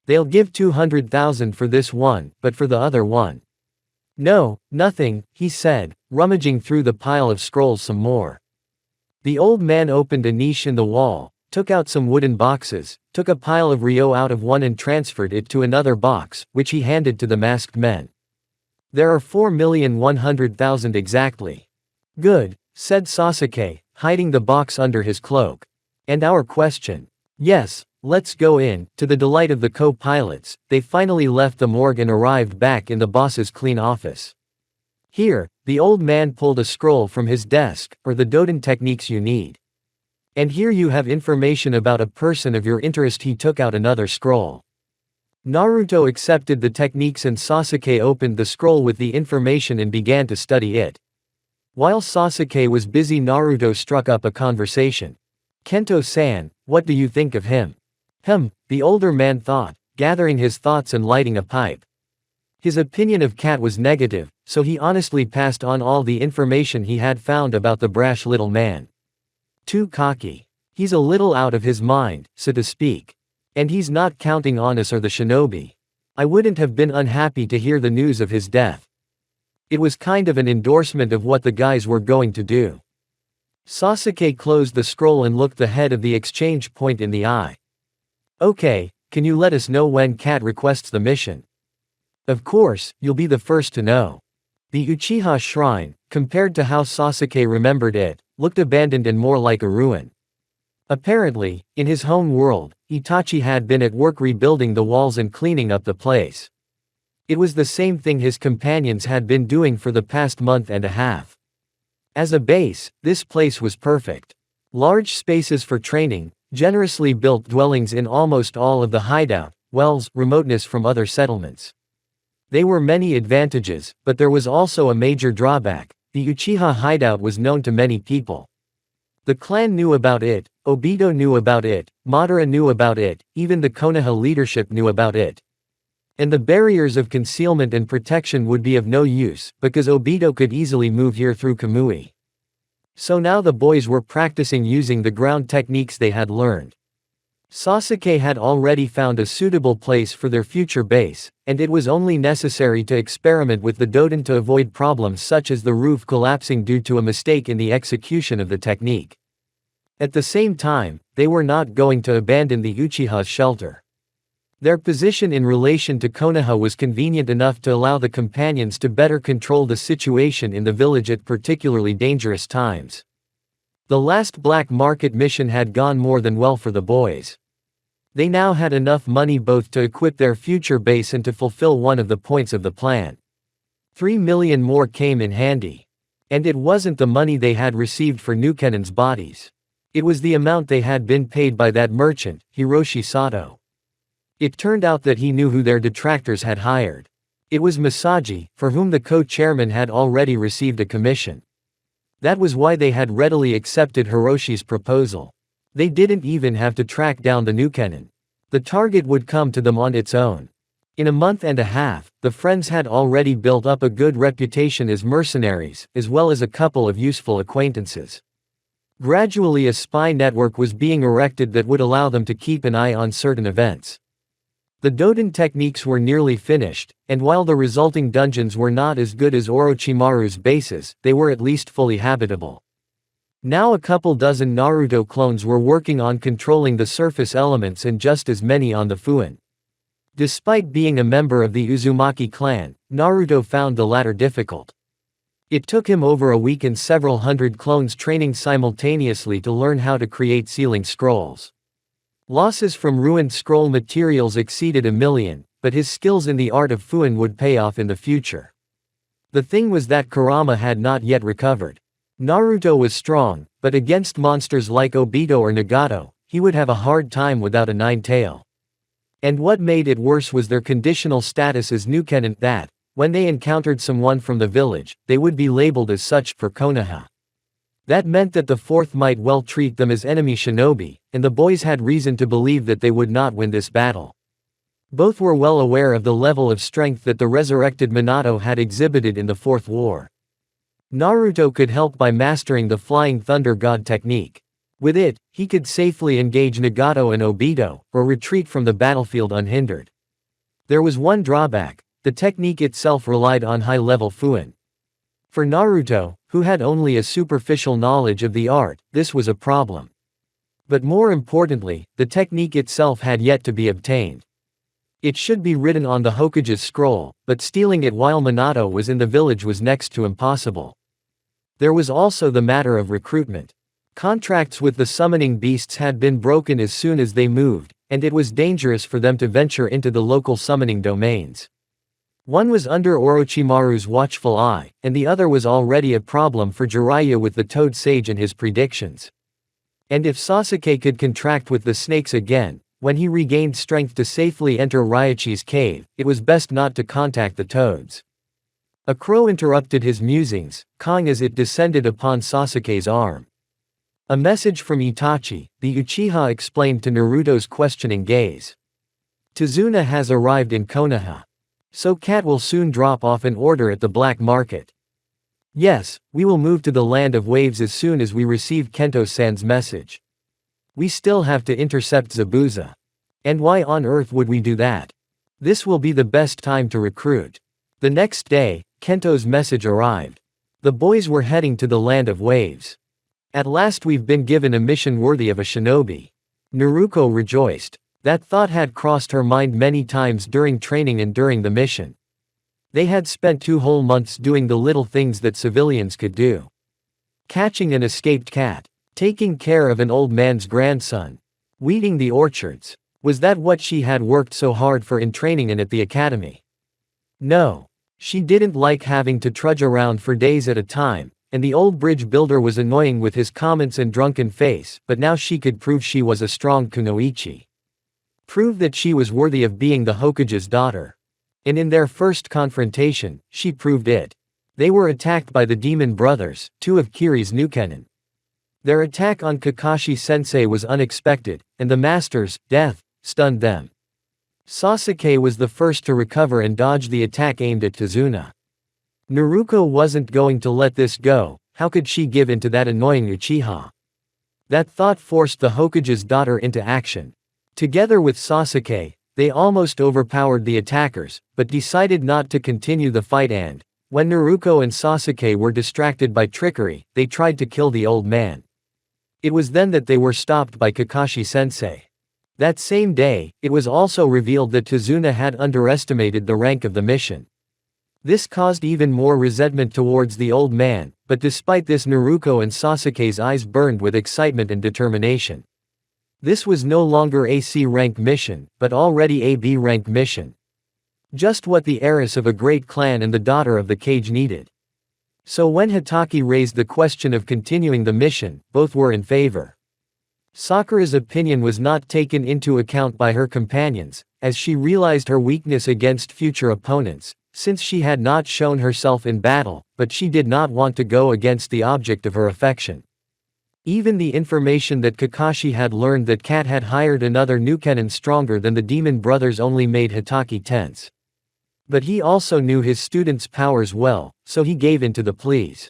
They'll give 200,000 for this one, but for the other one. No, nothing, he said, rummaging through the pile of scrolls some more. The old man opened a niche in the wall, took out some wooden boxes, took a pile of ryo out of one and transferred it to another box, which he handed to the masked men. There are 4,100,000 exactly. Good, said Sasuke, hiding the box under his cloak. And our question? Yes, let's go in. To the delight of the co-pilots, they finally left the morgue and arrived back in the boss's clean office. Here, the old man pulled a scroll from his desk, or the Doden techniques you need. And here you have information about a person of your interest. He took out another scroll. Naruto accepted the techniques and Sasuke opened the scroll with the information and began to study it. While Sasuke was busy, Naruto struck up a conversation. Kento-san, what do you think of him? The older man thought, gathering his thoughts and lighting a pipe. His opinion of Kat was negative, so he honestly passed on all the information he had found about the brash little man. Too cocky. He's a little out of his mind, so to speak. And he's not counting on us or the shinobi. I wouldn't have been unhappy to hear the news of his death. It was kind of an endorsement of what the guys were going to do. Sasuke closed the scroll and looked the head of the exchange point in the eye. Okay, can you let us know when Kat requests the mission? Of course, you'll be the first to know. The Uchiha shrine, compared to how Sasuke remembered it, looked abandoned and more like a ruin. Apparently, in his home world, Itachi had been at work rebuilding the walls and cleaning up the place. It was the same thing his companions had been doing for the past month and a half. As a base, this place was perfect. Large spaces for training, generously built dwellings in almost all of the hideout, wells, remoteness from other settlements. There were many advantages, but there was also a major drawback. The Uchiha hideout was known to many people. The clan knew about it, Obito knew about it, Madara knew about it, even the Konoha leadership knew about it. And the barriers of concealment and protection would be of no use, because Obito could easily move here through Kamui. So now the boys were practicing using the ground techniques they had learned. Sasuke had already found a suitable place for their future base, and it was only necessary to experiment with the Doden to avoid problems such as the roof collapsing due to a mistake in the execution of the technique. At the same time, they were not going to abandon the Uchiha's shelter. Their position in relation to Konoha was convenient enough to allow the companions to better control the situation in the village at particularly dangerous times. The last black market mission had gone more than well for the boys. They now had enough money both to equip their future base and to fulfill one of the points of the plan. 3 million more came in handy. And it wasn't the money they had received for Nukenin's bodies. It was the amount they had been paid by that merchant, Hiroshi Sato. It turned out that he knew who their detractors had hired. It was Masaji, for whom the co-chairman had already received a commission. That was why they had readily accepted Hiroshi's proposal. They didn't even have to track down the Nukenin. The target would come to them on its own. In a month and a half, the friends had already built up a good reputation as mercenaries, as well as a couple of useful acquaintances. Gradually a spy network was being erected that would allow them to keep an eye on certain events. The Doden techniques were nearly finished, and while the resulting dungeons were not as good as Orochimaru's bases, they were at least fully habitable. Now a couple dozen Naruto clones were working on controlling the surface elements and just as many on the Fuin. Despite being a member of the Uzumaki clan, Naruto found the latter difficult. It took him over a week and several hundred clones training simultaneously to learn how to create sealing scrolls. Losses from ruined scroll materials exceeded 1,000,000, but his skills in the art of Fuin would pay off in the future. The thing was that Kurama had not yet recovered. Naruto was strong, but against monsters like Obito or Nagato, he would have a hard time without a nine-tail. And what made it worse was their conditional status as Nukenin that, when they encountered someone from the village, they would be labeled as such for Konoha. That meant that the fourth might well treat them as enemy shinobi, and the boys had reason to believe that they would not win this battle. Both were well aware of the level of strength that the resurrected Minato had exhibited in the Fourth War. Naruto could help by mastering the Flying Thunder God technique. With it, he could safely engage Nagato and Obito, or retreat from the battlefield unhindered. There was one drawback: the technique itself relied on high-level Fuin. For Naruto, who had only a superficial knowledge of the art, this was a problem. But more importantly, the technique itself had yet to be obtained. It should be written on the Hokage's scroll, but stealing it while Minato was in the village was next to impossible. There was also the matter of recruitment. Contracts with the summoning beasts had been broken as soon as they moved, and it was dangerous for them to venture into the local summoning domains. One was under Orochimaru's watchful eye, and the other was already a problem for Jiraiya with the Toad Sage and his predictions. And if Sasuke could contract with the snakes again, when he regained strength to safely enter Raichi's cave, it was best not to contact the toads. A crow interrupted his musings, cawing as it descended upon Sasuke's arm. A message from Itachi, the Uchiha explained to Naruto's questioning gaze. Tazuna has arrived in Konoha. So Cat will soon drop off an order at the black market. Yes, we will move to the land of waves as soon as we receive Kento-san's message. We still have to intercept Zabuza. And why on earth would we do that? This will be the best time to recruit. The next day, Kento's message arrived. The boys were heading to the land of waves. At last we've been given a mission worthy of a shinobi. Naruto rejoiced. That thought had crossed her mind many times during training and during the mission. They had spent 2 whole months doing the little things that civilians could do. Catching an escaped cat. Taking care of an old man's grandson. Weeding the orchards. Was that what she had worked so hard for in training and at the academy? No. She didn't like having to trudge around for days at a time, and the old bridge builder was annoying with his comments and drunken face, but now she could prove she was a strong kunoichi. Prove that she was worthy of being the Hokage's daughter. And in their first confrontation, she proved it. They were attacked by the Demon Brothers, 2 of Kiri's Nukenin. Their attack on Kakashi-sensei was unexpected, and the Master's death stunned them. Sasuke was the first to recover and dodge the attack aimed at Tazuna. Naruto wasn't going to let this go. How could she give in to that annoying Uchiha? That thought forced the Hokage's daughter into action. Together with Sasuke, they almost overpowered the attackers, but decided not to continue the fight and, when Naruto and Sasuke were distracted by trickery, they tried to kill the old man. It was then that they were stopped by Kakashi-sensei. That same day, it was also revealed that Tazuna had underestimated the rank of the mission. This caused even more resentment towards the old man, but despite this Naruto and Sasuke's eyes burned with excitement and determination. This was no longer a C-rank mission, but already a B-rank mission. Just what the heiress of a great clan and the daughter of the Kage needed. So when Hitaki raised the question of continuing the mission, both were in favor. Sakura's opinion was not taken into account by her companions, as she realized her weakness against future opponents, since she had not shown herself in battle, but she did not want to go against the object of her affection. Even the information that Kakashi had learned that Kat had hired another Nukenin stronger than the demon brothers only made Hitaki tense. But he also knew his students' powers well, so he gave in to the pleas.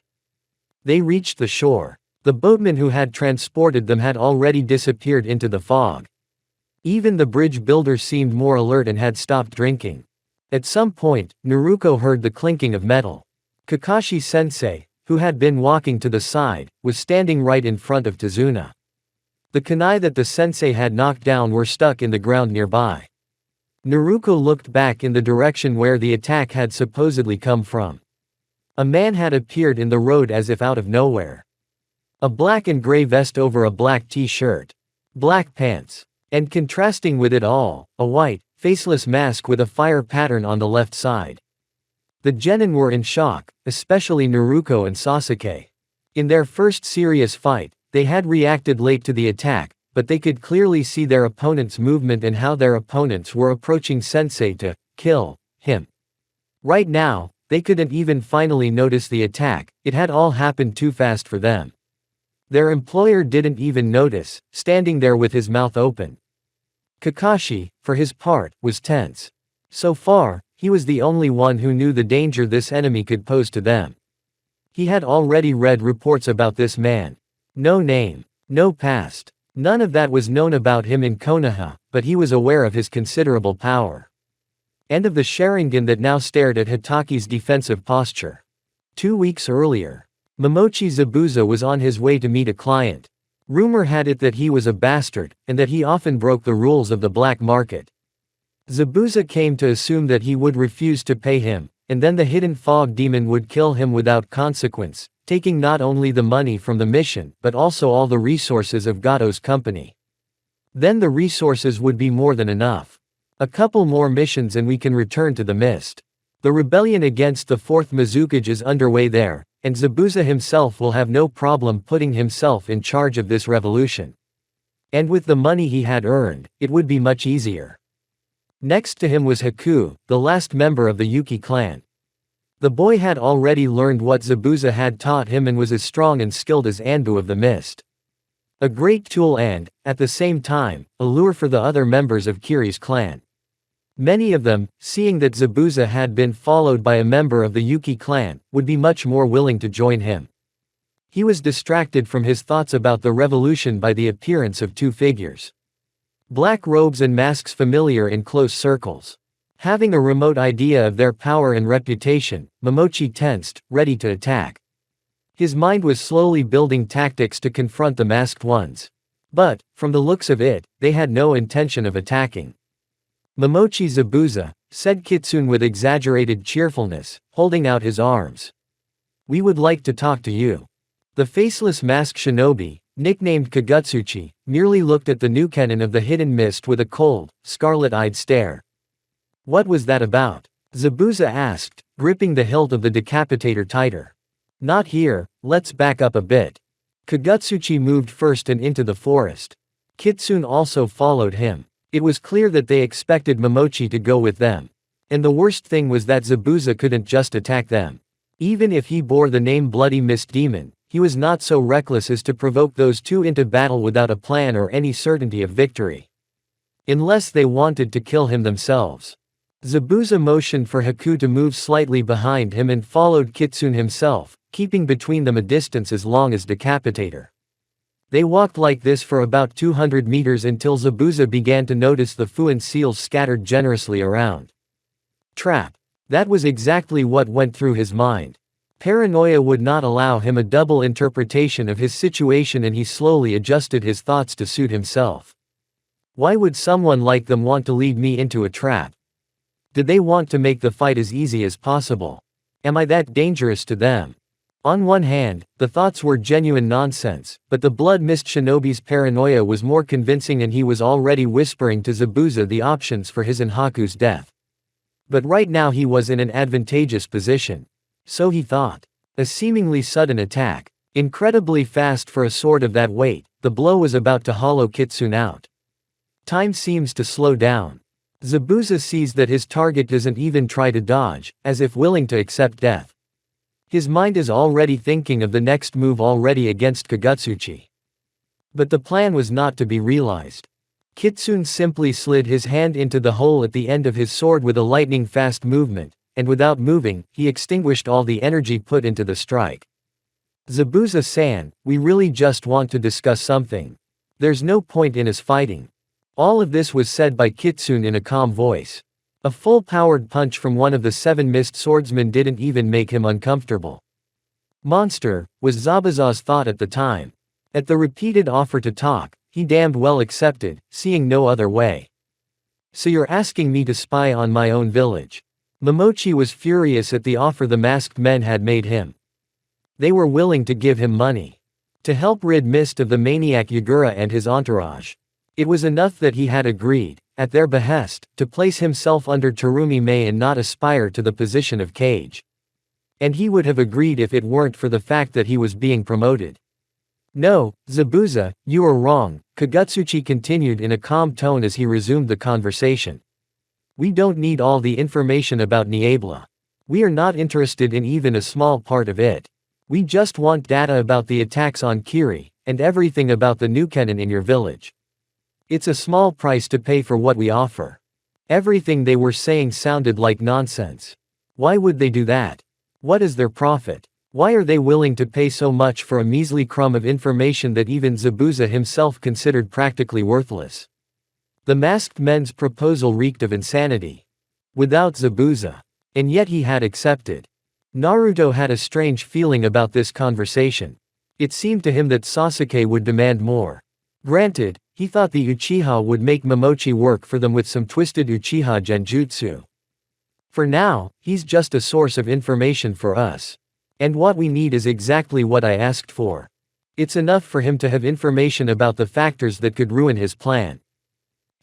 They reached the shore. The boatman who had transported them had already disappeared into the fog. Even the bridge builder seemed more alert and had stopped drinking. At some point, Naruto heard the clinking of metal. Kakashi-sensei, who had been walking to the side, was standing right in front of Tazuna. The kunai that the sensei had knocked down were stuck in the ground nearby. Naruto looked back in the direction where the attack had supposedly come from. A man had appeared in the road as if out of nowhere. A black and gray vest over a black t-shirt. Black pants. And contrasting with it all, a white, faceless mask with a fire pattern on the left side. The genin were in shock, especially Naruto and Sasuke. In their first serious fight, they had reacted late to the attack, but they could clearly see their opponent's movement and how their opponents were approaching Sensei to kill him. Right now, they couldn't even finally notice the attack, it had all happened too fast for them. Their employer didn't even notice, standing there with his mouth open. Kakashi, for his part, was tense. So far, he was the only one who knew the danger this enemy could pose to them. He had already read reports about this man. No name. No past. None of that was known about him in Konoha, but he was aware of his considerable power. And of the Sharingan that now stared at Hitaki's defensive posture. 2 weeks earlier, Momochi Zabuza was on his way to meet a client. Rumor had it that he was a bastard, and that he often broke the rules of the black market. Zabuza came to assume that he would refuse to pay him, and then the hidden fog demon would kill him without consequence, taking not only the money from the mission, but also all the resources of Gato's company. Then the resources would be more than enough. A couple more missions and we can return to the mist. The rebellion against the fourth Mizukage is underway there, and Zabuza himself will have no problem putting himself in charge of this revolution. And with the money he had earned, it would be much easier. Next to him was Haku, the last member of the Yuki clan. The boy had already learned what Zabuza had taught him and was as strong and skilled as Anbu of the Mist. A great tool and, at the same time, a lure for the other members of Kiri's clan. Many of them, seeing that Zabuza had been followed by a member of the Yuki clan, would be much more willing to join him. He was distracted from his thoughts about the revolution by the appearance of two figures. Black robes and masks familiar in close circles. Having a remote idea of their power and reputation, Momochi tensed, ready to attack. His mind was slowly building tactics to confront the masked ones. But, from the looks of it, they had no intention of attacking. Momochi Zabuza, said Kitsune with exaggerated cheerfulness, holding out his arms. We would like to talk to you. The faceless masked shinobi, nicknamed Kagutsuchi, merely looked at the Nukenin of the hidden mist with a cold, scarlet-eyed stare. What was that about? Zabuza asked, gripping the hilt of the decapitator tighter. Not here, let's back up a bit. Kagutsuchi moved first and into the forest. Kitsune also followed him. It was clear that they expected Momochi to go with them. And the worst thing was that Zabuza couldn't just attack them. Even if he bore the name Bloody Mist Demon, he was not so reckless as to provoke those two into battle without a plan or any certainty of victory. Unless they wanted to kill him themselves. Zabuza motioned for Haku to move slightly behind him and followed Kitsune himself, keeping between them a distance as long as Decapitator. They walked like this for about 200 meters until Zabuza began to notice the Fuin seals scattered generously around. Trap. That was exactly what went through his mind. Paranoia would not allow him a double interpretation of his situation and he slowly adjusted his thoughts to suit himself. Why would someone like them want to lead me into a trap? Did they want to make the fight as easy as possible? Am I that dangerous to them? On one hand, the thoughts were genuine nonsense, but the Blood Mist Shinobi's paranoia was more convincing and he was already whispering to Zabuza the options for his and Haku's death. But right now he was in an advantageous position. So he thought. A seemingly sudden attack. Incredibly fast for a sword of that weight, the blow was about to hollow Kitsune out. Time seems to slow down. Zabuza sees that his target doesn't even try to dodge, as if willing to accept death. His mind is already thinking of the next move already against Kagutsuchi. But the plan was not to be realized. Kitsune simply slid his hand into the hole at the end of his sword with a lightning-fast movement, and without moving, he extinguished all the energy put into the strike. Zabuza-san, we really just want to discuss something. There's no point in us fighting. All of this was said by Kitsune in a calm voice. A full-powered punch from one of the 7 mist swordsmen didn't even make him uncomfortable. Monster, was Zabuza's thought at the time. At the repeated offer to talk, he damned well accepted, seeing no other way. So you're asking me to spy on my own village? Momochi was furious at the offer the masked men had made him. They were willing to give him money to help rid Mist of the maniac Yagura and his entourage. It was enough that he had agreed, at their behest, to place himself under Terumi Mei and not aspire to the position of Kage. And he would have agreed if it weren't for the fact that he was being promoted. No, Zabuza, you are wrong, Kagutsuchi continued in a calm tone as he resumed the conversation. We don't need all the information about Niebla. We are not interested in even a small part of it. We just want data about the attacks on Kiri, and everything about the new cannon in your village. It's a small price to pay for what we offer. Everything they were saying sounded like nonsense. Why would they do that? What is their profit? Why are they willing to pay so much for a measly crumb of information that even Zabuza himself considered practically worthless? The masked men's proposal reeked of insanity. Without Zabuza. And yet he had accepted. Naruto had a strange feeling about this conversation. It seemed to him that Sasuke would demand more. Granted, he thought the Uchiha would make Momochi work for them with some twisted Uchiha genjutsu. For now, he's just a source of information for us. And what we need is exactly what I asked for. It's enough for him to have information about the factors that could ruin his plan.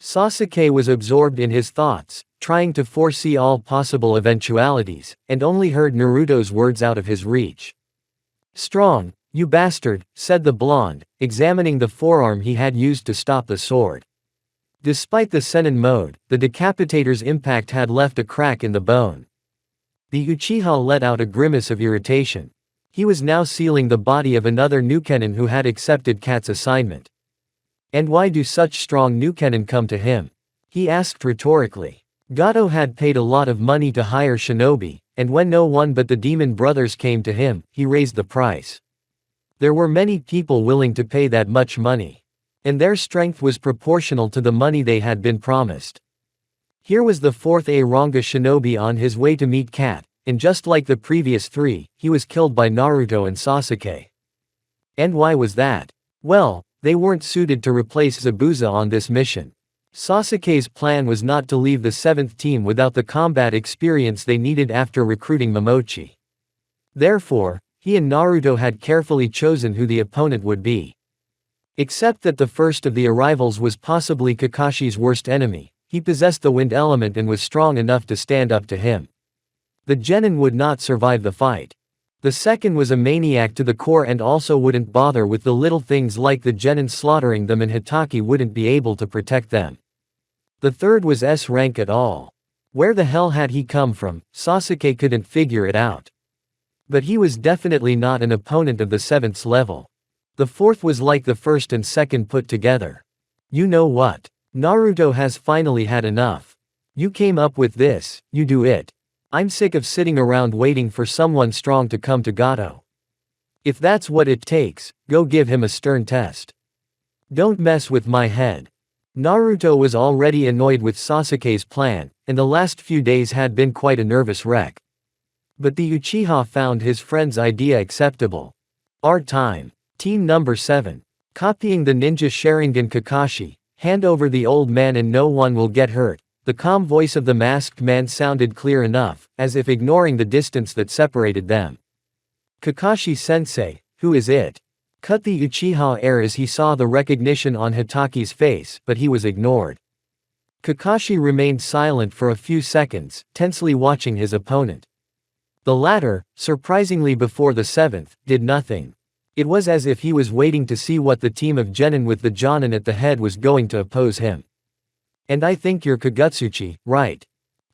Sasuke was absorbed in his thoughts, trying to foresee all possible eventualities, and only heard Naruto's words out of his reach. Strong, you bastard, said the blonde, examining the forearm he had used to stop the sword. Despite the Sennin mode, the decapitator's impact had left a crack in the bone. The Uchiha let out a grimace of irritation. He was now sealing the body of another Nukenin who had accepted Kat's assignment. And why do such strong Nukenin come to him? He asked rhetorically. Gato had paid a lot of money to hire shinobi, and when no one but the demon brothers came to him, he raised the price. There were many people willing to pay that much money. And their strength was proportional to the money they had been promised. Here was the 4th Ranga shinobi on his way to meet Kat, and just like the previous 3, he was killed by Naruto and Sasuke. And why was that? Well, they weren't suited to replace Zabuza on this mission. Sasuke's plan was not to leave the 7th team without the combat experience they needed after recruiting Momochi. Therefore, he and Naruto had carefully chosen who the opponent would be. Except that the first of the arrivals was possibly Kakashi's worst enemy. He possessed the wind element and was strong enough to stand up to him. The genin would not survive the fight. The second was a maniac to the core and also wouldn't bother with the little things like the genin slaughtering them, and Hitaki wouldn't be able to protect them. The third was S rank at all. Where the hell had he come from? Sasuke couldn't figure it out. But he was definitely not an opponent of the 7th level. The fourth was like the first and second put together. You know what? Naruto has finally had enough. You came up with this, you do it. I'm sick of sitting around waiting for someone strong to come to Gato. If that's what it takes, go give him a stern test. Don't mess with my head. Naruto was already annoyed with Sasuke's plan, and the last few days had been quite a nervous wreck. But the Uchiha found his friend's idea acceptable. Art time. Team number 7. Copying the ninja Sharingan Kakashi, hand over the old man and no one will get hurt. The calm voice of the masked man sounded clear enough, as if ignoring the distance that separated them. Kakashi-sensei, who is it? Cut the Uchiha air as he saw the recognition on Hitaki's face, but he was ignored. Kakashi remained silent for a few seconds, tensely watching his opponent. The latter, surprisingly before the 7th, did nothing. It was as if he was waiting to see what the team of genin with the Jonin at the head was going to oppose him. And I think you're Kagutsuchi, right?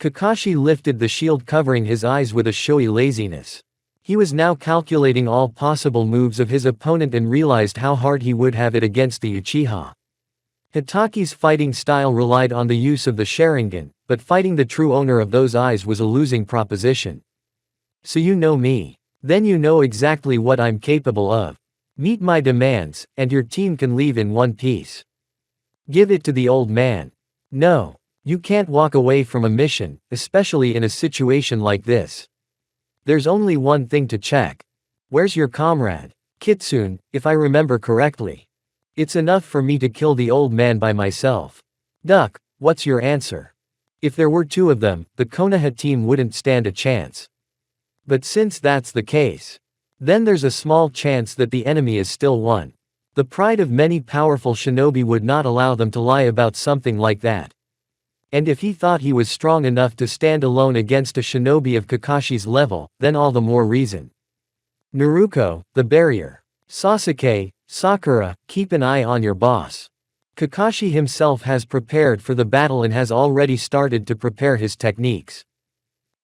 Kakashi lifted the shield covering his eyes with a showy laziness. He was now calculating all possible moves of his opponent and realized how hard he would have it against the Uchiha. Hitaki's fighting style relied on the use of the Sharingan, but fighting the true owner of those eyes was a losing proposition. So you know me. Then you know exactly what I'm capable of. Meet my demands, and your team can leave in one piece. Give it to the old man. No. You can't walk away from a mission, especially in a situation like this. There's only one thing to check. Where's your comrade? Kitsune, if I remember correctly. It's enough for me to kill the old man by myself. Duck, what's your answer? If there were two of them, the Konoha team wouldn't stand a chance. But since that's the case, then there's a small chance that the enemy is still one. The pride of many powerful shinobi would not allow them to lie about something like that. And if he thought he was strong enough to stand alone against a shinobi of Kakashi's level, then all the more reason. Naruto, the barrier. Sasuke, Sakura, keep an eye on your boss. Kakashi himself has prepared for the battle and has already started to prepare his techniques.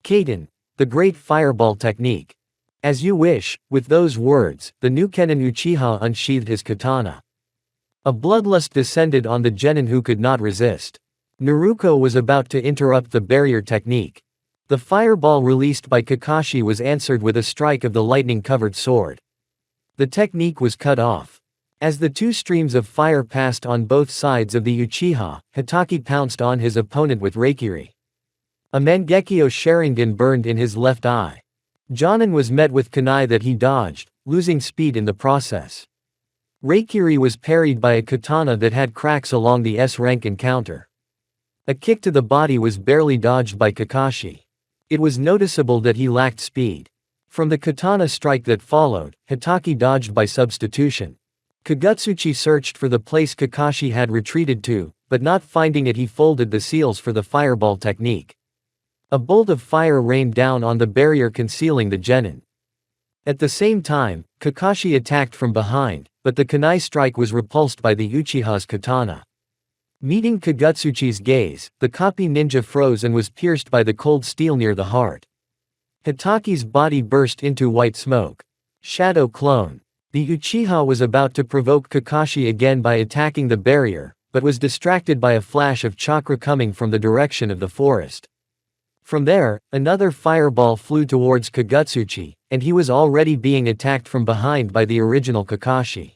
Kaden, the great fireball technique. As you wish. With those words, the new Kenin Uchiha unsheathed his katana. A bloodlust descended on the genin who could not resist. Naruto was about to interrupt the barrier technique. The fireball released by Kakashi was answered with a strike of the lightning-covered sword. The technique was cut off. As the two streams of fire passed on both sides of the Uchiha, Hitaki pounced on his opponent with Reikiri. A Mangekyo Sharingan burned in his left eye. Jonin was met with kunai that he dodged, losing speed in the process. Reikiri was parried by a katana that had cracks along the S-rank encounter. A kick to the body was barely dodged by Kakashi. It was noticeable that he lacked speed. From the katana strike that followed, Hitaki dodged by substitution. Kagutsuchi searched for the place Kakashi had retreated to, but not finding it he folded the seals for the fireball technique. A bolt of fire rained down on the barrier concealing the genin. At the same time, Kakashi attacked from behind, but the kunai strike was repulsed by the Uchiha's katana. Meeting Kagutsuchi's gaze, the copy ninja froze and was pierced by the cold steel near the heart. Hitaki's body burst into white smoke. Shadow clone. The Uchiha was about to provoke Kakashi again by attacking the barrier, but was distracted by a flash of chakra coming from the direction of the forest. From there, another fireball flew towards Kagutsuchi, and he was already being attacked from behind by the original Kakashi.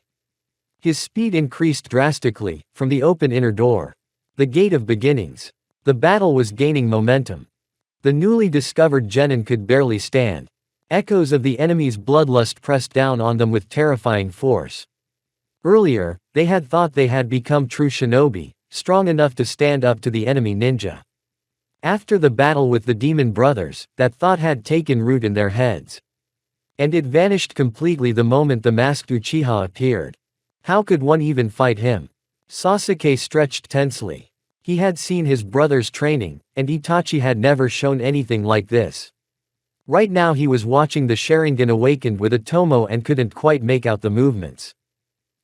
His speed increased drastically, from the open inner door. The gate of beginnings. The battle was gaining momentum. The newly discovered genin could barely stand. Echoes of the enemy's bloodlust pressed down on them with terrifying force. Earlier, they had thought they had become true shinobi, strong enough to stand up to the enemy ninja. After the battle with the demon brothers, that thought had taken root in their heads. And it vanished completely the moment the masked Uchiha appeared. How could one even fight him? Sasuke stretched tensely. He had seen his brother's training, and Itachi had never shown anything like this. Right now he was watching the Sharingan awakened with a tomo and couldn't quite make out the movements.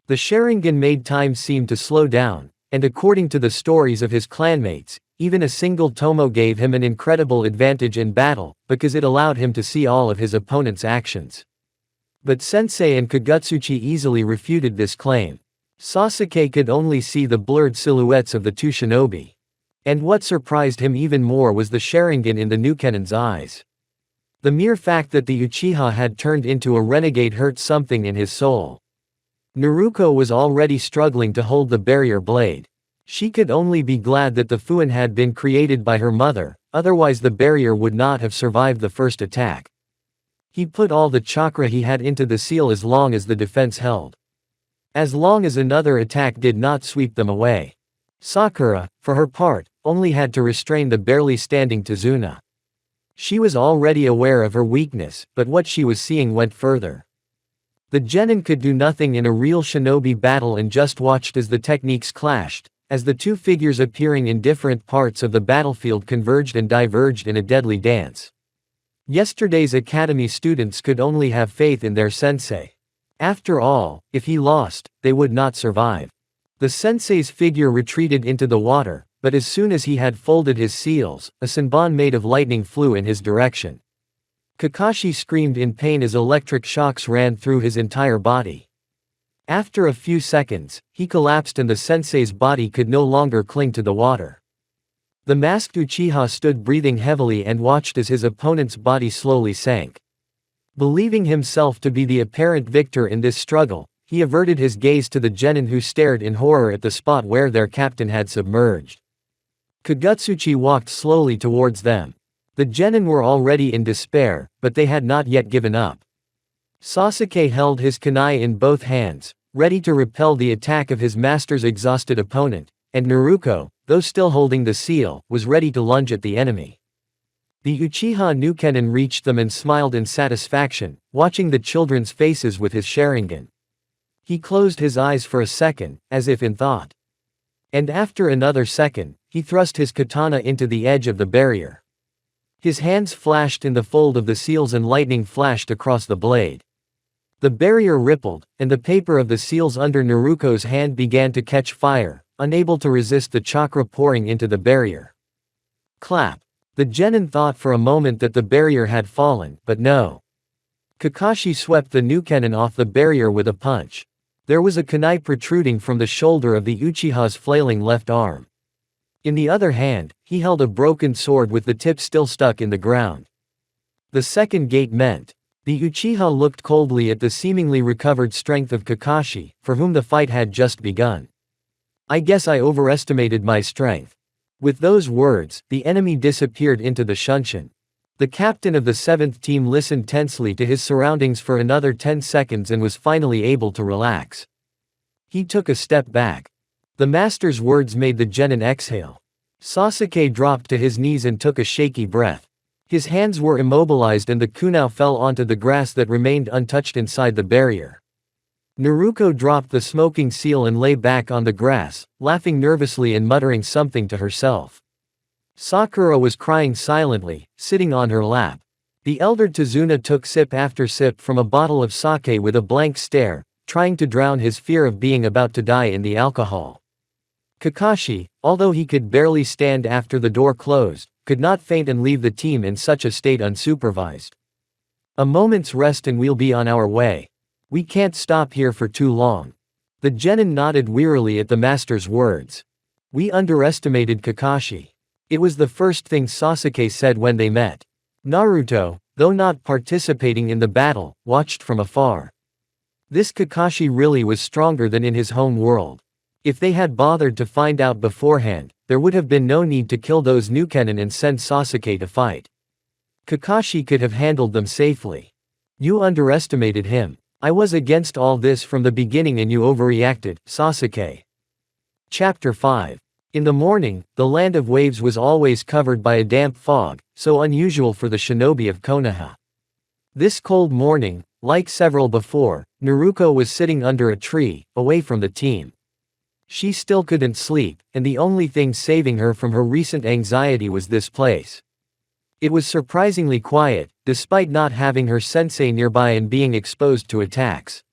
The Sharingan made time seem to slow down, and according to the stories of his clanmates, even a single tomo gave him an incredible advantage in battle, because it allowed him to see all of his opponent's actions. But Sensei and Kagutsuchi easily refuted this claim. Sasuke could only see the blurred silhouettes of the two shinobi. And what surprised him even more was the Sharingan in the new Kenin's eyes. The mere fact that the Uchiha had turned into a renegade hurt something in his soul. Naruto was already struggling to hold the barrier blade. She could only be glad that the Fuin had been created by her mother, otherwise the barrier would not have survived the first attack. He put all the chakra he had into the seal as long as the defense held. As long as another attack did not sweep them away. Sakura, for her part, only had to restrain the barely standing Tazuna. She was already aware of her weakness, but what she was seeing went further. The genin could do nothing in a real shinobi battle and just watched as the techniques clashed, as the two figures appearing in different parts of the battlefield converged and diverged in a deadly dance. Yesterday's academy students could only have faith in their sensei. After all, if he lost, they would not survive. The sensei's figure retreated into the water, but as soon as he had folded his seals, a senbon made of lightning flew in his direction. Kakashi screamed in pain as electric shocks ran through his entire body. After a few seconds, he collapsed and the sensei's body could no longer cling to the water. The masked Uchiha stood breathing heavily and watched as his opponent's body slowly sank. Believing himself to be the apparent victor in this struggle, he averted his gaze to the genin who stared in horror at the spot where their captain had submerged. Kagutsuchi walked slowly towards them. The genin were already in despair, but they had not yet given up. Sasuke held his kunai in both hands, ready to repel the attack of his master's exhausted opponent, and Naruto, though still holding the seal, was ready to lunge at the enemy. The Uchiha Nukenin reached them and smiled in satisfaction, watching the children's faces with his Sharingan. He closed his eyes for a second, as if in thought. And after another second, he thrust his katana into the edge of the barrier. His hands flashed in the fold of the seals and lightning flashed across the blade. The barrier rippled, and the paper of the seals under Naruto's hand began to catch fire, unable to resist the chakra pouring into the barrier. Clap. The genin thought for a moment that the barrier had fallen, but no. Kakashi swept the Nukenin off the barrier with a punch. There was a kunai protruding from the shoulder of the Uchiha's flailing left arm. In the other hand, he held a broken sword with the tip still stuck in the ground. The second gate meant. The Uchiha looked coldly at the seemingly recovered strength of Kakashi, for whom the fight had just begun. I guess I overestimated my strength. With those words, the enemy disappeared into the Shunshin. The captain of the 7th team listened tensely to his surroundings for another 10 seconds and was finally able to relax. He took a step back. The master's words made the genin exhale. Sasuke dropped to his knees and took a shaky breath. His hands were immobilized and the kunai fell onto the grass that remained untouched inside the barrier. Naruto dropped the smoking seal and lay back on the grass, laughing nervously and muttering something to herself. Sakura was crying silently, sitting on her lap. The elder Tazuna took sip after sip from a bottle of sake with a blank stare, trying to drown his fear of being about to die in the alcohol. Kakashi, although he could barely stand after the door closed, could not faint and leave the team in such a state unsupervised. A moment's rest and we'll be on our way. We can't stop here for too long. The genin nodded wearily at the master's words. We underestimated Kakashi. It was the first thing Sasuke said when they met. Naruto, though not participating in the battle, watched from afar. This Kakashi really was stronger than in his home world. If they had bothered to find out beforehand, there would have been no need to kill those Nukenin and send Sasuke to fight. Kakashi could have handled them safely. You underestimated him. I was against all this from the beginning and you overreacted, Sasuke. Chapter 5. In the morning, the land of waves was always covered by a damp fog, so unusual for the shinobi of Konoha. This cold morning, like several before, Naruto was sitting under a tree, away from the team. She still couldn't sleep, and the only thing saving her from her recent anxiety was this place. It was surprisingly quiet, despite not having her sensei nearby and being exposed to attacks.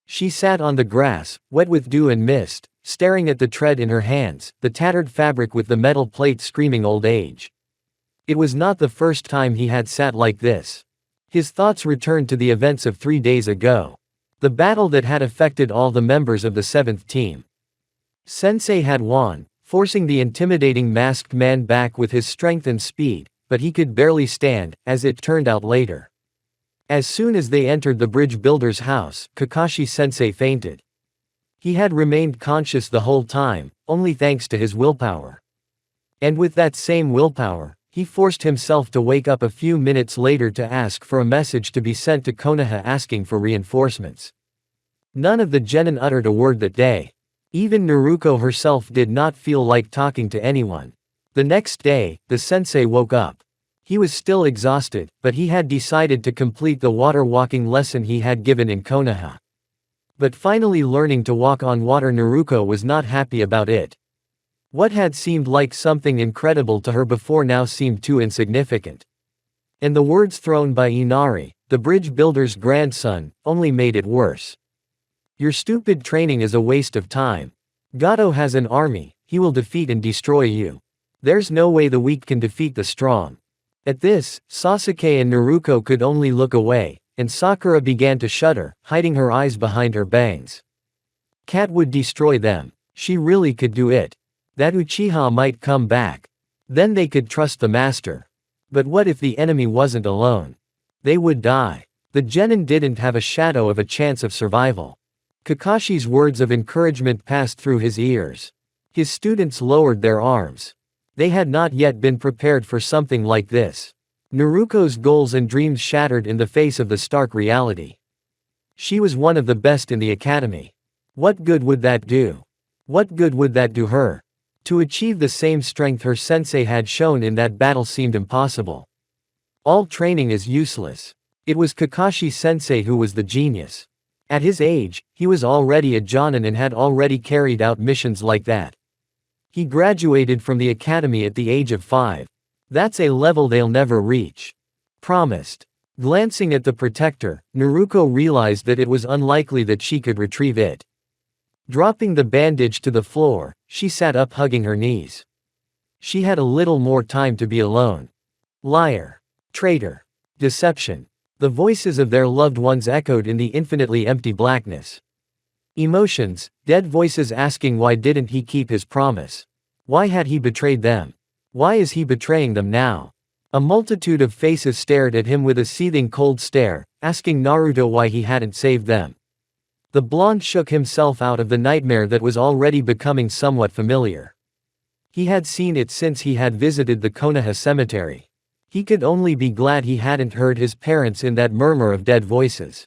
She sat on the grass, wet with dew and mist, staring at the tread in her hands, the tattered fabric with the metal plate screaming old age. It was not the first time he had sat like this. His thoughts returned to the events of 3 days ago. The battle that had affected all the members of the 7th team. Sensei had won, forcing the intimidating masked man back with his strength and speed, but he could barely stand, as it turned out later. As soon as they entered the bridge builder's house, Kakashi-sensei fainted. He had remained conscious the whole time, only thanks to his willpower. And with that same willpower, he forced himself to wake up a few minutes later to ask for a message to be sent to Konoha asking for reinforcements. None of the genin uttered a word that day. Even Naruto herself did not feel like talking to anyone. The next day, the sensei woke up. He was still exhausted, but he had decided to complete the water walking lesson he had given in Konoha. But finally learning to walk on water, Naruto was not happy about it. What had seemed like something incredible to her before now seemed too insignificant. And the words thrown by Inari, the bridge builder's grandson, only made it worse. Your stupid training is a waste of time. Gato has an army, he will defeat and destroy you. There's no way the weak can defeat the strong. At this, Sasuke and Naruto could only look away, and Sakura began to shudder, hiding her eyes behind her bangs. Cat would destroy them. She really could do it. That Uchiha might come back. Then they could trust the master. But what if the enemy wasn't alone? They would die. The genin didn't have a shadow of a chance of survival. Kakashi's words of encouragement passed through his ears. His students lowered their arms. They had not yet been prepared for something like this. Naruto's goals and dreams shattered in the face of the stark reality. She was one of the best in the academy. What good would that do? What good would that do her? To achieve the same strength her sensei had shown in that battle seemed impossible. All training is useless. It was Kakashi sensei who was the genius. At his age, he was already a jonin and had already carried out missions like that. He graduated from the academy at the age of 5. That's a level they'll never reach. Promised. Glancing at the protector, Naruto realized that it was unlikely that she could retrieve it. Dropping the bandage to the floor, she sat up hugging her knees. She had a little more time to be alone. Liar. Traitor. Deception. The voices of their loved ones echoed in the infinitely empty blackness. Emotions, dead voices asking why didn't he keep his promise? Why had he betrayed them? Why is he betraying them now? A multitude of faces stared at him with a seething cold stare, asking Naruto why he hadn't saved them. The blonde shook himself out of the nightmare that was already becoming somewhat familiar. He had seen it since he had visited the Konoha cemetery. He could only be glad he hadn't heard his parents in that murmur of dead voices.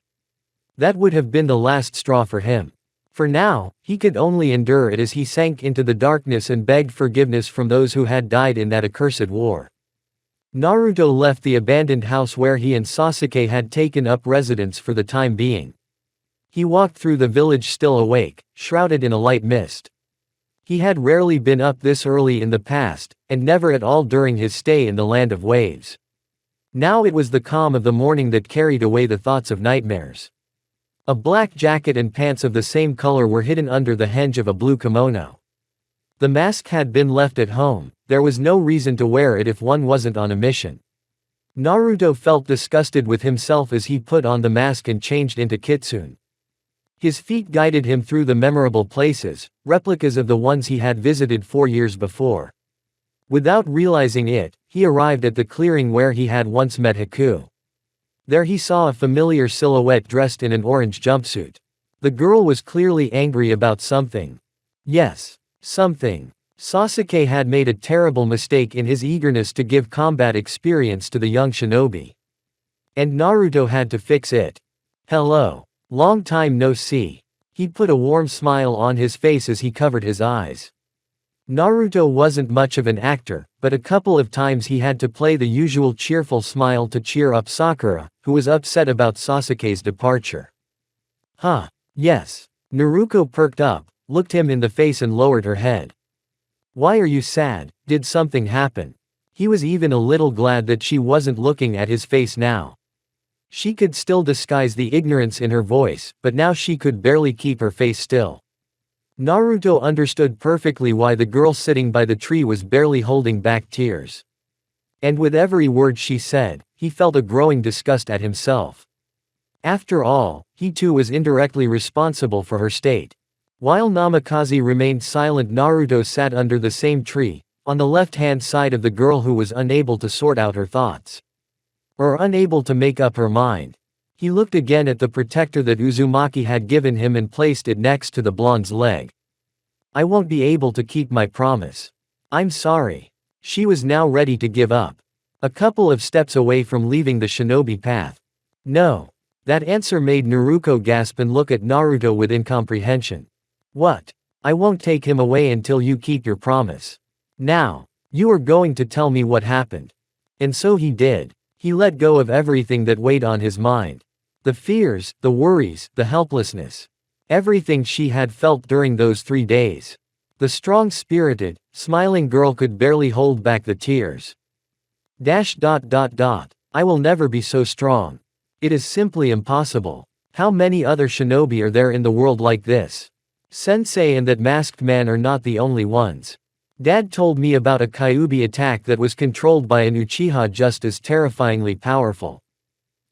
That would have been the last straw for him. For now, he could only endure it as he sank into the darkness and begged forgiveness from those who had died in that accursed war. Naruto left the abandoned house where he and Sasuke had taken up residence for the time being. He walked through the village still awake, shrouded in a light mist. He had rarely been up this early in the past, and never at all during his stay in the land of waves. Now it was the calm of the morning that carried away the thoughts of nightmares. A black jacket and pants of the same color were hidden under the henge of a blue kimono. The mask had been left at home, there was no reason to wear it if one wasn't on a mission. Naruto felt disgusted with himself as he put on the mask and changed into kitsune. His feet guided him through the memorable places, replicas of the ones he had visited 4 years before. Without realizing it, he arrived at the clearing where he had once met Haku. There he saw a familiar silhouette dressed in an orange jumpsuit. The girl was clearly angry about something. Yes, something. Sasuke had made a terrible mistake in his eagerness to give combat experience to the young shinobi. And Naruto had to fix it. Hello. Long time no see. He put a warm smile on his face as he covered his eyes. Naruto wasn't much of an actor, but a couple of times he had to play the usual cheerful smile to cheer up Sakura, who was upset about Sasuke's departure. Huh. Yes. Naruto perked up, looked him in the face and lowered her head. Why are you sad? Did something happen? He was even a little glad that she wasn't looking at his face now. She could still disguise the ignorance in her voice, but now she could barely keep her face still. Naruto understood perfectly why the girl sitting by the tree was barely holding back tears. And with every word she said, he felt a growing disgust at himself. After all, he too was indirectly responsible for her state. While Namikaze remained silent, Naruto sat under the same tree, on the left-hand side of the girl who was unable to sort out her thoughts. Or unable to make up her mind. He looked again at the protector that Uzumaki had given him and placed it next to the blonde's leg. I won't be able to keep my promise. I'm sorry. She was now ready to give up. A couple of steps away from leaving the shinobi path. No. That answer made Naruto gasp and look at Naruto with incomprehension. What? I won't take him away until you keep your promise. Now, you are going to tell me what happened. And so he did. He let go of everything that weighed on his mind. The fears, the worries, the helplessness. Everything she had felt during those 3 days. The strong-spirited, smiling girl could barely hold back the tears. I will never be so strong. It is simply impossible. How many other shinobi are there in the world like this? Sensei and that masked man are not the only ones. Dad told me about a Kyuubi attack that was controlled by an Uchiha just as terrifyingly powerful.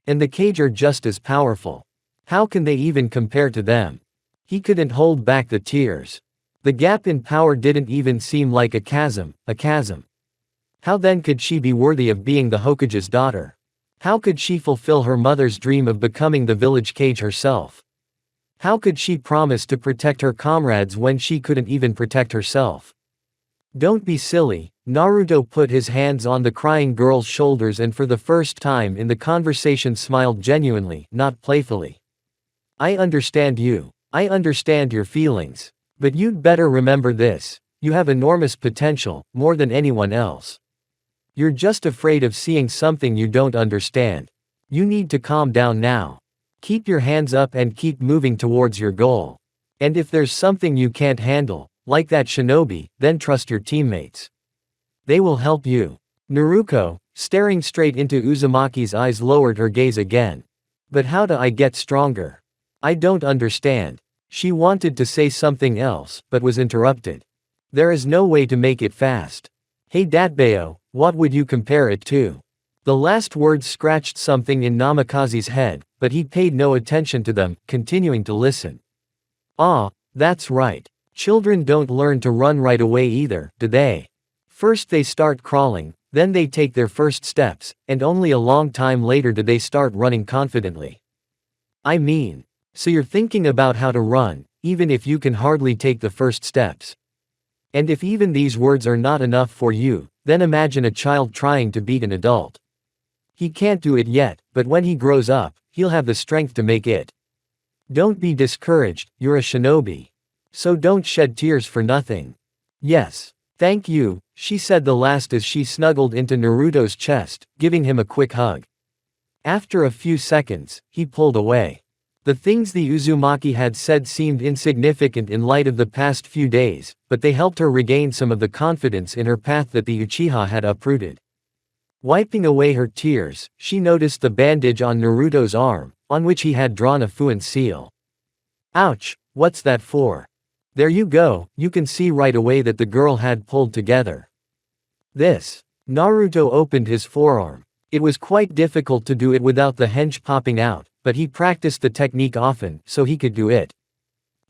And the Kage are just as powerful. How can they even compare to them? He couldn't hold back the tears. The gap in power didn't even seem like a chasm. How then could she be worthy of being the Hokage's daughter? How could she fulfill her mother's dream of becoming the village Kage herself? How could she promise to protect her comrades when she couldn't even protect herself? Don't be silly. Naruto put his hands on the crying girl's shoulders and for the first time in the conversation smiled genuinely, not playfully. I understand you. I understand your feelings. But you'd better remember this. You have enormous potential, more than anyone else. You're just afraid of seeing something you don't understand. You need to calm down now. Keep your hands up and keep moving towards your goal. And if there's something you can't handle, like that shinobi, then trust your teammates. They will help you. Naruto, staring straight into Uzumaki's eyes, lowered her gaze again. But how do I get stronger? I don't understand. She wanted to say something else, but was interrupted. There is no way to make it fast. Hey Datbeo, what would you compare it to? The last words scratched something in Namikaze's head, but he paid no attention to them, continuing to listen. Ah, that's right. Children don't learn to run right away either, do they? First they start crawling, then they take their first steps, and only a long time later do they start running confidently. I mean, so you're thinking about how to run, even if you can hardly take the first steps. And if even these words are not enough for you, then imagine a child trying to beat an adult. He can't do it yet, but when he grows up, he'll have the strength to make it. Don't be discouraged, you're a shinobi. So don't shed tears for nothing. Yes. Thank you, she said the last as she snuggled into Naruto's chest, giving him a quick hug. After a few seconds, he pulled away. The things the Uzumaki had said seemed insignificant in light of the past few days, but they helped her regain some of the confidence in her path that the Uchiha had uprooted. Wiping away her tears, she noticed the bandage on Naruto's arm, on which he had drawn a Fuin seal. Ouch, what's that for? There you go, you can see right away that the girl had pulled together. This. Naruto opened his forearm. It was quite difficult to do it without the henge popping out, but he practiced the technique often, so he could do it.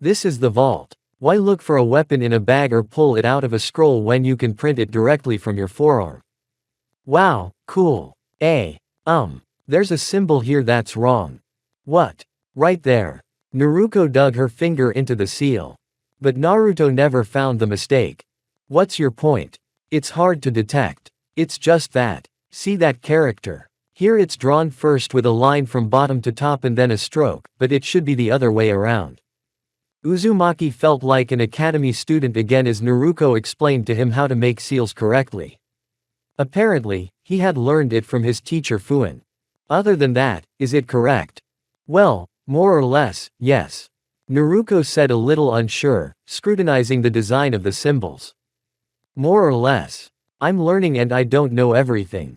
This is the vault. Why look for a weapon in a bag or pull it out of a scroll when you can print it directly from your forearm? Wow, cool. There's a symbol here that's wrong. What? Right there. Naruto dug her finger into the seal. But Naruto never found the mistake. What's your point? It's hard to detect. It's just that. See that character? Here it's drawn first with a line from bottom to top and then a stroke, but it should be the other way around. Uzumaki felt like an academy student again as Naruto explained to him how to make seals correctly. Apparently, he had learned it from his teacher Fuin. Other than that, is it correct? Well, more or less, yes. Naruto said a little unsure, scrutinizing the design of the symbols. More or less. I'm learning and I don't know everything.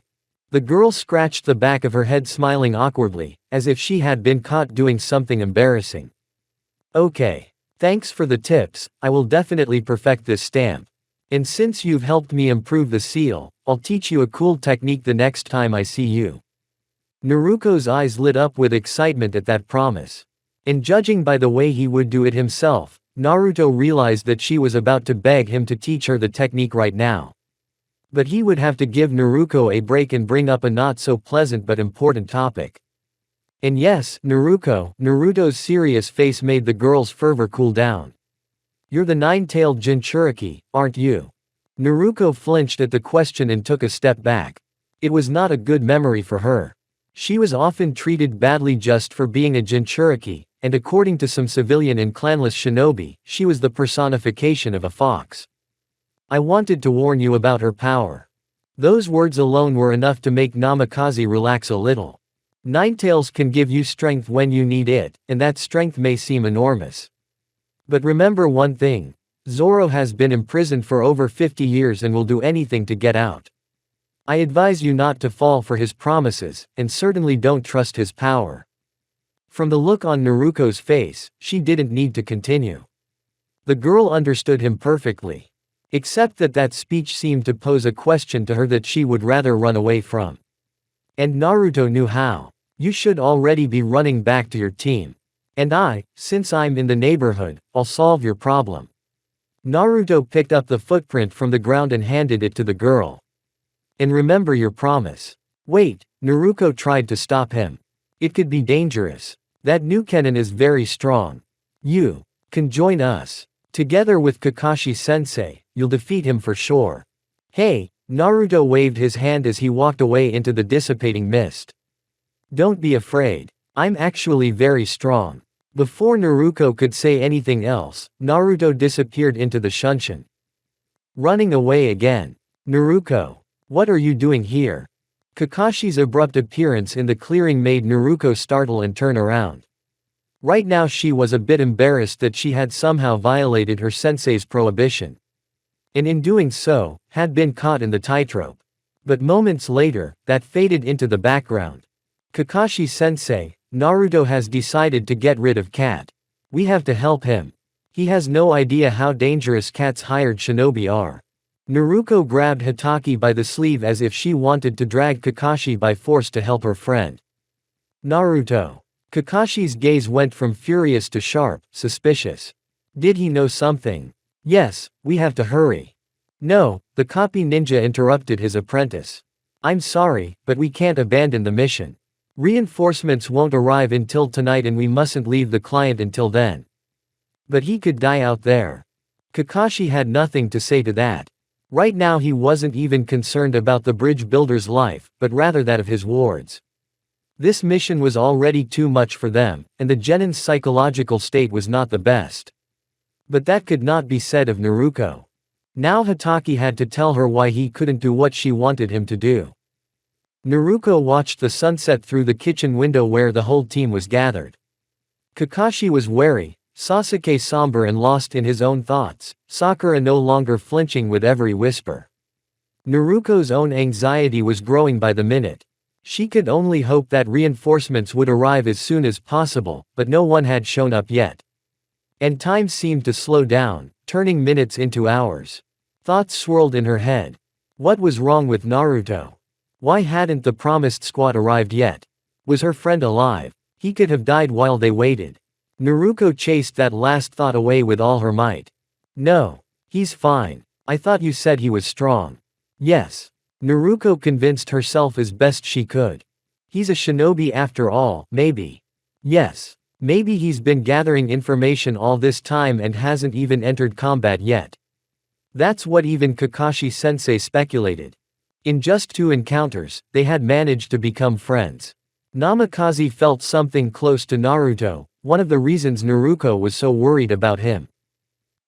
The girl scratched the back of her head smiling awkwardly, as if she had been caught doing something embarrassing. Okay. Thanks for the tips, I will definitely perfect this stamp. And since you've helped me improve the seal, I'll teach you a cool technique the next time I see you. Naruto's eyes lit up with excitement at that promise. And judging by the way he would do it himself, Naruto realized that she was about to beg him to teach her the technique right now. But he would have to give Naruto a break and bring up a not so pleasant but important topic. And yes, Naruto's serious face made the girl's fervor cool down. You're the nine-tailed Jinchuriki, aren't you? Naruto flinched at the question and took a step back. It was not a good memory for her. She was often treated badly just for being a Jinchuriki, and according to some civilian and clanless shinobi, she was the personification of a fox. I wanted to warn you about her power. Those words alone were enough to make Namikaze relax a little. Ninetails can give you strength when you need it, and that strength may seem enormous. But remember one thing. Zoro has been imprisoned for over 50 years and will do anything to get out. I advise you not to fall for his promises, and certainly don't trust his power. From the look on Naruto's face, she didn't need to continue. The girl understood him perfectly. Except that that speech seemed to pose a question to her that she would rather run away from. And Naruto knew how. You should already be running back to your team. And since I'm in the neighborhood, I'll solve your problem. Naruto picked up the footprint from the ground and handed it to the girl. And remember your promise. Wait, Naruto tried to stop him. It could be dangerous. That new Kennen is very strong. You can join us. Together with Kakashi-sensei, you'll defeat him for sure. Hey, Naruto waved his hand as he walked away into the dissipating mist. Don't be afraid. I'm actually very strong. Before Naruto could say anything else, Naruto disappeared into the Shunshin. Running away again. Naruto, what are you doing here? Kakashi's abrupt appearance in the clearing made Naruto startle and turn around. Right now she was a bit embarrassed that she had somehow violated her sensei's prohibition. And in doing so, had been caught in the tightrope. But moments later, that faded into the background. Kakashi-sensei, Naruto has decided to get rid of Cat. We have to help him. He has no idea how dangerous Cat's hired shinobi are. Naruto grabbed Hatake by the sleeve as if she wanted to drag Kakashi by force to help her friend. Naruto. Kakashi's gaze went from furious to sharp, suspicious. Did he know something? Yes, we have to hurry. No, the copy ninja interrupted his apprentice. I'm sorry, but we can't abandon the mission. Reinforcements won't arrive until tonight and we mustn't leave the client until then. But he could die out there. Kakashi had nothing to say to that. Right now he wasn't even concerned about the bridge builder's life, but rather that of his wards. This mission was already too much for them, and the genin's psychological state was not the best. But that could not be said of Naruto. Now Hatake had to tell her why he couldn't do what she wanted him to do. Naruto watched the sunset through the kitchen window where the whole team was gathered. Kakashi was wary, Sasuke somber and lost in his own thoughts, Sakura no longer flinching with every whisper. Naruto's own anxiety was growing by the minute. She could only hope that reinforcements would arrive as soon as possible, but no one had shown up yet. And time seemed to slow down, turning minutes into hours. Thoughts swirled in her head. What was wrong with Naruto? Why hadn't the promised squad arrived yet? Was her friend alive? He could have died while they waited. Naruto chased that last thought away with all her might. No. He's fine. I thought you said he was strong. Yes. Naruto convinced herself as best she could. He's a shinobi after all, maybe. Yes. Maybe he's been gathering information all this time and hasn't even entered combat yet. That's what even Kakashi-sensei speculated. In just 2 encounters, they had managed to become friends. Namikaze felt something close to Naruto, one of the reasons Naruto was so worried about him.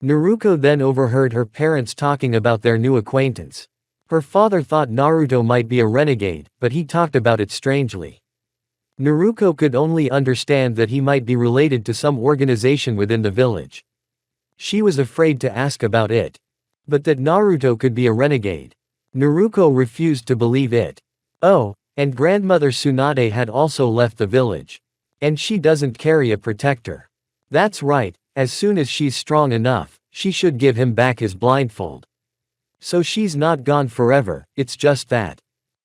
Naruto then overheard her parents talking about their new acquaintance. Her father thought Naruto might be a renegade, but he talked about it strangely. Naruto could only understand that he might be related to some organization within the village. She was afraid to ask about it. But that Naruto could be a renegade. Naruto refused to believe it. Oh, and grandmother Tsunade had also left the village. And she doesn't carry a protector. That's right, as soon as she's strong enough, she should give him back his blindfold. So she's not gone forever, it's just that.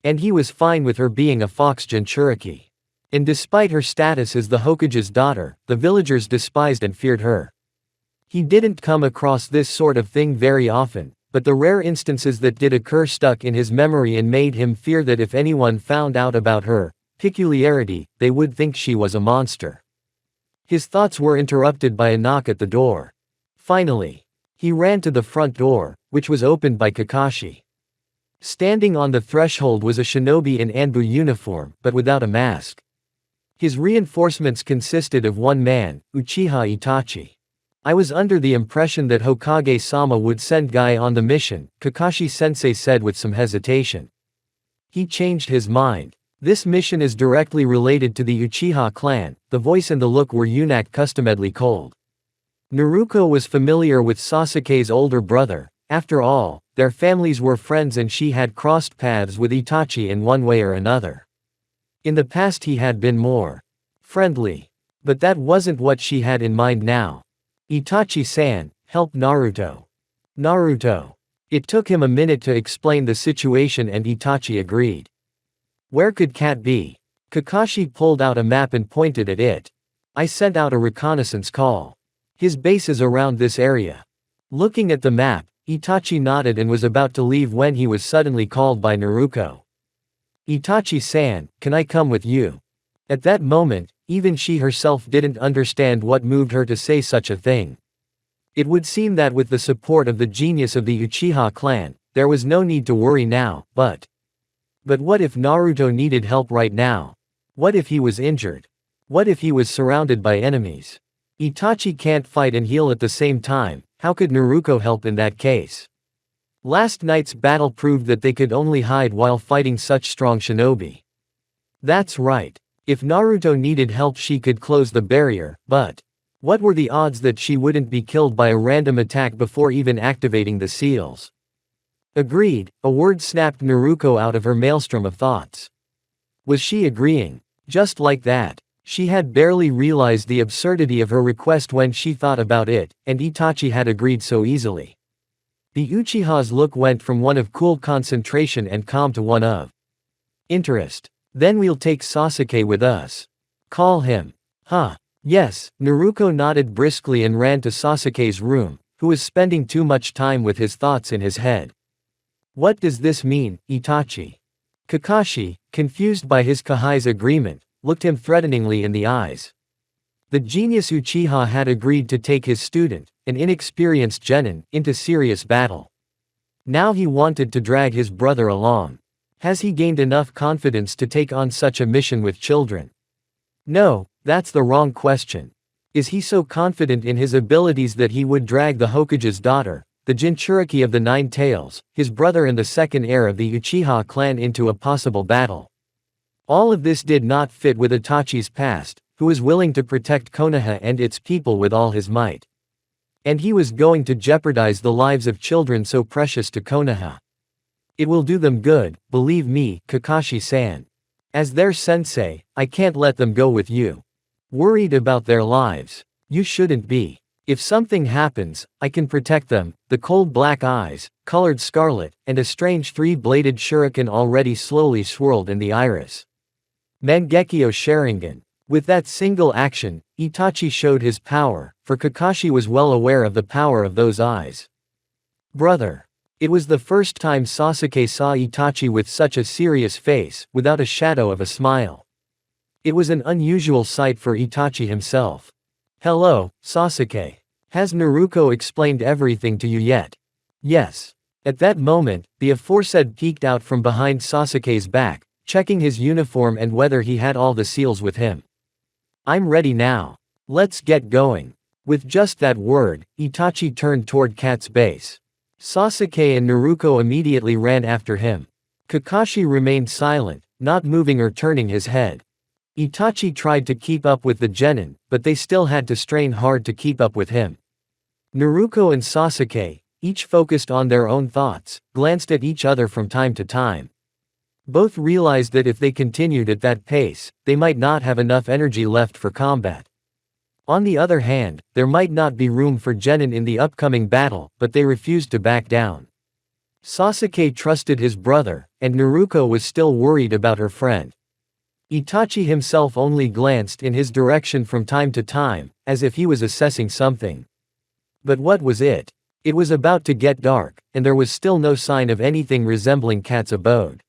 And he was fine with her being a fox Jinchuriki. And despite her status as the Hokage's daughter, the villagers despised and feared her. He didn't come across this sort of thing very often, but the rare instances that did occur stuck in his memory and made him fear that if anyone found out about her peculiarity, they would think she was a monster. His thoughts were interrupted by a knock at the door. Finally, he ran to the front door, which was opened by Kakashi. Standing on the threshold was a shinobi in Anbu uniform, but without a mask. His reinforcements consisted of 1 man, Uchiha Itachi. I was under the impression that Hokage-sama would send Guy on the mission, Kakashi-sensei said with some hesitation. He changed his mind. This mission is directly related to the Uchiha clan. The voice and the look were unaccustomadly cold. Naruto was familiar with Sasuke's older brother. After all, their families were friends and she had crossed paths with Itachi in one way or another. In the past he had been more friendly. But that wasn't what she had in mind now. Itachi-san, Help Naruto. Naruto. It took him a minute to explain the situation and Itachi agreed. Where could Cat be? Kakashi pulled out a map and pointed at it. I sent out a reconnaissance call. His base is around this area. Looking at the map, Itachi nodded and was about to leave when he was suddenly called by Naruto. Itachi-san, can I come with you? At that moment, even she herself didn't understand what moved her to say such a thing. It would seem that with the support of the genius of the Uchiha clan, there was no need to worry now, but what if Naruto needed help right now? What if he was injured? What if he was surrounded by enemies? Itachi can't fight and heal at the same time, how could Naruto help in that case? Last night's battle proved that they could only hide while fighting such strong shinobi. That's right. If Naruto needed help she could close the barrier, but what were the odds that she wouldn't be killed by a random attack before even activating the seals? Agreed, a word snapped Naruto out of her maelstrom of thoughts. Was she agreeing? Just like that. She had barely realized the absurdity of her request when she thought about it, and Itachi had agreed so easily. The Uchiha's look went from one of cool concentration and calm to one of interest. Then we'll take Sasuke with us. Call him. Huh. Yes, Naruto nodded briskly and ran to Sasuke's room, who was spending too much time with his thoughts in his head. What does this mean, Itachi? Kakashi, confused by his Kahai's agreement, looked him threateningly in the eyes. The genius Uchiha had agreed to take his student, an inexperienced genin, into serious battle. Now he wanted to drag his brother along. Has he gained enough confidence to take on such a mission with children? No, that's the wrong question. Is he so confident in his abilities that he would drag the Hokage's daughter, the Jinchuriki of the Nine Tails, his brother and the second heir of the Uchiha clan into a possible battle? All of this did not fit with Itachi's past, who was willing to protect Konoha and its people with all his might. And he was going to jeopardize the lives of children so precious to Konoha. It will do them good, believe me, Kakashi-san. As their sensei, I can't let them go with you. Worried about their lives. You shouldn't be. If something happens, I can protect them. The cold black eyes, colored scarlet, and a strange three-bladed shuriken already slowly swirled in the iris. Mangekyo Sharingan. With that single action, Itachi showed his power, for Kakashi was well aware of the power of those eyes. Brother. It was the first time Sasuke saw Itachi with such a serious face, without a shadow of a smile. It was an unusual sight for Itachi himself. Hello, Sasuke. Has Naruto explained everything to you yet? Yes. At that moment, the aforesaid peeked out from behind Sasuke's back, checking his uniform and whether he had all the seals with him. I'm ready now. Let's get going. With just that word, Itachi turned toward Kat's base. Sasuke and Naruto immediately ran after him. Kakashi remained silent, not moving or turning his head. Itachi tried to keep up with the genin, but they still had to strain hard to keep up with him. Naruto and Sasuke, each focused on their own thoughts, glanced at each other from time to time. Both realized that if they continued at that pace, they might not have enough energy left for combat. On the other hand, there might not be room for genin in the upcoming battle, but they refused to back down. Sasuke trusted his brother, and Naruto was still worried about her friend. Itachi himself only glanced in his direction from time to time, as if he was assessing something. But what was it? It was about to get dark, and there was still no sign of anything resembling Kat's abode.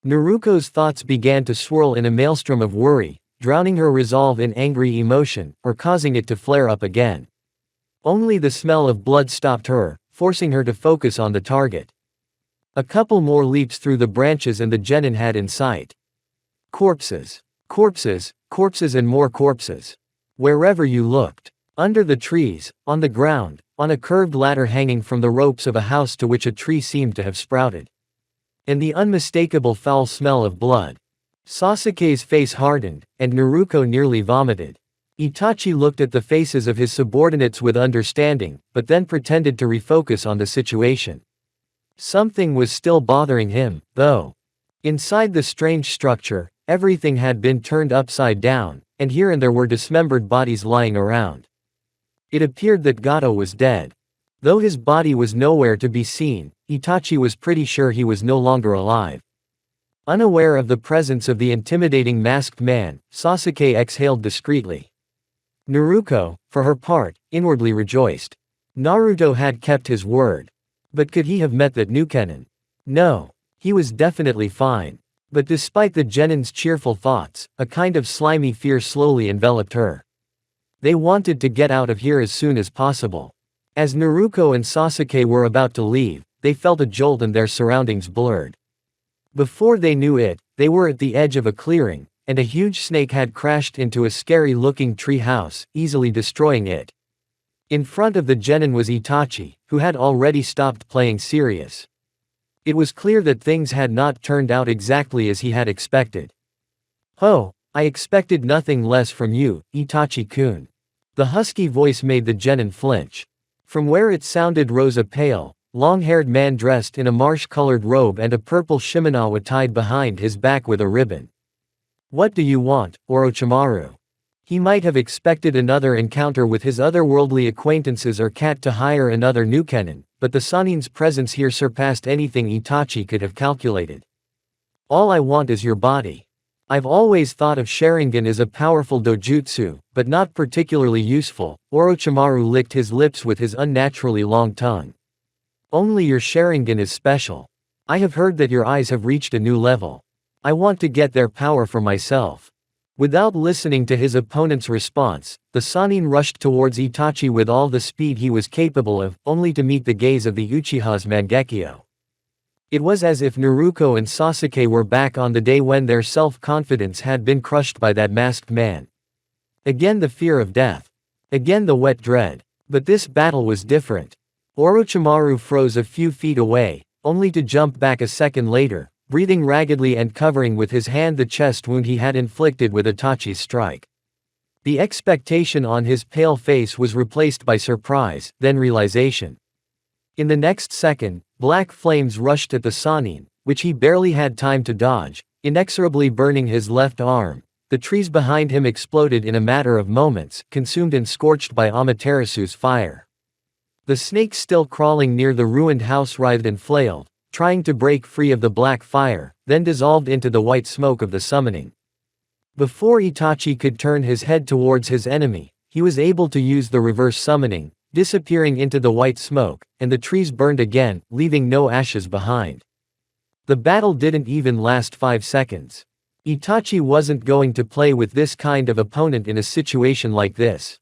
Naruto's thoughts began to swirl in a maelstrom of worry, drowning her resolve in angry emotion, or causing it to flare up again. Only the smell of blood stopped her, forcing her to focus on the target. A couple more leaps through the branches and the genin had in sight. Corpses. Corpses, corpses and more corpses. Wherever you looked. Under the trees, on the ground, on a curved ladder hanging from the ropes of a house to which a tree seemed to have sprouted. And the unmistakable foul smell of blood. Sasuke's face hardened, and Naruto nearly vomited. Itachi looked at the faces of his subordinates with understanding, but then pretended to refocus on the situation. Something was still bothering him, though. Inside the strange structure, everything had been turned upside down, and here and there were dismembered bodies lying around. It appeared that Gato was dead. Though his body was nowhere to be seen, Itachi was pretty sure he was no longer alive. Unaware of the presence of the intimidating masked man, Sasuke exhaled discreetly. Naruto, for her part, inwardly rejoiced. Naruto had kept his word. But could he have met that Nukenin? No. He was definitely fine. But despite the genin's cheerful thoughts, a kind of slimy fear slowly enveloped her. They wanted to get out of here as soon as possible. As Naruto and Sasuke were about to leave, they felt a jolt and their surroundings blurred. Before they knew it, they were at the edge of a clearing, and a huge snake had crashed into a scary-looking tree house, easily destroying it. In front of the genin was Itachi, who had already stopped playing serious. It was clear that things had not turned out exactly as he had expected. "Oh, I expected nothing less from you, Itachi-kun." The husky voice made the genin flinch. From where it sounded rose a pale, long-haired man dressed in a marsh-colored robe and a purple shimanawa tied behind his back with a ribbon. "What do you want, Orochimaru?" He might have expected another encounter with his otherworldly acquaintances or cat to hire another Nukenin, but the Sanin's presence here surpassed anything Itachi could have calculated. "All I want is your body. I've always thought of Sharingan as a powerful dojutsu, but not particularly useful." Orochimaru licked his lips with his unnaturally long tongue. "Only your Sharingan is special. I have heard that your eyes have reached a new level. I want to get their power for myself." Without listening to his opponent's response, the Sannin rushed towards Itachi with all the speed he was capable of, only to meet the gaze of the Uchiha's Mangekyo. It was as if Naruto and Sasuke were back on the day when their self-confidence had been crushed by that masked man. Again the fear of death. Again the wet dread. But this battle was different. Orochimaru froze a few feet away, only to jump back a second later, breathing raggedly and covering with his hand the chest wound he had inflicted with Itachi's strike. The expectation on his pale face was replaced by surprise, then realization. In the next second, black flames rushed at the Sannin, which he barely had time to dodge, inexorably burning his left arm. The trees behind him exploded in a matter of moments, consumed and scorched by Amaterasu's fire. The snake still crawling near the ruined house writhed and flailed, trying to break free of the black fire, then dissolved into the white smoke of the summoning. Before Itachi could turn his head towards his enemy, he was able to use the reverse summoning, disappearing into the white smoke, and the trees burned again, leaving no ashes behind. The battle didn't even last 5 seconds. Itachi wasn't going to play with this kind of opponent in a situation like this.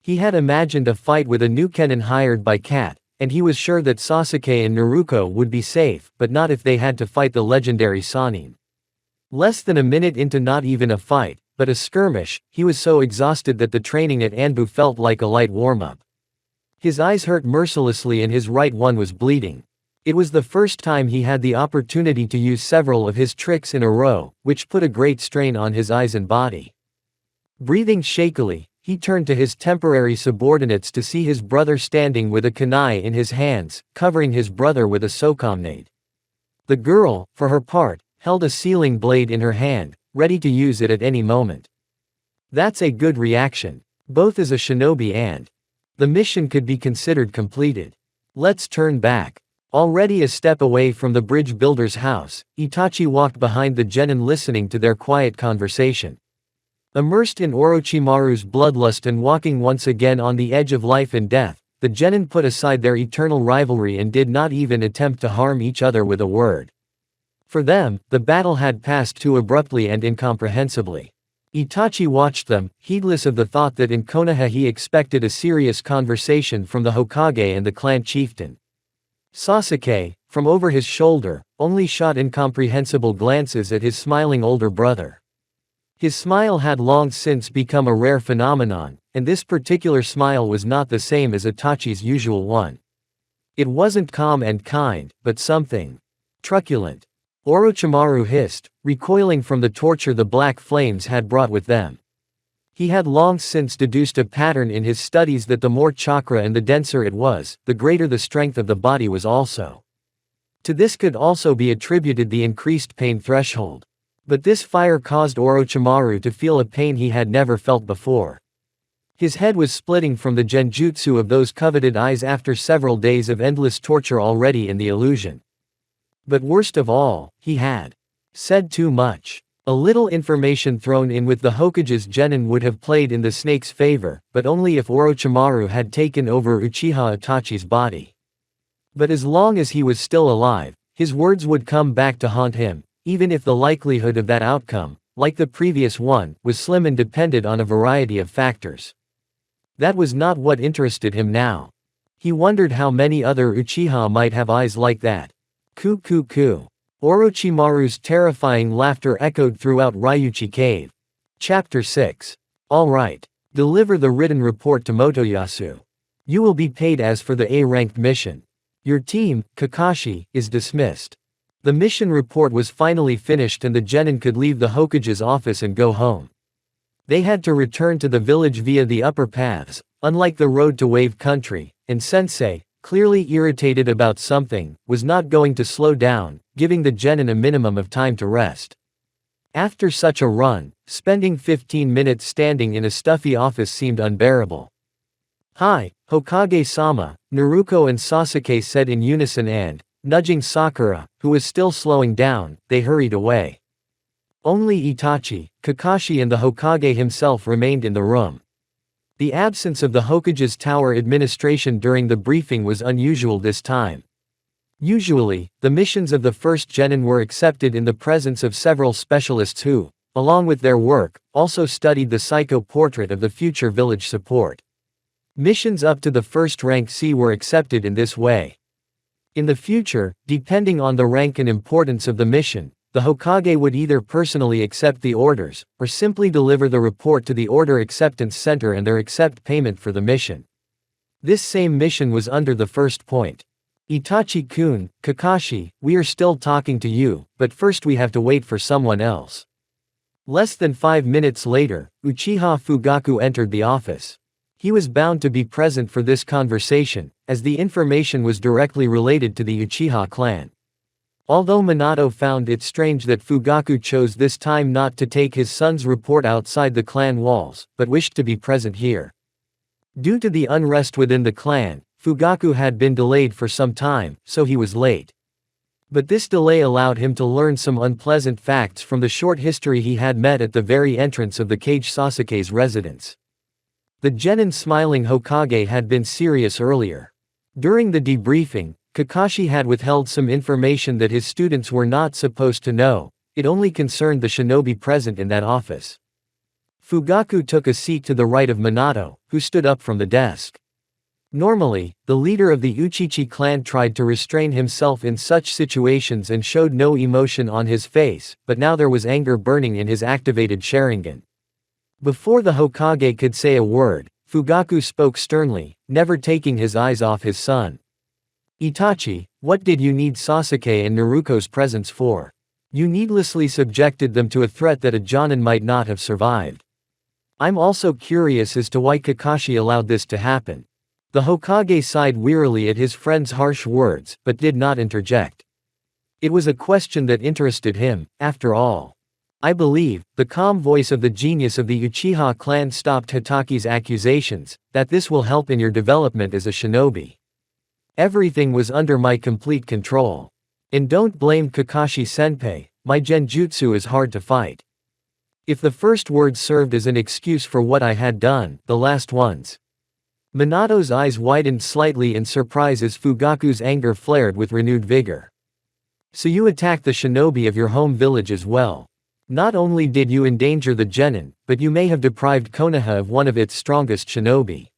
He had imagined a fight with a Nukenin hired by Kat, and he was sure that Sasuke and Naruto would be safe, but not if they had to fight the legendary Sannin. Less than a minute into not even a fight, but a skirmish, he was so exhausted that the training at Anbu felt like a light warm-up. His eyes hurt mercilessly and his right one was bleeding. It was the first time he had the opportunity to use several of his tricks in a row, which put a great strain on his eyes and body. Breathing shakily, he turned to his temporary subordinates to see his brother standing with a kunai in his hands, covering his brother with a sokamnade. The girl, for her part, held a sealing blade in her hand, ready to use it at any moment. That's a good reaction. Both as a shinobi and the mission could be considered completed. Let's turn back. Already a step away from the bridge builder's house, Itachi walked behind the genin listening to their quiet conversation. Immersed in Orochimaru's bloodlust and walking once again on the edge of life and death, the genin put aside their eternal rivalry and did not even attempt to harm each other with a word. For them, the battle had passed too abruptly and incomprehensibly. Itachi watched them, heedless of the thought that in Konoha he expected a serious conversation from the Hokage and the clan chieftain. Sasuke, from over his shoulder, only shot incomprehensible glances at his smiling older brother. His smile had long since become a rare phenomenon, and this particular smile was not the same as Itachi's usual one. It wasn't calm and kind, but something truculent. Orochimaru hissed, recoiling from the torture the black flames had brought with them. He had long since deduced a pattern in his studies that the more chakra and the denser it was, the greater the strength of the body was also. To this could also be attributed the increased pain threshold. But this fire caused Orochimaru to feel a pain he had never felt before. His head was splitting from the genjutsu of those coveted eyes after several days of endless torture already in the illusion. But worst of all, he had said too much. A little information thrown in with the Hokage's genin would have played in the snake's favor, but only if Orochimaru had taken over Uchiha Itachi's body. But as long as he was still alive, his words would come back to haunt him, even if the likelihood of that outcome, like the previous one, was slim and depended on a variety of factors. That was not what interested him now. He wondered how many other Uchiha might have eyes like that. Ku ku ku. Orochimaru's terrifying laughter echoed throughout Ryuchi Cave. Chapter 6. All right. Deliver the written report to Motoyasu. You will be paid as for the A-ranked mission. Your team, Kakashi, is dismissed. The mission report was finally finished and the genin could leave the Hokage's office and go home. They had to return to the village via the upper paths, unlike the road to Wave Country, and Sensei, clearly irritated about something, was not going to slow down, giving the genin a minimum of time to rest. After such a run, spending 15 minutes standing in a stuffy office seemed unbearable. Hi, Hokage-sama, Naruto and Sasuke said in unison and, nudging Sakura, who was still slowing down, they hurried away. Only Itachi, Kakashi and the Hokage himself remained in the room. The absence of the Hokage's tower administration during the briefing was unusual this time. Usually, the missions of the first genin were accepted in the presence of several specialists who, along with their work, also studied the psycho-portrait of the future village support. Missions up to the first rank C were accepted in this way. In the future, depending on the rank and importance of the mission, the Hokage would either personally accept the orders, or simply deliver the report to the Order Acceptance Center and their accept payment for the mission. This same mission was under the first point. Itachi-kun, Kakashi, we are still talking to you, but first we have to wait for someone else. Less than 5 minutes later, Uchiha Fugaku entered the office. He was bound to be present for this conversation, as the information was directly related to the Uchiha clan. Although Minato found it strange that Fugaku chose this time not to take his son's report outside the clan walls, but wished to be present here. Due to the unrest within the clan, Fugaku had been delayed for some time, so he was late. But this delay allowed him to learn some unpleasant facts from the short history he had met at the very entrance of the cage Sasuke's residence. The genin smiling Hokage had been serious earlier. During the debriefing, Kakashi had withheld some information that his students were not supposed to know, it only concerned the shinobi present in that office. Fugaku took a seat to the right of Minato, who stood up from the desk. Normally, the leader of the Uchichi clan tried to restrain himself in such situations and showed no emotion on his face, but now there was anger burning in his activated Sharingan. Before the Hokage could say a word, Fugaku spoke sternly, never taking his eyes off his son. Itachi, what did you need Sasuke and Naruto's presence for? You needlessly subjected them to a threat that a Jonin might not have survived. I'm also curious as to why Kakashi allowed this to happen. The Hokage sighed wearily at his friend's harsh words, but did not interject. It was a question that interested him, after all. I believe, the calm voice of the genius of the Uchiha clan stopped Hitachi's accusations, that this will help in your development as a shinobi. Everything was under my complete control. And don't blame Kakashi-senpai, my genjutsu is hard to fight. If the first words served as an excuse for what I had done, the last ones. Minato's eyes widened slightly in surprise as Fugaku's anger flared with renewed vigor. So you attacked the shinobi of your home village as well. Not only did you endanger the genin, but you may have deprived Konoha of one of its strongest shinobi.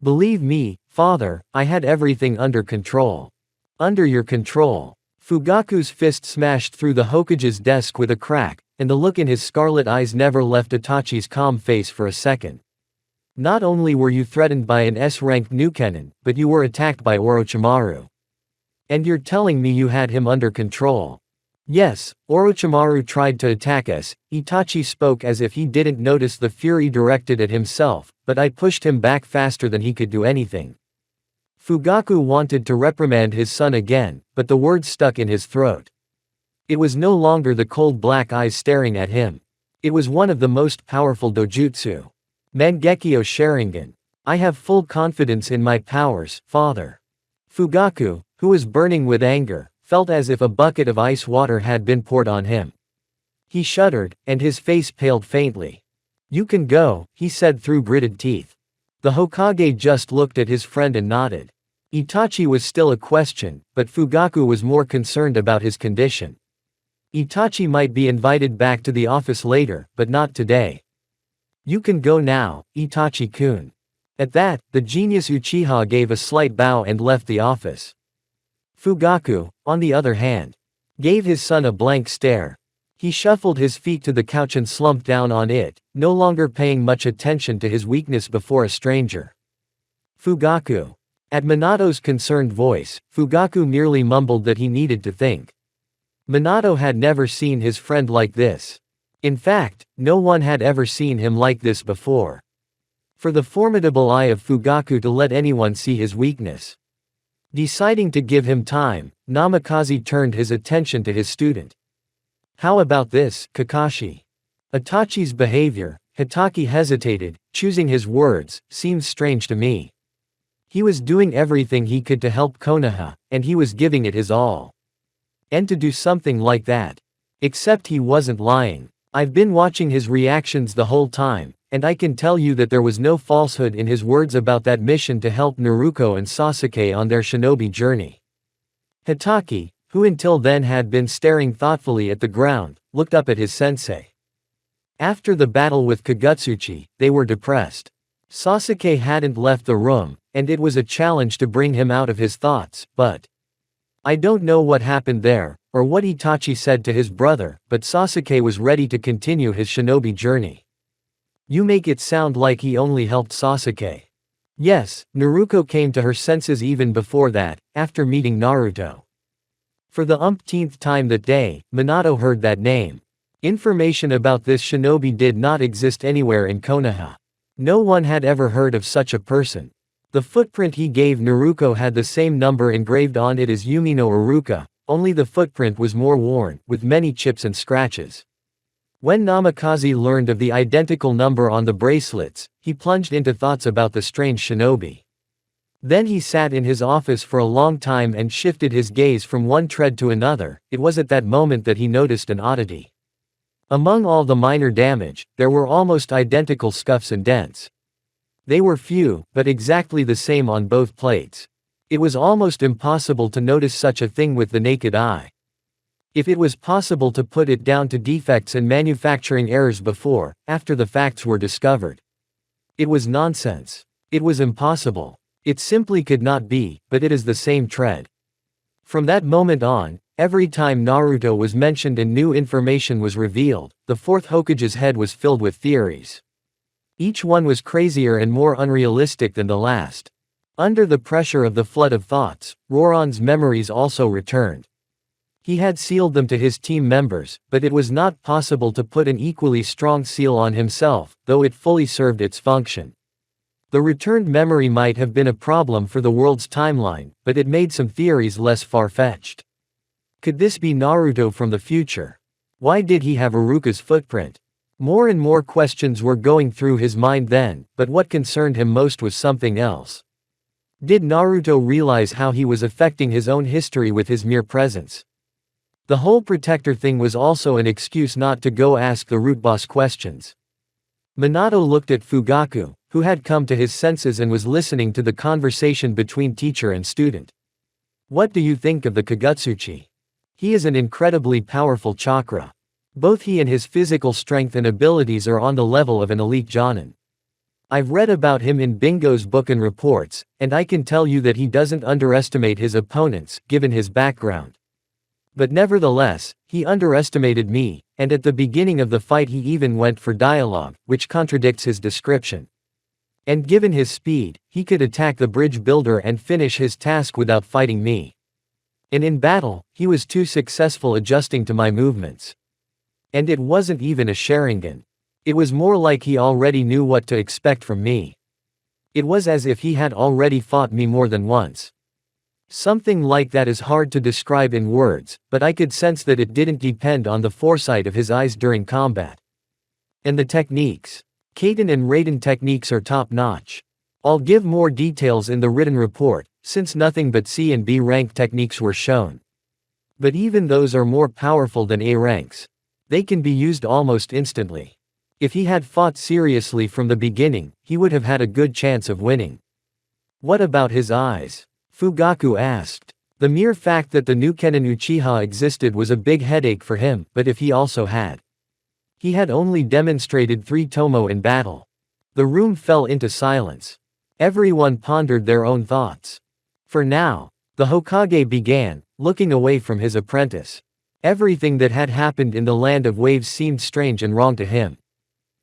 Believe me, father, I had everything under control. Under your control. Fugaku's fist smashed through the Hokage's desk with a crack, and the look in his scarlet eyes never left Itachi's calm face for a second. Not only were you threatened by an S-ranked Nukenin, but you were attacked by Orochimaru. And you're telling me you had him under control. Yes, Orochimaru tried to attack us, Itachi spoke as if he didn't notice the fury directed at himself, but I pushed him back faster than he could do anything. Fugaku wanted to reprimand his son again, but the words stuck in his throat. It was no longer the cold black eyes staring at him. It was one of the most powerful dojutsu. Mangekyo Sharingan. I have full confidence in my powers, father. Fugaku, who was burning with anger, felt as if a bucket of ice water had been poured on him. He shuddered, and his face paled faintly. You can go, he said through gritted teeth. The Hokage just looked at his friend and nodded. Itachi was still a question, but Fugaku was more concerned about his condition. Itachi might be invited back to the office later, but not today. You can go now, Itachi-kun. At that, the genius Uchiha gave a slight bow and left the office. Fugaku, on the other hand, gave his son a blank stare. He shuffled his feet to the couch and slumped down on it, no longer paying much attention to his weakness before a stranger. Fugaku. At Minato's concerned voice, Fugaku merely mumbled that he needed to think. Minato had never seen his friend like this. In fact, no one had ever seen him like this before. For the formidable eye of Fugaku to let anyone see his weakness. Deciding to give him time, Namikaze turned his attention to his student. How about this, Kakashi? Itachi's behavior, Hitaki hesitated, choosing his words, seems strange to me. He was doing everything he could to help Konoha, and he was giving it his all. And to do something like that. Except he wasn't lying. I've been watching his reactions the whole time, and I can tell you that there was no falsehood in his words about that mission to help Naruto and Sasuke on their shinobi journey. Hitaki, who until then had been staring thoughtfully at the ground, looked up at his sensei. After the battle with Kagutsuchi, they were depressed. Sasuke hadn't left the room, and it was a challenge to bring him out of his thoughts, but I don't know what happened there, or what Itachi said to his brother, but Sasuke was ready to continue his shinobi journey. You make it sound like he only helped Sasuke. Yes, Naruto came to her senses even before that, after meeting Naruto. For the umpteenth time that day, Minato heard that name. Information about this shinobi did not exist anywhere in Konoha. No one had ever heard of such a person. The footprint he gave Naruto had the same number engraved on it as Yumi no Iruka, only the footprint was more worn, with many chips and scratches. When Namikaze learned of the identical number on the bracelets, he plunged into thoughts about the strange shinobi. Then he sat in his office for a long time and shifted his gaze from one tread to another. It was at that moment that he noticed an oddity. Among all the minor damage, there were almost identical scuffs and dents. They were few, but exactly the same on both plates. It was almost impossible to notice such a thing with the naked eye. If it was possible to put it down to defects and manufacturing errors before, after the facts were discovered. It was nonsense. It was impossible. It simply could not be, but it is the same tread. From that moment on, every time Naruto was mentioned and new information was revealed, the fourth Hokage's head was filled with theories. Each one was crazier and more unrealistic than the last. Under the pressure of the flood of thoughts, Roran's memories also returned. He had sealed them to his team members, but it was not possible to put an equally strong seal on himself, though it fully served its function. The returned memory might have been a problem for the world's timeline, but it made some theories less far-fetched. Could this be Naruto from the future? Why did he have Iruka's footprint? More and more questions were going through his mind then, but what concerned him most was something else. Did Naruto realize how he was affecting his own history with his mere presence? The whole protector thing was also an excuse not to go ask the root boss questions. Minato looked at Fugaku, who had come to his senses and was listening to the conversation between teacher and student. What do you think of the Kagutsuchi? He is an incredibly powerful chakra. Both he and his physical strength and abilities are on the level of an elite Jonin. I've read about him in Bingo's book and reports, and I can tell you that he doesn't underestimate his opponents, given his background. But nevertheless, he underestimated me, and at the beginning of the fight he even went for dialogue, which contradicts his description. And given his speed, he could attack the bridge builder and finish his task without fighting me. And in battle, he was too successful adjusting to my movements. And it wasn't even a Sharingan. It was more like he already knew what to expect from me. It was as if he had already fought me more than once. Something like that is hard to describe in words, but I could sense that it didn't depend on the foresight of his eyes during combat. And the techniques. Kaden and Raiden techniques are top-notch. I'll give more details in the written report, since nothing but C and B rank techniques were shown. But even those are more powerful than A ranks. They can be used almost instantly. If he had fought seriously from the beginning, he would have had a good chance of winning. What about his eyes? Fugaku asked. The mere fact that the new Kennen Uchiha existed was a big headache for him, but if he also had. He had only demonstrated 3 Tomo in battle. The room fell into silence. Everyone pondered their own thoughts. For now, the Hokage began, looking away from his apprentice. Everything that had happened in the Land of Waves seemed strange and wrong to him.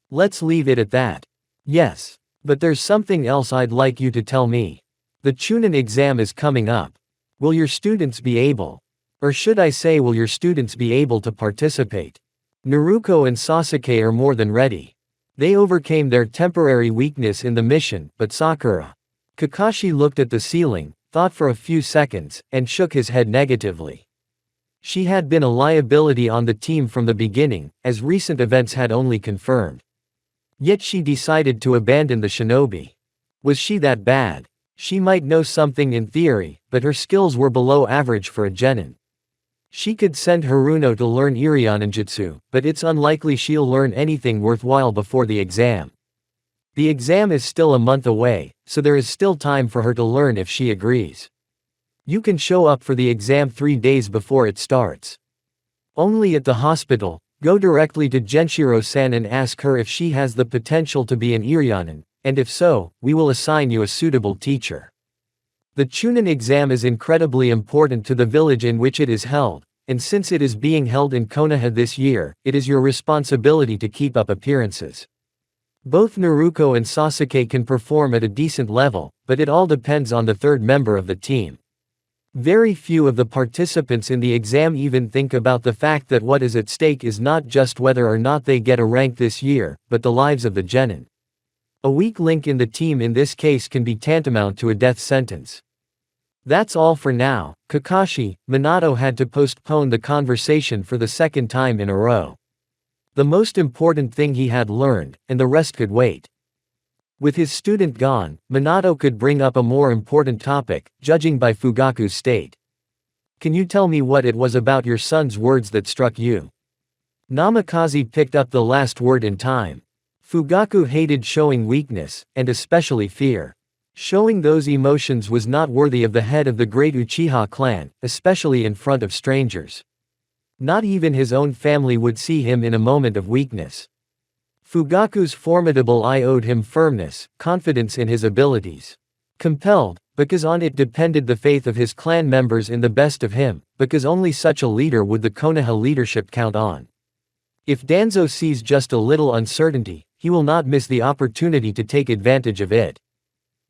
Let's leave it at that. Yes. But there's something else I'd like you to tell me. The Chunin exam is coming up. Will your students be able? Or should I say, will your students be able to participate? Naruto and Sasuke are more than ready. They overcame their temporary weakness in the mission, but Sakura. Kakashi looked at the ceiling, thought for a few seconds, and shook his head negatively. She had been a liability on the team from the beginning, as recent events had only confirmed. Yet she decided to abandon the shinobi. Was she that bad? She might know something in theory, but her skills were below average for a genin. She could send Haruno to learn Irioninjutsu, but it's unlikely she'll learn anything worthwhile before the exam. The exam is still a month away, so there is still time for her to learn if she agrees. You can show up for the exam 3 days before it starts. Only at the hospital. Go directly to Genshiro-san and ask her if she has the potential to be an Irionin, and if so, we will assign you a suitable teacher. The Chunin exam is incredibly important to the village in which it is held, and since it is being held in Konoha this year, it is your responsibility to keep up appearances. Both Naruto and Sasuke can perform at a decent level, but it all depends on the third member of the team. Very few of the participants in the exam even think about the fact that what is at stake is not just whether or not they get a rank this year, but the lives of the genin. A weak link in the team in this case can be tantamount to a death sentence. That's all for now. Kakashi, Minato had to postpone the conversation for the second time in a row. The most important thing he had learned, and the rest could wait. With his student gone, Minato could bring up a more important topic, judging by Fugaku's state. Can you tell me what it was about your son's words that struck you? Namikaze picked up the last word in time. Fugaku hated showing weakness, and especially fear. Showing those emotions was not worthy of the head of the great Uchiha clan, especially in front of strangers. Not even his own family would see him in a moment of weakness. Fugaku's formidable eye owed him firmness, confidence in his abilities. Compelled, because on it depended the faith of his clan members in the best of him, because only such a leader would the Konoha leadership count on. If Danzo sees just a little uncertainty, he will not miss the opportunity to take advantage of it.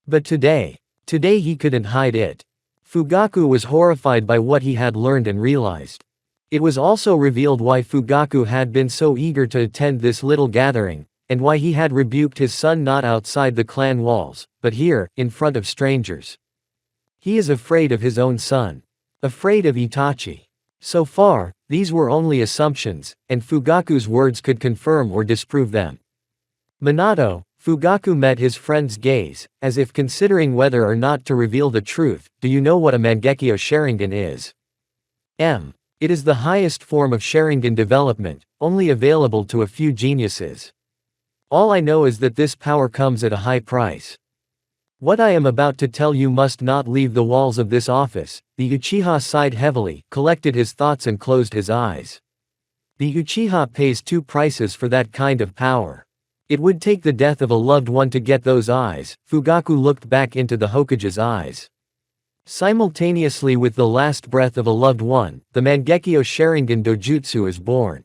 But today he couldn't hide it. Fugaku was horrified by what he had learned and realized. It was also revealed why Fugaku had been so eager to attend this little gathering, and why he had rebuked his son not outside the clan walls, but here, in front of strangers. He is afraid of his own son. Afraid of Itachi. So far, these were only assumptions, and Fugaku's words could confirm or disprove them. Minato, Fugaku met his friend's gaze, as if considering whether or not to reveal the truth. Do you know what a Mangekyo Sharingan is? It is the highest form of Sharingan development, only available to a few geniuses. All I know is that this power comes at a high price. What I am about to tell you must not leave the walls of this office. The Uchiha sighed heavily, collected his thoughts and closed his eyes. The Uchiha pays 2 prices for that kind of power. It would take the death of a loved one to get those eyes. Fugaku looked back into the Hokage's eyes. Simultaneously with the last breath of a loved one, the Mangekyo Sharingan Dojutsu is born.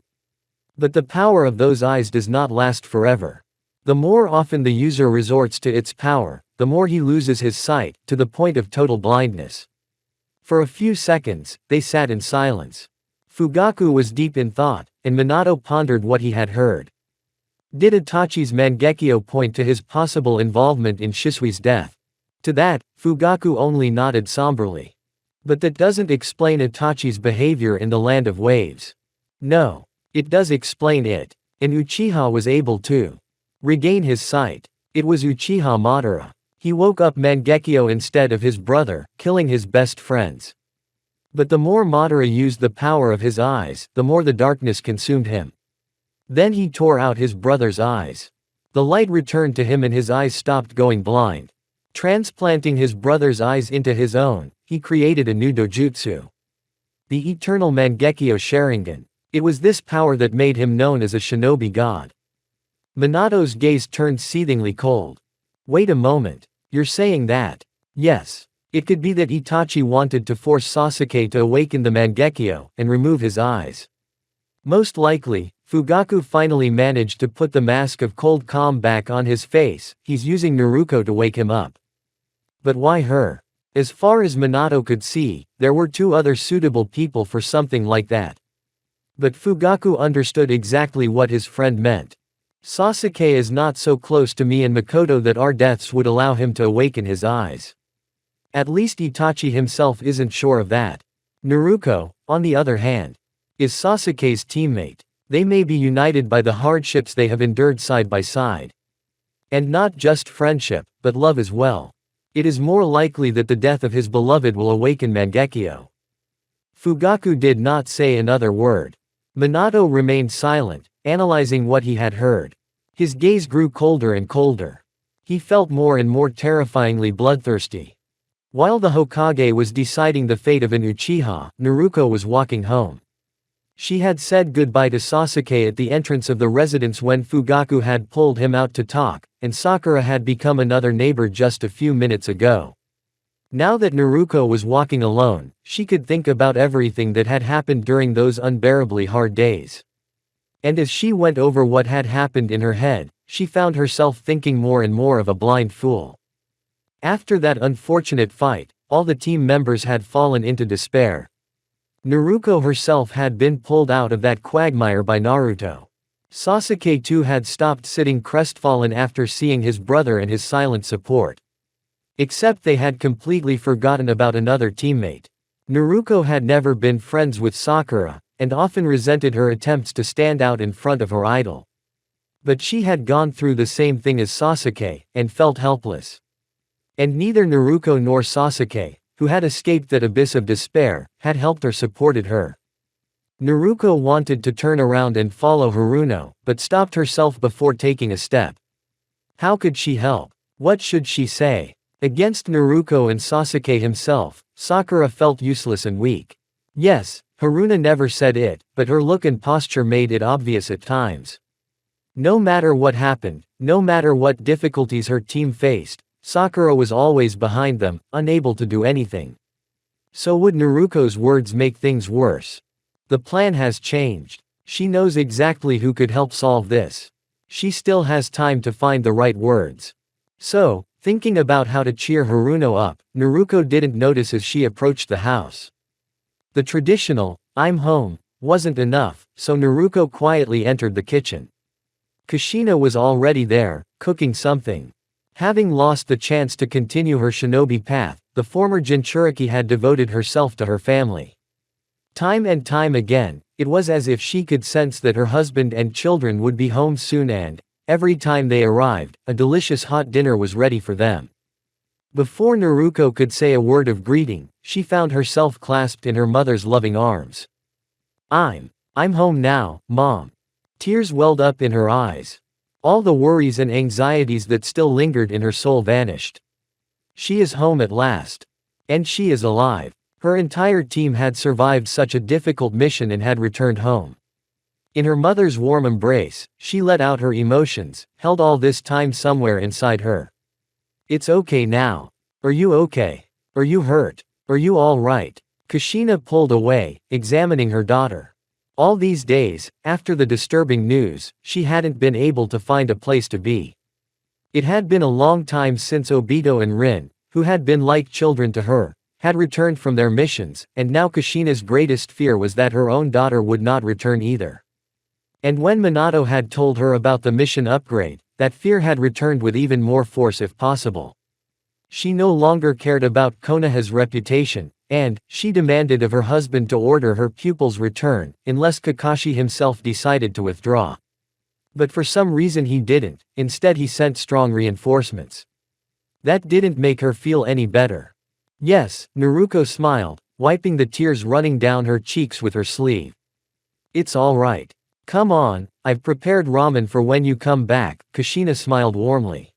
But the power of those eyes does not last forever. The more often the user resorts to its power, the more he loses his sight, to the point of total blindness. For a few seconds, they sat in silence. Fugaku was deep in thought, and Minato pondered what he had heard. Did Itachi's Mangekyo point to his possible involvement in Shisui's death? To that, Fugaku only nodded somberly. But that doesn't explain Itachi's behavior in the Land of Waves. No. It does explain it. And Uchiha was able to. Regain his sight. It was Uchiha Madara. He woke up Mangekyo instead of his brother, killing his best friends. But the more Madara used the power of his eyes, the more the darkness consumed him. Then he tore out his brother's eyes. The light returned to him and his eyes stopped going blind. Transplanting his brother's eyes into his own, he created a new dojutsu. The eternal Mangekyo Sharingan. It was this power that made him known as a shinobi god. Minato's gaze turned seethingly cold. Wait a moment. You're saying that? Yes. It could be that Itachi wanted to force Sasuke to awaken the Mangekyo and remove his eyes. Most likely, Fugaku finally managed to put the mask of cold calm back on his face. He's using Naruto to wake him up. But why her? As far as Minato could see, there were two other suitable people for something like that. But Fugaku understood exactly what his friend meant. Sasuke is not so close to me and Makoto that our deaths would allow him to awaken his eyes. At least Itachi himself isn't sure of that. Naruto, on the other hand, is Sasuke's teammate. They may be united by the hardships they have endured side by side. And not just friendship, but love as well. It is more likely that the death of his beloved will awaken Mangekyo. Fugaku did not say another word. Minato remained silent, analyzing what he had heard. His gaze grew colder and colder. He felt more and more terrifyingly bloodthirsty. While the Hokage was deciding the fate of an Uchiha, Naruto was walking home. She had said goodbye to Sasuke at the entrance of the residence when Fugaku had pulled him out to talk, and Sakura had become another neighbor just a few minutes ago. Now that Naruto was walking alone, she could think about everything that had happened during those unbearably hard days. And as she went over what had happened in her head, she found herself thinking more and more of a blind fool. After that unfortunate fight, all the team members had fallen into despair. Naruto herself had been pulled out of that quagmire by Naruto. Sasuke too had stopped sitting crestfallen after seeing his brother and his silent support. Except they had completely forgotten about another teammate. Naruto had never been friends with Sakura, and often resented her attempts to stand out in front of her idol. But she had gone through the same thing as Sasuke, and felt helpless. And neither Naruto nor Sasuke, who had escaped that abyss of despair, had helped or supported her. Naruto wanted to turn around and follow Haruno, but stopped herself before taking a step. How could she help? What should she say? Against Naruto and Sasuke himself, Sakura felt useless and weak. Yes, Haruna never said it, but her look and posture made it obvious at times. No matter what happened, no matter what difficulties her team faced, Sakura was always behind them, unable to do anything. So would Naruto's words make things worse? The plan has changed. She knows exactly who could help solve this. She still has time to find the right words. So, thinking about how to cheer Haruno up, Naruto didn't notice as she approached the house. The traditional, "I'm home," wasn't enough, so Naruto quietly entered the kitchen. Kushina was already there, cooking something. Having lost the chance to continue her shinobi path, the former Jinchuriki had devoted herself to her family. Time and time again, it was as if she could sense that her husband and children would be home soon and, every time they arrived, a delicious hot dinner was ready for them. Before Naruto could say a word of greeting, she found herself clasped in her mother's loving arms. I'm home now, Mom." Tears welled up in her eyes. All the worries and anxieties that still lingered in her soul vanished. She is home at last. And she is alive. Her entire team had survived such a difficult mission and had returned home. In her mother's warm embrace, she let out her emotions, held all this time somewhere inside her. "It's okay now. Are you okay? Are you hurt? Are you all right?" Kushina pulled away, examining her daughter. All these days, after the disturbing news, she hadn't been able to find a place to be. It had been a long time since Obito and Rin, who had been like children to her, had returned from their missions, and now Kushina's greatest fear was that her own daughter would not return either. And when Minato had told her about the mission upgrade, that fear had returned with even more force if possible. She no longer cared about Konoha's reputation, and she demanded of her husband to order her pupil's return, unless Kakashi himself decided to withdraw. But for some reason he didn't, instead he sent strong reinforcements. That didn't make her feel any better. Yes, Naruko smiled, wiping the tears running down her cheeks with her sleeve. It's all right. Come on, I've prepared ramen for when you come back, Kushina smiled warmly.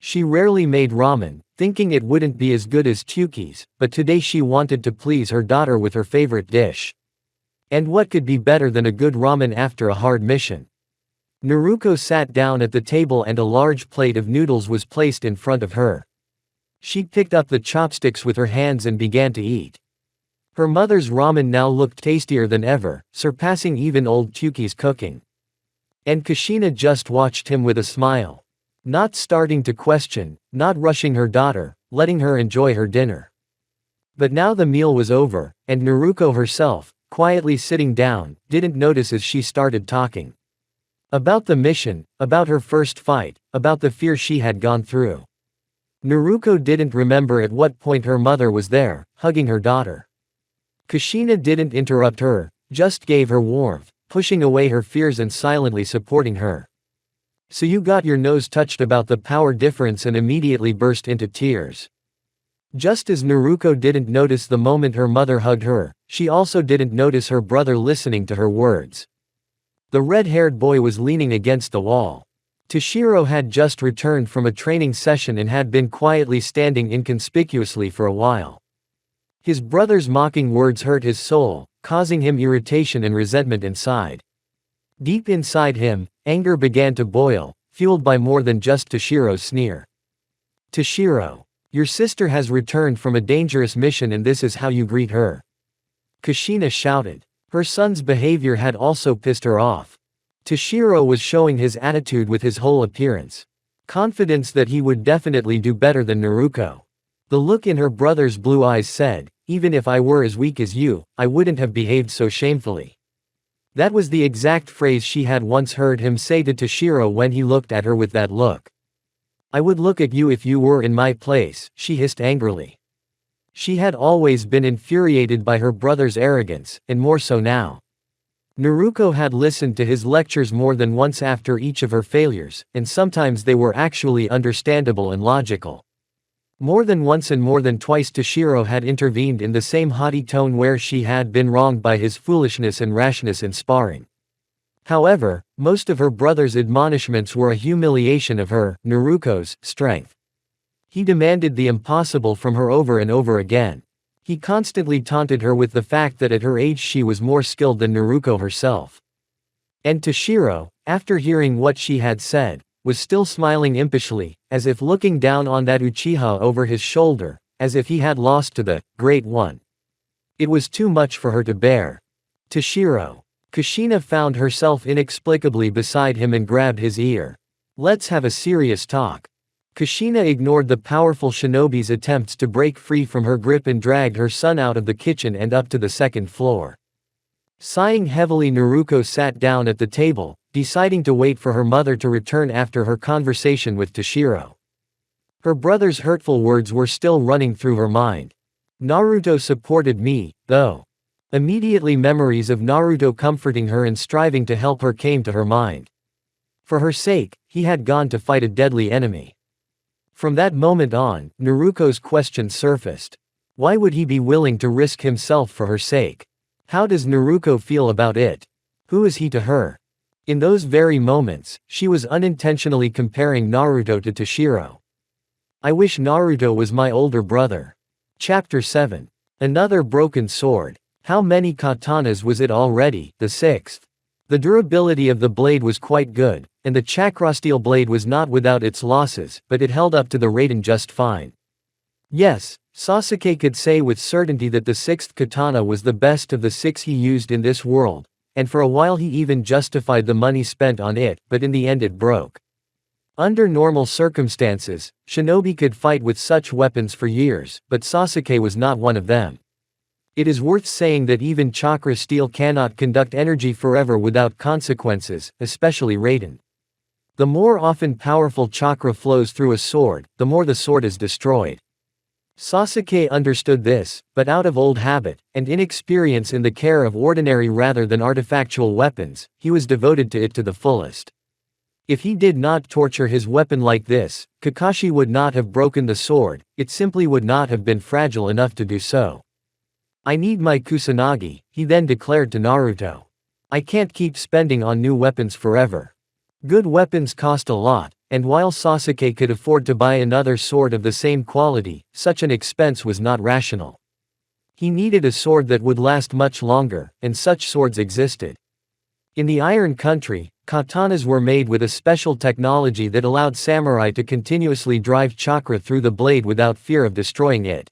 She rarely made ramen, thinking it wouldn't be as good as Tyuki's, but today she wanted to please her daughter with her favorite dish. And what could be better than a good ramen after a hard mission? Naruko sat down at the table and a large plate of noodles was placed in front of her. She picked up the chopsticks with her hands and began to eat. Her mother's ramen now looked tastier than ever, surpassing even old Tyuki's cooking. And Kushina just watched him with a smile. Not starting to question, not rushing her daughter, letting her enjoy her dinner. But now the meal was over, and Naruko herself, quietly sitting down, didn't notice as she started talking. About the mission, about her first fight, about the fear she had gone through. Naruko didn't remember at what point her mother was there, hugging her daughter. Kushina didn't interrupt her, just gave her warmth, pushing away her fears and silently supporting her. So you got your nose touched about the power difference and immediately burst into tears. Just as Naruko didn't notice the moment her mother hugged her, she also didn't notice her brother listening to her words. The red-haired boy was leaning against the wall. Toshiro had just returned from a training session and had been quietly standing inconspicuously for a while. His brother's mocking words hurt his soul, causing him irritation and resentment inside. Deep inside him, anger began to boil, fueled by more than just Toshiro's sneer. Toshiro, your sister has returned from a dangerous mission and this is how you greet her. Kushina shouted. Her son's behavior had also pissed her off. Toshiro was showing his attitude with his whole appearance. Confidence that he would definitely do better than Naruko. The look in her brother's blue eyes said, even if I were as weak as you, I wouldn't have behaved so shamefully. That was the exact phrase she had once heard him say to Toshiro when he looked at her with that look. I would look at you if you were in my place, she hissed angrily. She had always been infuriated by her brother's arrogance, and more so now. Naruko had listened to his lectures more than once after each of her failures, and sometimes they were actually understandable and logical. More than once and more than twice Toshiro had intervened in the same haughty tone where she had been wronged by his foolishness and rashness in sparring. However, most of her brother's admonishments were a humiliation of her, Naruko's, strength. He demanded the impossible from her over and over again. He constantly taunted her with the fact that at her age she was more skilled than Naruko herself. And Toshiro, after hearing what she had said, was still smiling impishly, as if looking down on that Uchiha over his shoulder, as if he had lost to the Great One. It was too much for her to bear. Toshiro. Kushina found herself inexplicably beside him and grabbed his ear. Let's have a serious talk. Kushina ignored the powerful shinobi's attempts to break free from her grip and dragged her son out of the kitchen and up to the second floor. Sighing heavily, Naruko sat down at the table, deciding to wait for her mother to return after her conversation with Toshiro. Her brother's hurtful words were still running through her mind. Naruto supported me, though. Immediately memories of Naruto comforting her and striving to help her came to her mind. For her sake, he had gone to fight a deadly enemy. From that moment on, Naruko's question surfaced. Why would he be willing to risk himself for her sake? How does Naruko feel about it? Who is he to her? In those very moments, she was unintentionally comparing Naruto to Toshiro. I wish Naruto was my older brother. Chapter 7. Another broken sword. How many katanas was it already? The sixth. The durability of the blade was quite good, and the chakrasteel blade was not without its losses, but it held up to the raiden just fine. Yes, Sasuke could say with certainty that the sixth katana was the best of the six he used in this world, and for a while he even justified the money spent on it, but in the end it broke. Under normal circumstances, shinobi could fight with such weapons for years, but Sasuke was not one of them. It is worth saying that even chakra steel cannot conduct energy forever without consequences, especially raiden. The more often powerful chakra flows through a sword, the more the sword is destroyed. Sasuke understood this, but out of old habit, and inexperience in the care of ordinary rather than artifactual weapons, he was devoted to it to the fullest. If he did not torture his weapon like this, Kakashi would not have broken the sword, it simply would not have been fragile enough to do so. I need my Kusanagi, he then declared to Naruto. I can't keep spending on new weapons forever. Good weapons cost a lot, and while Sasuke could afford to buy another sword of the same quality, such an expense was not rational. He needed a sword that would last much longer, and such swords existed. In the Iron Country, katanas were made with a special technology that allowed samurai to continuously drive chakra through the blade without fear of destroying it.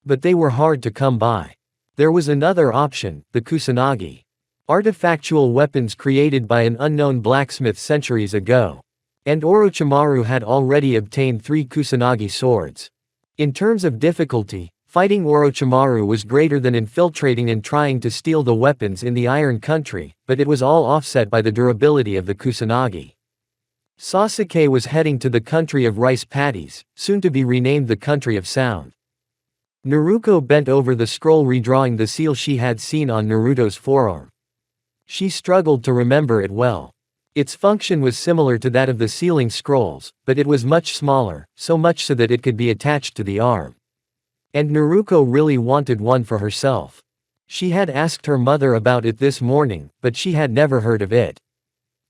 But they were hard to come by. There was another option, the Kusanagi. Artifactual weapons created by an unknown blacksmith centuries ago. And Orochimaru had already obtained 3 Kusanagi swords. In terms of difficulty, fighting Orochimaru was greater than infiltrating and trying to steal the weapons in the Iron Country, but it was all offset by the durability of the Kusanagi. Sasuke was heading to the country of rice paddies, soon to be renamed the country of sound. Naruto bent over the scroll redrawing the seal she had seen on Naruto's forearm. She struggled to remember it well. Its function was similar to that of the sealing scrolls, but it was much smaller, so much so that it could be attached to the arm. And Naruto really wanted one for herself. She had asked her mother about it this morning, but she had never heard of it.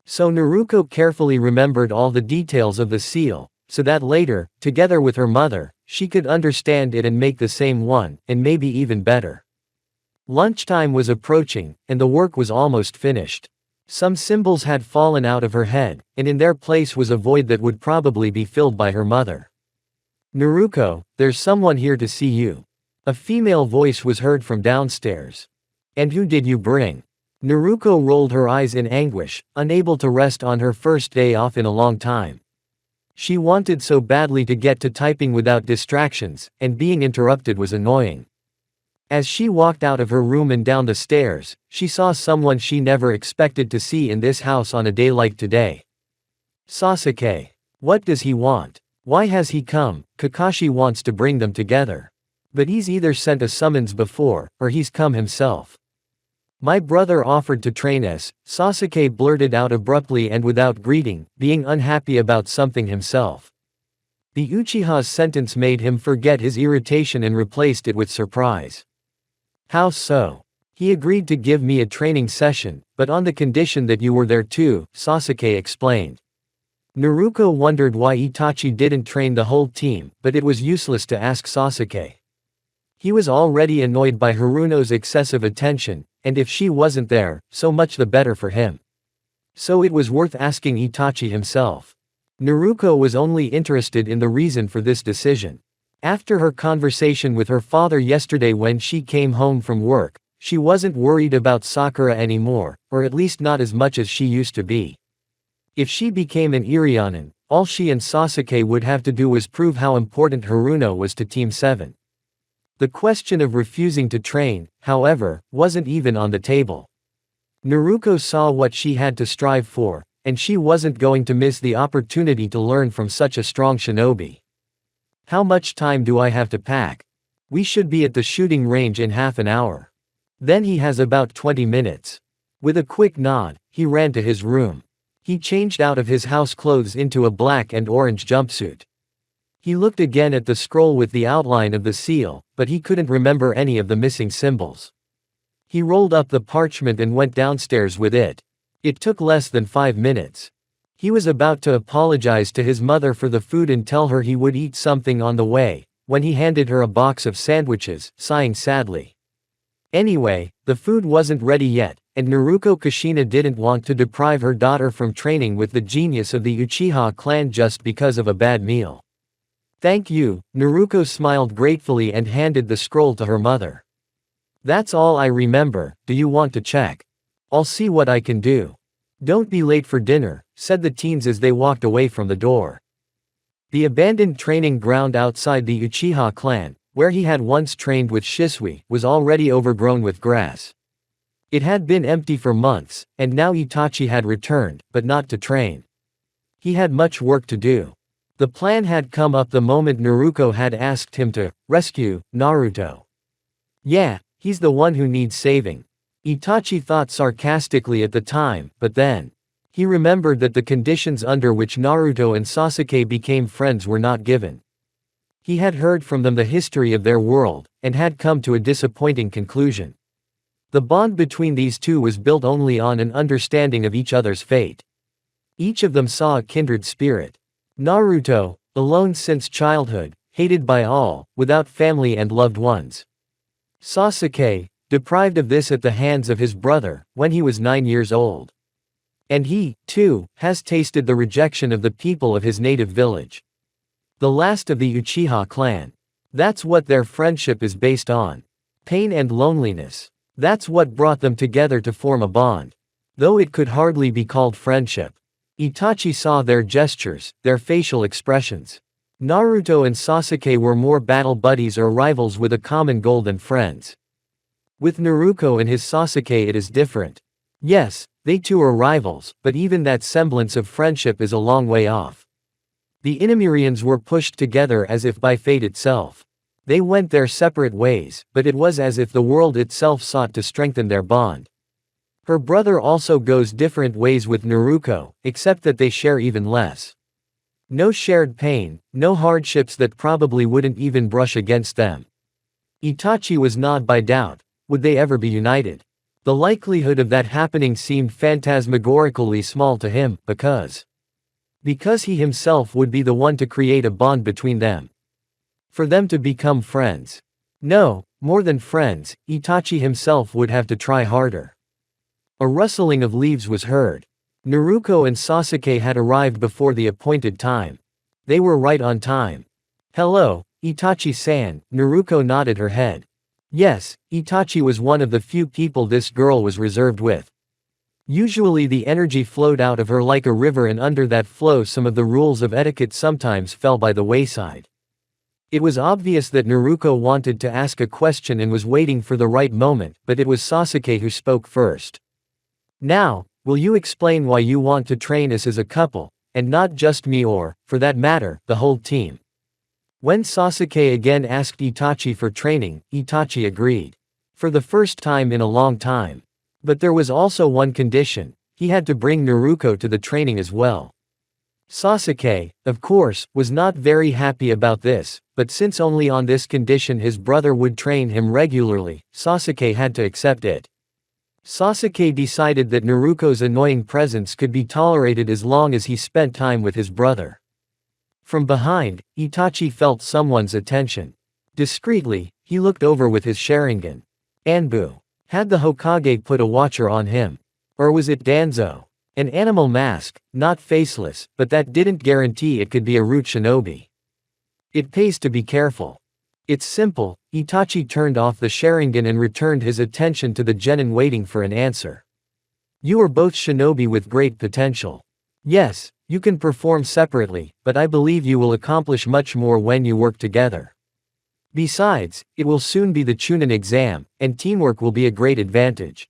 So Naruto carefully remembered all the details of the seal, so that later, together with her mother, she could understand it and make the same one, and maybe even better. Lunchtime was approaching, and the work was almost finished. Some symbols had fallen out of her head, and in their place was a void that would probably be filled by her mother. Naruto, there's someone here to see you. A female voice was heard from downstairs. And who did you bring? Naruto rolled her eyes in anguish, unable to rest on her first day off in a long time. She wanted so badly to get to typing without distractions, and being interrupted was annoying. As she walked out of her room and down the stairs, she saw someone she never expected to see in this house on a day like today. Sasuke. What does he want? Why has he come? Kakashi wants to bring them together. But he's either sent a summons before, or he's come himself. My brother offered to train us, Sasuke blurted out abruptly and without greeting, being unhappy about something himself. The Uchiha's sentence made him forget his irritation and replaced it with surprise. How so? He agreed to give me a training session, but on the condition that you were there too, Sasuke explained. Naruto wondered why Itachi didn't train the whole team, but it was useless to ask Sasuke. He was already annoyed by Haruno's excessive attention, and if she wasn't there, so much the better for him. So it was worth asking Itachi himself. Naruto was only interested in the reason for this decision. After her conversation with her father yesterday when she came home from work, she wasn't worried about Sakura anymore, or at least not as much as she used to be. If she became an Irionin, all she and Sasuke would have to do was prove how important Haruno was to Team 7. The question of refusing to train, however, wasn't even on the table. Naruto saw what she had to strive for, and she wasn't going to miss the opportunity to learn from such a strong shinobi. How much time do I have to pack? We should be at the shooting range in half an hour. Then he has about 20 minutes. With a quick nod, he ran to his room. He changed out of his house clothes into a black and orange jumpsuit. He looked again at the scroll with the outline of the seal, but he couldn't remember any of the missing symbols. He rolled up the parchment and went downstairs with it. It took less than 5 minutes. He was about to apologize to his mother for the food and tell her he would eat something on the way, when he handed her a box of sandwiches, sighing sadly. Anyway, the food wasn't ready yet, and Naruto Kushina didn't want to deprive her daughter from training with the genius of the Uchiha clan just because of a bad meal. Thank you, Naruto smiled gratefully and handed the scroll to her mother. That's all I remember, do you want to check? I'll see what I can do. Don't be late for dinner, said the teens as they walked away from the door. The abandoned training ground outside the Uchiha clan, where he had once trained with Shisui, was already overgrown with grass. It had been empty for months, and now Itachi had returned, but not to train. He had much work to do. The plan had come up the moment Naruto had asked him to rescue Naruto. Yeah, he's the one who needs saving. Itachi thought sarcastically at the time, but then, He remembered that the conditions under which Naruto and Sasuke became friends were not given. He had heard from them the history of their world, and had come to a disappointing conclusion. The bond between these two was built only on an understanding of each other's fate. Each of them saw a kindred spirit. Naruto, alone since childhood, hated by all, without family and loved ones. Sasuke, deprived of this at the hands of his brother, when he was 9 years old. And he, too, has tasted the rejection of the people of his native village. The last of the Uchiha clan. That's what their friendship is based on. Pain and loneliness. That's what brought them together to form a bond. Though it could hardly be called friendship. Itachi saw their gestures, their facial expressions. Naruto and Sasuke were more battle buddies or rivals with a common goal than friends. With Naruto and his Sasuke it is different. Yes, they too are rivals, but even that semblance of friendship is a long way off. The Inamirians were pushed together as if by fate itself. They went their separate ways, but it was as if the world itself sought to strengthen their bond. Her brother also goes different ways with Naruto, except that they share even less. No shared pain, no hardships that probably wouldn't even brush against them. Itachi was gnawed by doubt. Would they ever be united? The likelihood of that happening seemed phantasmagorically small to him, because he himself would be the one to create a bond between them. For them to become friends. No, more than friends, Itachi himself would have to try harder. A rustling of leaves was heard. Naruto and Sasuke had arrived before the appointed time. They were right on time. Hello, Itachi-san, Naruto nodded her head. Yes, Itachi was one of the few people this girl was reserved with. Usually the energy flowed out of her like a river, and under that flow some of the rules of etiquette sometimes fell by the wayside. It was obvious that Naruto wanted to ask a question and was waiting for the right moment, but it was Sasuke who spoke first. Now, will you explain why you want to train us as a couple, and not just me or, for that matter, the whole team? When Sasuke again asked Itachi for training, Itachi agreed. For the first time in a long time. But there was also one condition: he had to bring Naruto to the training as well. Sasuke, of course, was not very happy about this, but since only on this condition his brother would train him regularly, Sasuke had to accept it. Sasuke decided that Naruto's annoying presence could be tolerated as long as he spent time with his brother. From behind, Itachi felt someone's attention. Discreetly, he looked over with his Sharingan. Anbu. Had the Hokage put a watcher on him? Or was it Danzo? An animal mask, not faceless, but that didn't guarantee it could be a root shinobi. It pays to be careful. It's simple. Itachi turned off the Sharingan and returned his attention to the genin, waiting for an answer. You are both shinobi with great potential. Yes, you can perform separately, but I believe you will accomplish much more when you work together. Besides, it will soon be the Chunin exam, and teamwork will be a great advantage.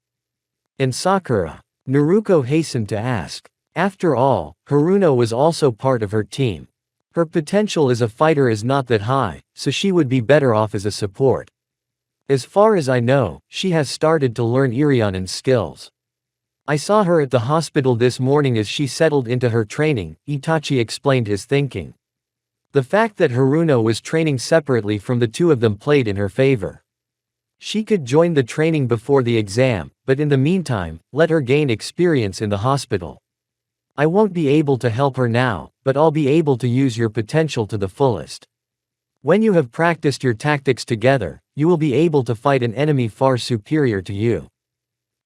And Sakura? Naruto hastened to ask. After all, Haruno was also part of her team. Her potential as a fighter is not that high, so she would be better off as a support. As far as I know, she has started to learn Irionin's skills. I saw her at the hospital this morning as she settled into her training, Itachi explained his thinking. The fact that Haruno was training separately from the two of them played in her favor. She could join the training before the exam, but in the meantime, let her gain experience in the hospital. I won't be able to help her now, but I'll be able to use your potential to the fullest. When you have practiced your tactics together, you will be able to fight an enemy far superior to you.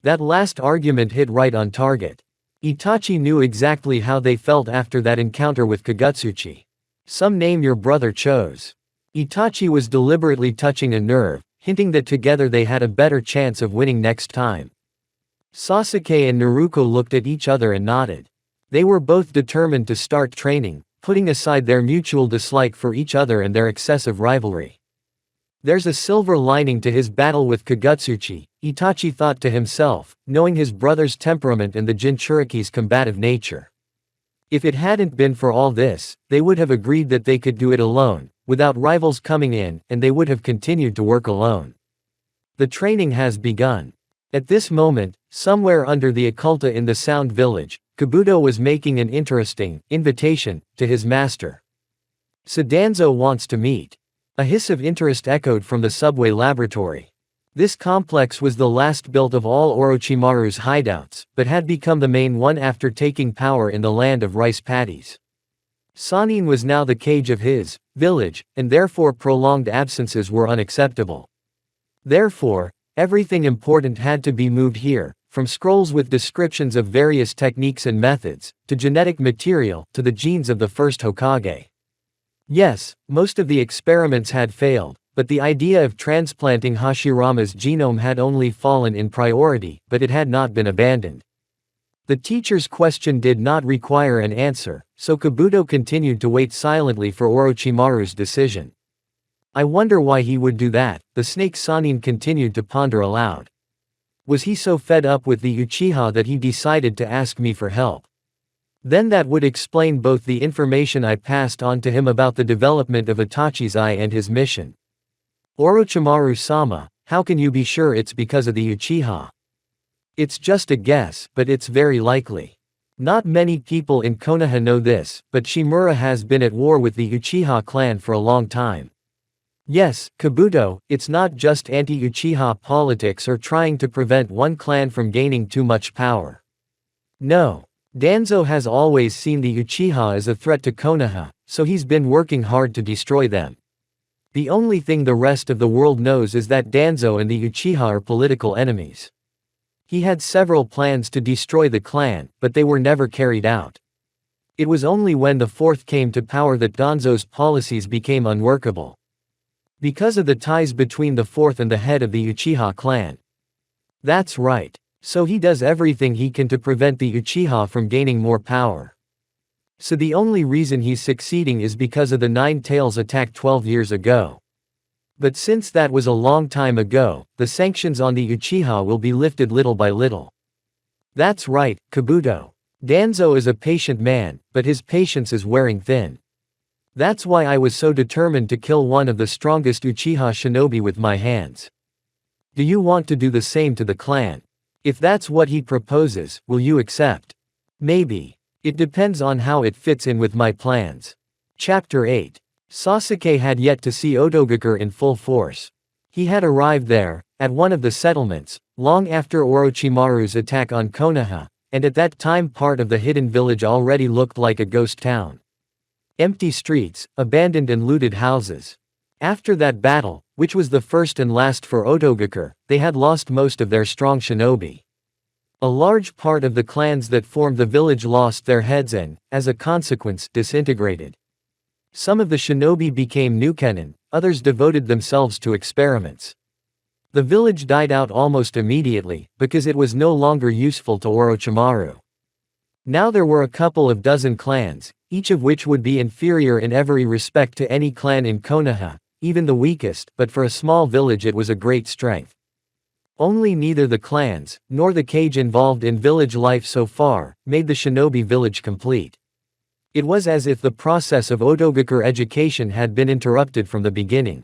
That last argument hit right on target. Itachi knew exactly how they felt after that encounter with Kagutsuchi. Some name your brother chose. Itachi was deliberately touching a nerve, hinting that together they had a better chance of winning next time. Sasuke and Naruto looked at each other and nodded. They were both determined to start training, putting aside their mutual dislike for each other and their excessive rivalry. There's a silver lining to his battle with Kagutsuchi, Itachi thought to himself, knowing his brother's temperament and the Jinchuriki's combative nature. If it hadn't been for all this, they would have agreed that they could do it alone, without rivals coming in, and they would have continued to work alone. The training has begun. At this moment, somewhere under the occulta in the Sound Village, Kabuto was making an interesting invitation to his master. "So Danzo wants to meet." A hiss of interest echoed from the subway laboratory. This complex was the last built of all Orochimaru's hideouts, but had become the main one after taking power in the land of rice paddies. Sanin was now the cage of his village, and therefore prolonged absences were unacceptable. Therefore, everything important had to be moved here, from scrolls with descriptions of various techniques and methods, to genetic material, to the genes of the first Hokage. Yes, most of the experiments had failed, but the idea of transplanting Hashirama's genome had only fallen in priority, but it had not been abandoned. The teacher's question did not require an answer, so Kabuto continued to wait silently for Orochimaru's decision. "I wonder why he would do that," the snake Sanin continued to ponder aloud. "Was he so fed up with the Uchiha that he decided to ask me for help? Then that would explain both the information I passed on to him about the development of Itachi's eye and his mission. Orochimaru-sama, how can you be sure it's because of the Uchiha? It's just a guess, but it's very likely. Not many people in Konoha know this, but Shimura has been at war with the Uchiha clan for a long time. Yes, Kabuto, it's not just anti-Uchiha politics or trying to prevent one clan from gaining too much power. No. Danzo has always seen the Uchiha as a threat to Konoha, so he's been working hard to destroy them. The only thing the rest of the world knows is that Danzo and the Uchiha are political enemies. He had several plans to destroy the clan, but they were never carried out. It was only when the fourth came to power that Danzo's policies became unworkable. Because of the ties between the fourth and the head of the Uchiha clan. That's right. So he does everything he can to prevent the Uchiha from gaining more power. So the only reason he's succeeding is because of the Nine Tails attack 12 years ago. But since that was a long time ago, the sanctions on the Uchiha will be lifted little by little. That's right, Kabuto. Danzo is a patient man, but his patience is wearing thin. That's why I was so determined to kill one of the strongest Uchiha shinobi with my hands. Do you want to do the same to the clan? If that's what he proposes, will you accept? Maybe. It depends on how it fits in with my plans. Chapter 8. Sasuke had yet to see Otogakure in full force. He had arrived there, at one of the settlements, long after Orochimaru's attack on Konoha, and at that time part of the hidden village already looked like a ghost town. Empty streets, abandoned and looted houses. After that battle, which was the first and last for Otogakure, they had lost most of their strong shinobi. A large part of the clans that formed the village lost their heads and, as a consequence, disintegrated. Some of the shinobi became nukenin, others devoted themselves to experiments. The village died out almost immediately, because it was no longer useful to Orochimaru. Now there were a couple of dozen clans, each of which would be inferior in every respect to any clan in Konoha, even the weakest, but for a small village it was a great strength. Only neither the clans, nor the cage involved in village life so far, made the shinobi village complete. It was as if the process of Otogakure education had been interrupted from the beginning.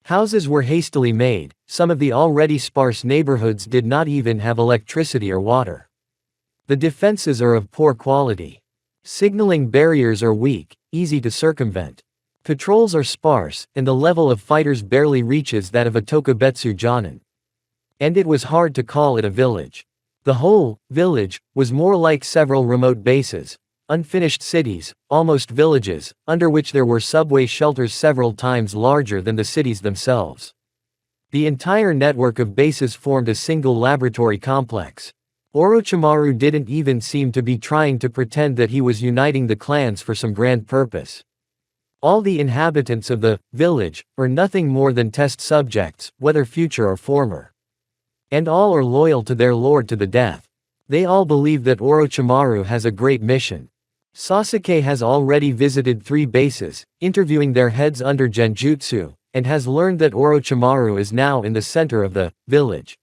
Houses were hastily made, some of the already sparse neighborhoods did not even have electricity or water. The defenses are of poor quality. Signaling barriers are weak, easy to circumvent. Patrols are sparse, and the level of fighters barely reaches that of a Tokubetsu Jonin. And it was hard to call it a village. The whole village was more like several remote bases, unfinished cities, almost villages, under which there were subway shelters several times larger than the cities themselves. The entire network of bases formed a single laboratory complex. Orochimaru didn't even seem to be trying to pretend that he was uniting the clans for some grand purpose. All the inhabitants of the village are nothing more than test subjects, whether future or former. And all are loyal to their lord to the death. They all believe that Orochimaru has a great mission. Sasuke has already visited 3 bases, interviewing their heads under Genjutsu, and has learned that Orochimaru is now in the center of the village.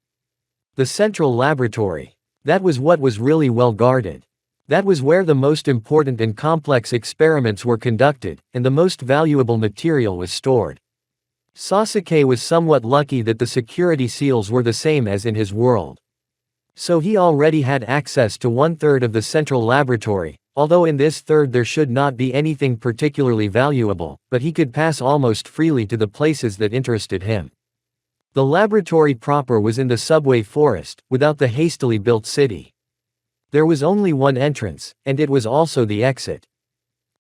The central laboratory. That was what was really well guarded. That was where the most important and complex experiments were conducted, and the most valuable material was stored. Sasuke was somewhat lucky that the security seals were the same as in his world. So he already had access to 1/3 of the central laboratory, although in this third there should not be anything particularly valuable, but he could pass almost freely to the places that interested him. The laboratory proper was in the subway forest, without the hastily built city. There was only one entrance, and it was also the exit.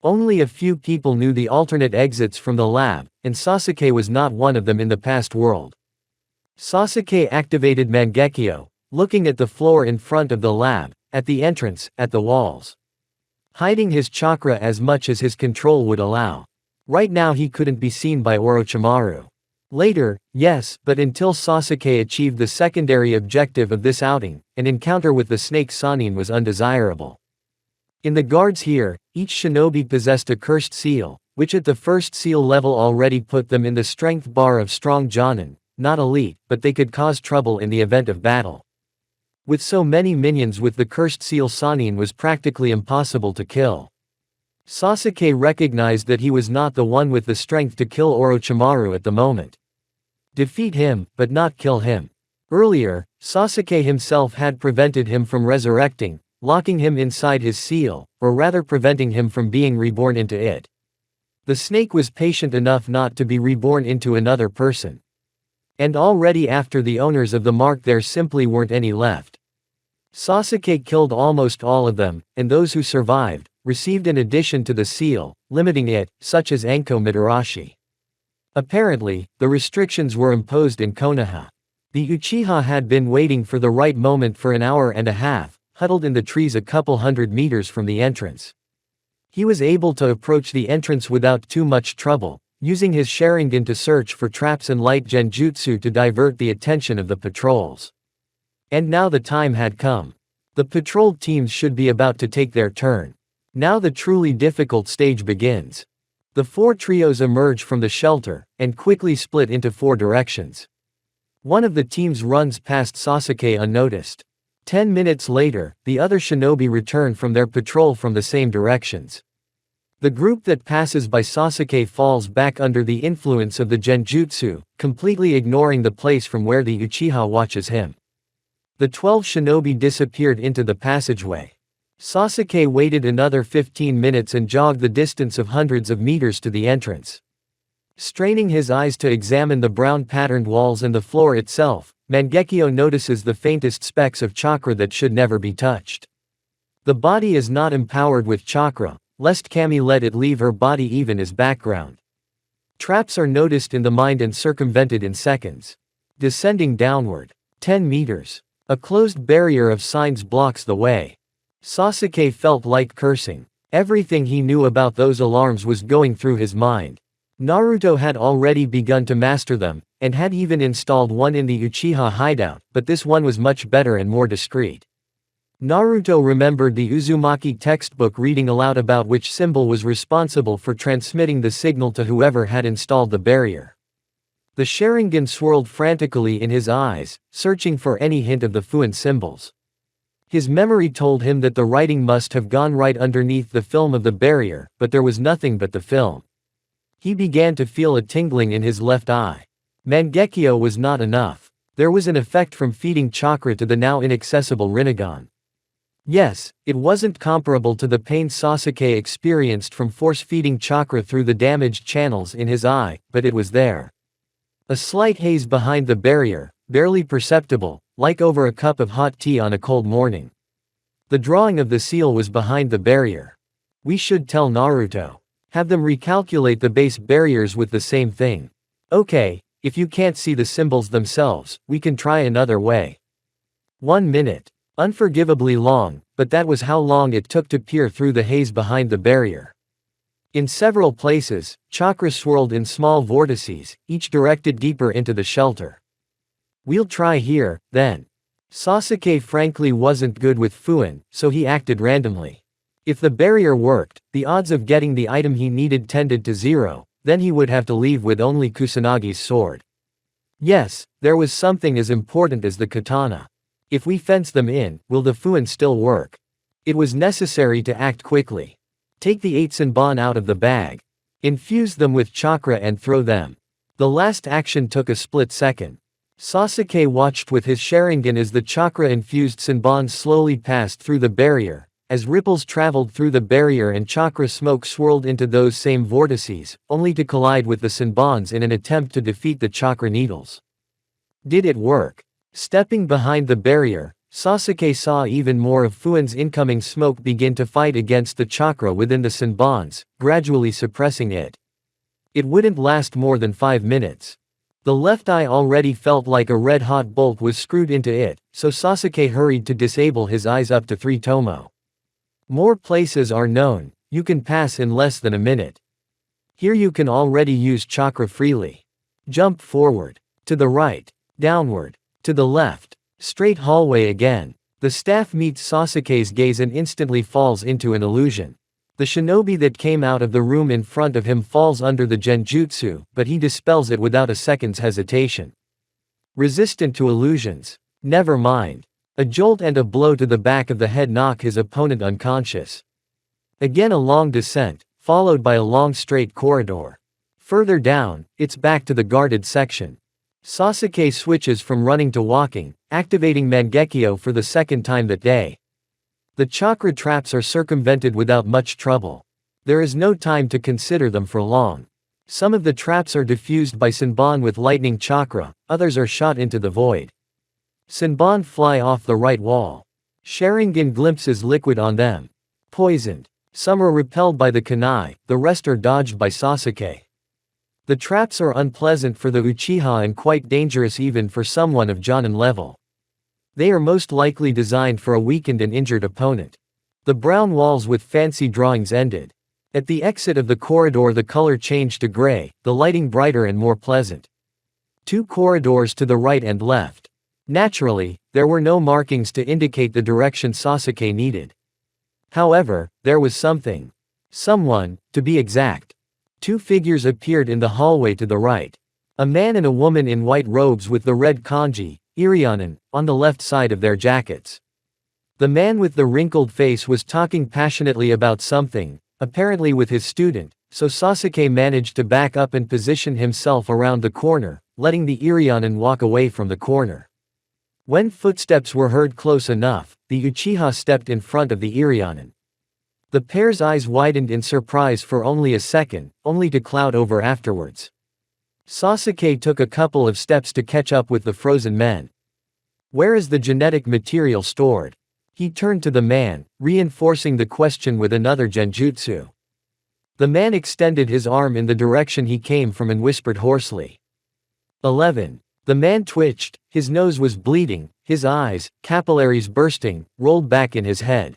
Only a few people knew the alternate exits from the lab, and Sasuke was not one of them in the past world. Sasuke activated Mangekyo, looking at the floor in front of the lab, at the entrance, at the walls. Hiding his chakra as much as his control would allow. Right now he couldn't be seen by Orochimaru. Later, yes, but until Sasuke achieved the secondary objective of this outing, an encounter with the snake Sannin was undesirable. In the guards here, each shinobi possessed a cursed seal, which at the first seal level already put them in the strength bar of strong Jonin, not elite, but they could cause trouble in the event of battle. With so many minions with the cursed seal, Sannin was practically impossible to kill. Sasuke recognized that he was not the one with the strength to kill Orochimaru at the moment. Defeat him, but not kill him. Earlier, Sasuke himself had prevented him from resurrecting, locking him inside his seal, or rather preventing him from being reborn into it. The snake was patient enough not to be reborn into another person. And already after the owners of the mark there simply weren't any left. Sasuke killed almost all of them, and those who survived, received an addition to the seal, limiting it, such as Anko Mitarashi. Apparently, the restrictions were imposed in Konoha. The Uchiha had been waiting for the right moment for an hour and a half, huddled in the trees a couple hundred meters from the entrance. He was able to approach the entrance without too much trouble, using his Sharingan to search for traps and light genjutsu to divert the attention of the patrols. And now the time had come. The patrol teams should be about to take their turn. Now the truly difficult stage begins. The four trios emerge from the shelter, and quickly split into four directions. One of the teams runs past Sasuke unnoticed. 10 minutes later, the other shinobi return from their patrol from the same directions. The group that passes by Sasuke falls back under the influence of the genjutsu, completely ignoring the place from where the Uchiha watches him. The 12 shinobi disappeared into the passageway. Sasuke waited another 15 minutes and jogged the distance of hundreds of meters to the entrance. Straining his eyes to examine the brown patterned walls and the floor itself, Mangekyo notices the faintest specks of chakra that should never be touched. The body is not empowered with chakra, lest Kami let it leave her body even as background. Traps are noticed in the mind and circumvented in seconds. Descending downward. 10 meters. A closed barrier of signs blocks the way. Sasuke felt like cursing. Everything he knew about those alarms was going through his mind. Naruto had already begun to master them, and had even installed one in the Uchiha hideout, but this one was much better and more discreet. Naruto remembered the Uzumaki textbook reading aloud about which symbol was responsible for transmitting the signal to whoever had installed the barrier. The Sharingan swirled frantically in his eyes, searching for any hint of the Fuin symbols. His memory told him that the writing must have gone right underneath the film of the barrier, but there was nothing but the film. He began to feel a tingling in his left eye. Mangekyo was not enough. There was an effect from feeding chakra to the now inaccessible Rinnegan. Yes, it wasn't comparable to the pain Sasuke experienced from force-feeding chakra through the damaged channels in his eye, but it was there. A slight haze behind the barrier, barely perceptible, like over a cup of hot tea on a cold morning. The drawing of the seal was behind the barrier. We should tell Naruto. Have them recalculate the base barriers with the same thing. Okay, if you can't see the symbols themselves, we can try another way. 1 minute. Unforgivably long, but that was how long it took to peer through the haze behind the barrier. In several places, chakra swirled in small vortices, each directed deeper into the shelter. We'll try here, then. Sasuke frankly wasn't good with Fuin, so he acted randomly. If the barrier worked, the odds of getting the item he needed tended to 0, then he would have to leave with only Kusanagi's sword. Yes, there was something as important as the katana. If we fence them in, will the Fuin still work? It was necessary to act quickly. Take the 8 Senbon out of the bag. Infuse them with chakra and throw them. The last action took a split second. Sasuke watched with his Sharingan as the chakra-infused Senbon slowly passed through the barrier. As ripples traveled through the barrier and chakra smoke swirled into those same vortices, only to collide with the Senbons in an attempt to defeat the chakra needles. Did it work? Stepping behind the barrier, Sasuke saw even more of Fuin's incoming smoke begin to fight against the chakra within the Senbons, gradually suppressing it. It wouldn't last more than 5 minutes. The left eye already felt like a red-hot bolt was screwed into it, so Sasuke hurried to disable his eyes up to 3 tomo. More places are known, you can pass in less than a minute. Here you can already use chakra freely. Jump forward. To the right. Downward. To the left. Straight hallway again. The staff meets Sasuke's gaze and instantly falls into an illusion. The shinobi that came out of the room in front of him falls under the genjutsu, but he dispels it without a second's hesitation. Resistant to illusions. Never mind. A jolt and a blow to the back of the head knock his opponent unconscious. Again a long descent, followed by a long straight corridor. Further down, it's back to the guarded section. Sasuke switches from running to walking, activating Mangekyo for the second time that day. The chakra traps are circumvented without much trouble. There is no time to consider them for long. Some of the traps are diffused by Senbon with lightning chakra, others are shot into the void. Senbon fly off the right wall. Sharingan glimpses liquid on them. Poisoned. Some are repelled by the kunai, the rest are dodged by Sasuke. The traps are unpleasant for the Uchiha and quite dangerous even for someone of Jonin level. They are most likely designed for a weakened and injured opponent. The brown walls with fancy drawings ended. At the exit of the corridor the color changed to gray, the lighting brighter and more pleasant. 2 corridors to the right and left. Naturally, there were no markings to indicate the direction Sasuke needed. However, there was something. Someone, to be exact. 2 figures appeared in the hallway to the right. A man and a woman in white robes with the red kanji, Irionen, on the left side of their jackets. The man with the wrinkled face was talking passionately about something, apparently with his student, so Sasuke managed to back up and position himself around the corner, letting the Irionen walk away from the corner. When footsteps were heard close enough, the Uchiha stepped in front of the Irionen. The pair's eyes widened in surprise for only a second, only to cloud over afterwards. Sasuke took a couple of steps to catch up with the frozen men. Where is the genetic material stored? He turned to the man, reinforcing the question with another genjutsu. The man extended his arm in the direction he came from and whispered hoarsely. 11. The man twitched, his nose was bleeding, his eyes, capillaries bursting, rolled back in his head.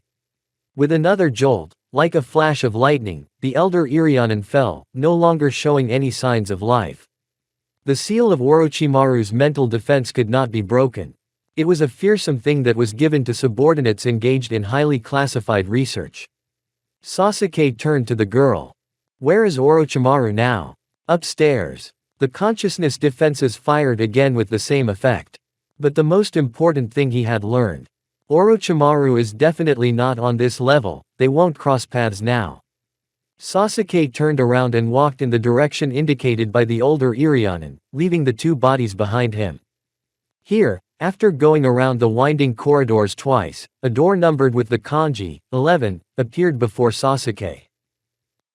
With another jolt, like a flash of lightning, the elder Irionen fell, no longer showing any signs of life. The seal of Orochimaru's mental defense could not be broken. It was a fearsome thing that was given to subordinates engaged in highly classified research. Sasuke turned to the girl. Where is Orochimaru now? Upstairs. The consciousness defenses fired again with the same effect. But the most important thing he had learned. Orochimaru is definitely not on this level, they won't cross paths now. Sasuke turned around and walked in the direction indicated by the older Irionen, leaving the 2 bodies behind him. Here, after going around the winding corridors twice, a door numbered with the kanji, 11, appeared before Sasuke.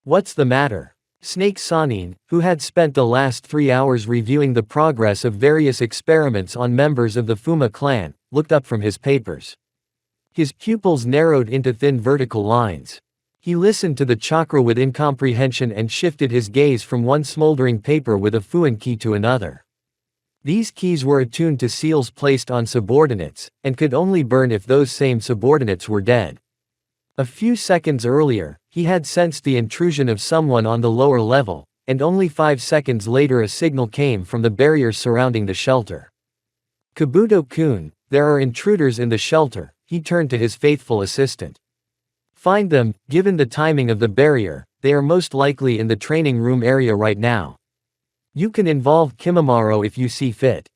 What's the matter? Snake Sanin, who had spent the last 3 hours reviewing the progress of various experiments on members of the Fuma clan, looked up from his papers. His pupils narrowed into thin vertical lines. He listened to the chakra with incomprehension and shifted his gaze from one smoldering paper with a Fuin key to another. These keys were attuned to seals placed on subordinates, and could only burn if those same subordinates were dead. A few seconds earlier, he had sensed the intrusion of someone on the lower level, and only 5 seconds later a signal came from the barriers surrounding the shelter. Kabuto-kun, there are intruders in the shelter, he turned to his faithful assistant. Find them, given the timing of the barrier, they are most likely in the training room area right now. You can involve Kimimaro if you see fit.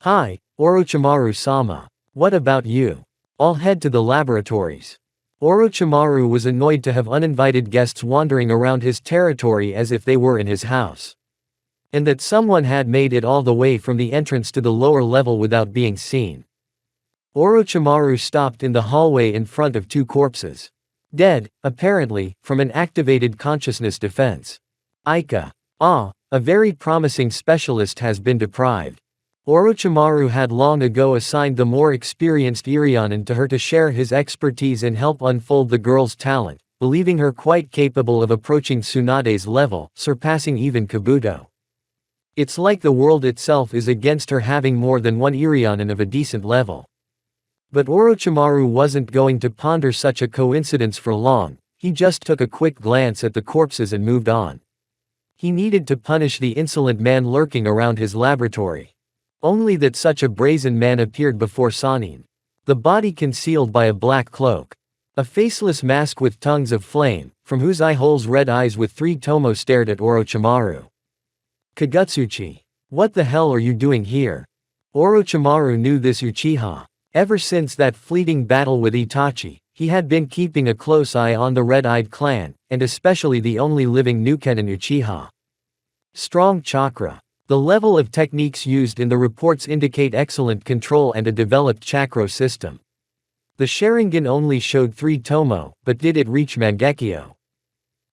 Hi, Orochimaru-sama. What about you? I'll head to the laboratories. Orochimaru was annoyed to have uninvited guests wandering around his territory as if they were in his house. and that someone had made it all the way from the entrance to the lower level without being seen. Orochimaru stopped in the hallway in front of two corpses. Dead, apparently, from an activated consciousness defense. Aika. Ah, a very promising specialist has been deprived. Orochimaru had long ago assigned the more experienced Irionin to her to share his expertise and help unfold the girl's talent, believing her quite capable of approaching Tsunade's level, surpassing even Kabuto. It's like the world itself is against her having more than one Irionin of a decent level. But Orochimaru wasn't going to ponder such a coincidence for long. He just took a quick glance at the corpses and moved on. He needed to punish the insolent man lurking around his laboratory. Only that such a brazen man appeared before Sannin. The body concealed by a black cloak. A faceless mask with tongues of flame, from whose eye holes red eyes with three tomo stared at Orochimaru. Kagutsuchi. What the hell are you doing here? Orochimaru knew this Uchiha. Ever since that fleeting battle with Itachi, he had been keeping a close eye on the Red-Eyed clan, and especially the only living Nukenin Uchiha. Strong chakra. The level of techniques used in the reports indicate excellent control and a developed chakra system. The Sharingan only showed 3 tomo, but did it reach Mangekyo?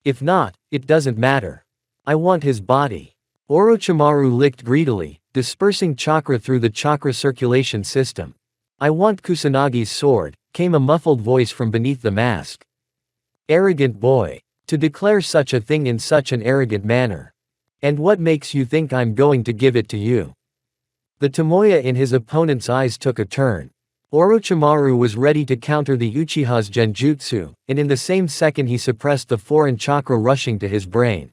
If not, it doesn't matter. I want his body. Orochimaru licked greedily, dispersing chakra through the chakra circulation system. I want Kusanagi's sword, came a muffled voice from beneath the mask. Arrogant boy. To declare such a thing in such an arrogant manner. And what makes you think I'm going to give it to you? The Tomoya in his opponent's eyes took a turn. Orochimaru was ready to counter the Uchiha's genjutsu, and in the same second he suppressed the foreign chakra rushing to his brain.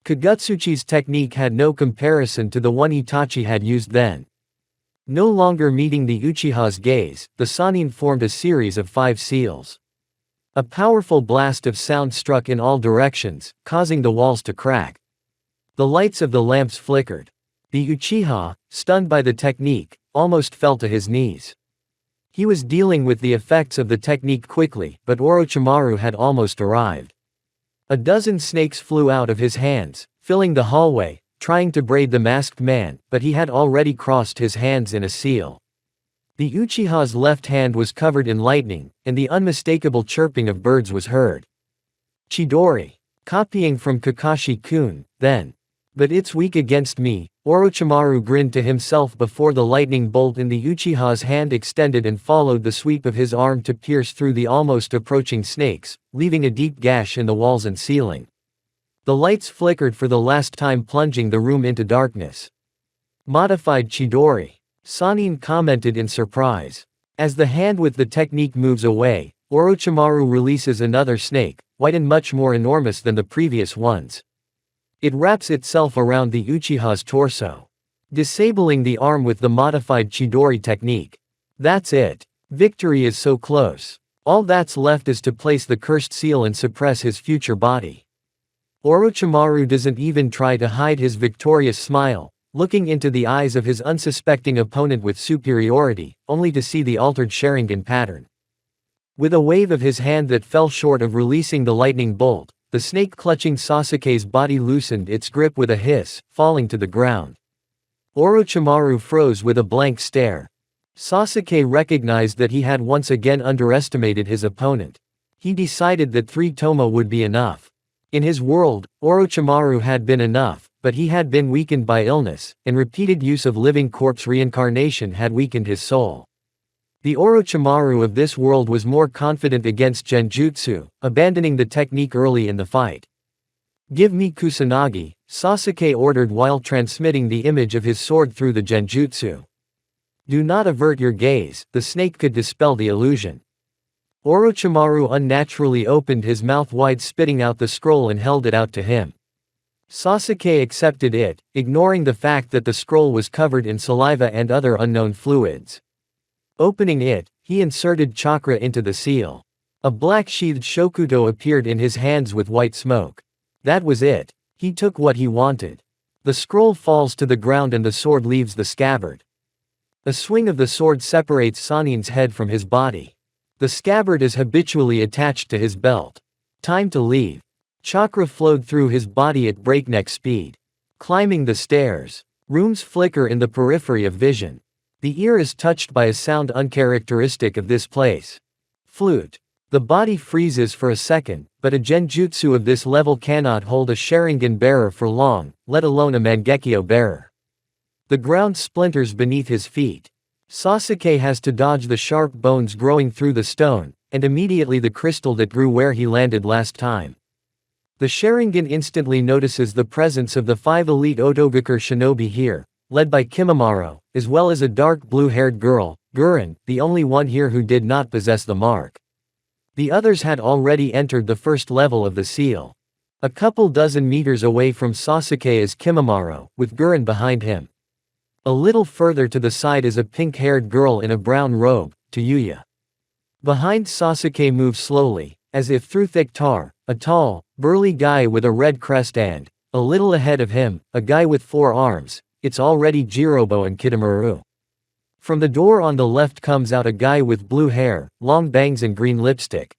Kagutsuchi's technique had no comparison to the one Itachi had used then. No longer meeting the Uchiha's gaze, the Sannin formed a series of 5 seals. A powerful blast of sound struck in all directions, causing the walls to crack. The lights of the lamps flickered. The Uchiha, stunned by the technique, almost fell to his knees. He was dealing with the effects of the technique quickly, but Orochimaru had almost arrived. A dozen snakes flew out of his hands, filling the hallway, trying to braid the masked man, but he had already crossed his hands in a seal. The Uchiha's left hand was covered in lightning, and the unmistakable chirping of birds was heard. Chidori. Copying from Kakashi-kun, then. But it's weak against me. Orochimaru grinned to himself before the lightning bolt in the Uchiha's hand extended and followed the sweep of his arm to pierce through the almost approaching snakes, leaving a deep gash in the walls and ceiling. The lights flickered for the last time, plunging the room into darkness. Modified Chidori. Sannin commented in surprise. As the hand with the technique moves away, Orochimaru releases another snake, white and much more enormous than the previous ones. It wraps itself around the Uchiha's torso, disabling the arm with the modified Chidori technique. That's it. Victory is so close. All that's left is to place the cursed seal and suppress his future body. Orochimaru doesn't even try to hide his victorious smile, looking into the eyes of his unsuspecting opponent with superiority, only to see the altered Sharingan pattern. With a wave of his hand that fell short of releasing the lightning bolt, the snake clutching Sasuke's body loosened its grip with a hiss, falling to the ground. Orochimaru froze with a blank stare. Sasuke recognized that he had once again underestimated his opponent. He decided that 3 tomo would be enough. In his world, Orochimaru had been enough, but he had been weakened by illness, and repeated use of living corpse reincarnation had weakened his soul. The Orochimaru of this world was more confident against genjutsu, abandoning the technique early in the fight. Give me Kusanagi, Sasuke ordered while transmitting the image of his sword through the genjutsu. Do not avert your gaze, the snake could dispel the illusion. Orochimaru unnaturally opened his mouth wide, spitting out the scroll and held it out to him. Sasuke accepted it, ignoring the fact that the scroll was covered in saliva and other unknown fluids. Opening it, he inserted chakra into the seal. A black-sheathed shokuto appeared in his hands with white smoke. That was it. He took what he wanted. The scroll falls to the ground and the sword leaves the scabbard. A swing of the sword separates Sannin's head from his body. The scabbard is habitually attached to his belt. Time to leave. Chakra flowed through his body at breakneck speed. Climbing the stairs. Rooms flicker in the periphery of vision. The ear is touched by a sound uncharacteristic of this place. Flute. The body freezes for a second, but a genjutsu of this level cannot hold a Sharingan bearer for long, let alone a Mangekyo bearer. The ground splinters beneath his feet. Sasuke has to dodge the sharp bones growing through the stone, and immediately the crystal that grew where he landed last time. The Sharingan instantly notices the presence of the 5 elite Otogakur shinobi here, led by Kimimaro, as well as a dark blue-haired girl, Gurren, the only one here who did not possess the mark. The others had already entered the first level of the seal. A couple dozen meters away from Sasuke is Kimimaro, with Gurren behind him. A little further to the side is a pink-haired girl in a brown robe, Kaguya. Behind Sasuke moves slowly, as if through thick tar, a tall, burly guy with a red crest and, a little ahead of him, a guy with 4 arms, it's already Jirobo and Kitamura. From the door on the left comes out a guy with blue hair, long bangs and green lipstick.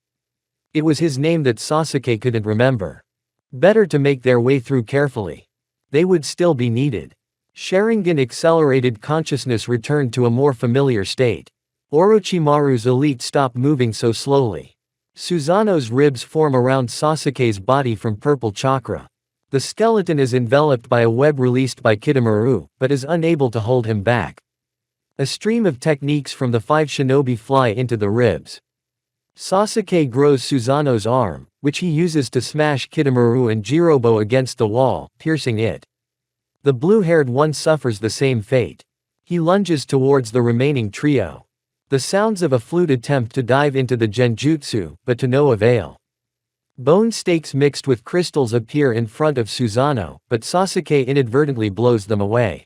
It was his name that Sasuke couldn't remember. Better to make their way through carefully. They would still be needed. Sharingan accelerated consciousness returned to a more familiar state. Orochimaru's elite stopped moving so slowly. Susanoo's ribs form around Sasuke's body from purple chakra. The skeleton is enveloped by a web released by Kitamura, but is unable to hold him back. A stream of techniques from the 5 shinobi fly into the ribs. Sasuke grows Susanoo's arm, which he uses to smash Kitamura and Jirobo against the wall, piercing it. The blue-haired one suffers the same fate. He lunges towards the remaining trio. The sounds of a flute attempt to dive into the genjutsu, but to no avail. Bone stakes mixed with crystals appear in front of Susanoo, but Sasuke inadvertently blows them away.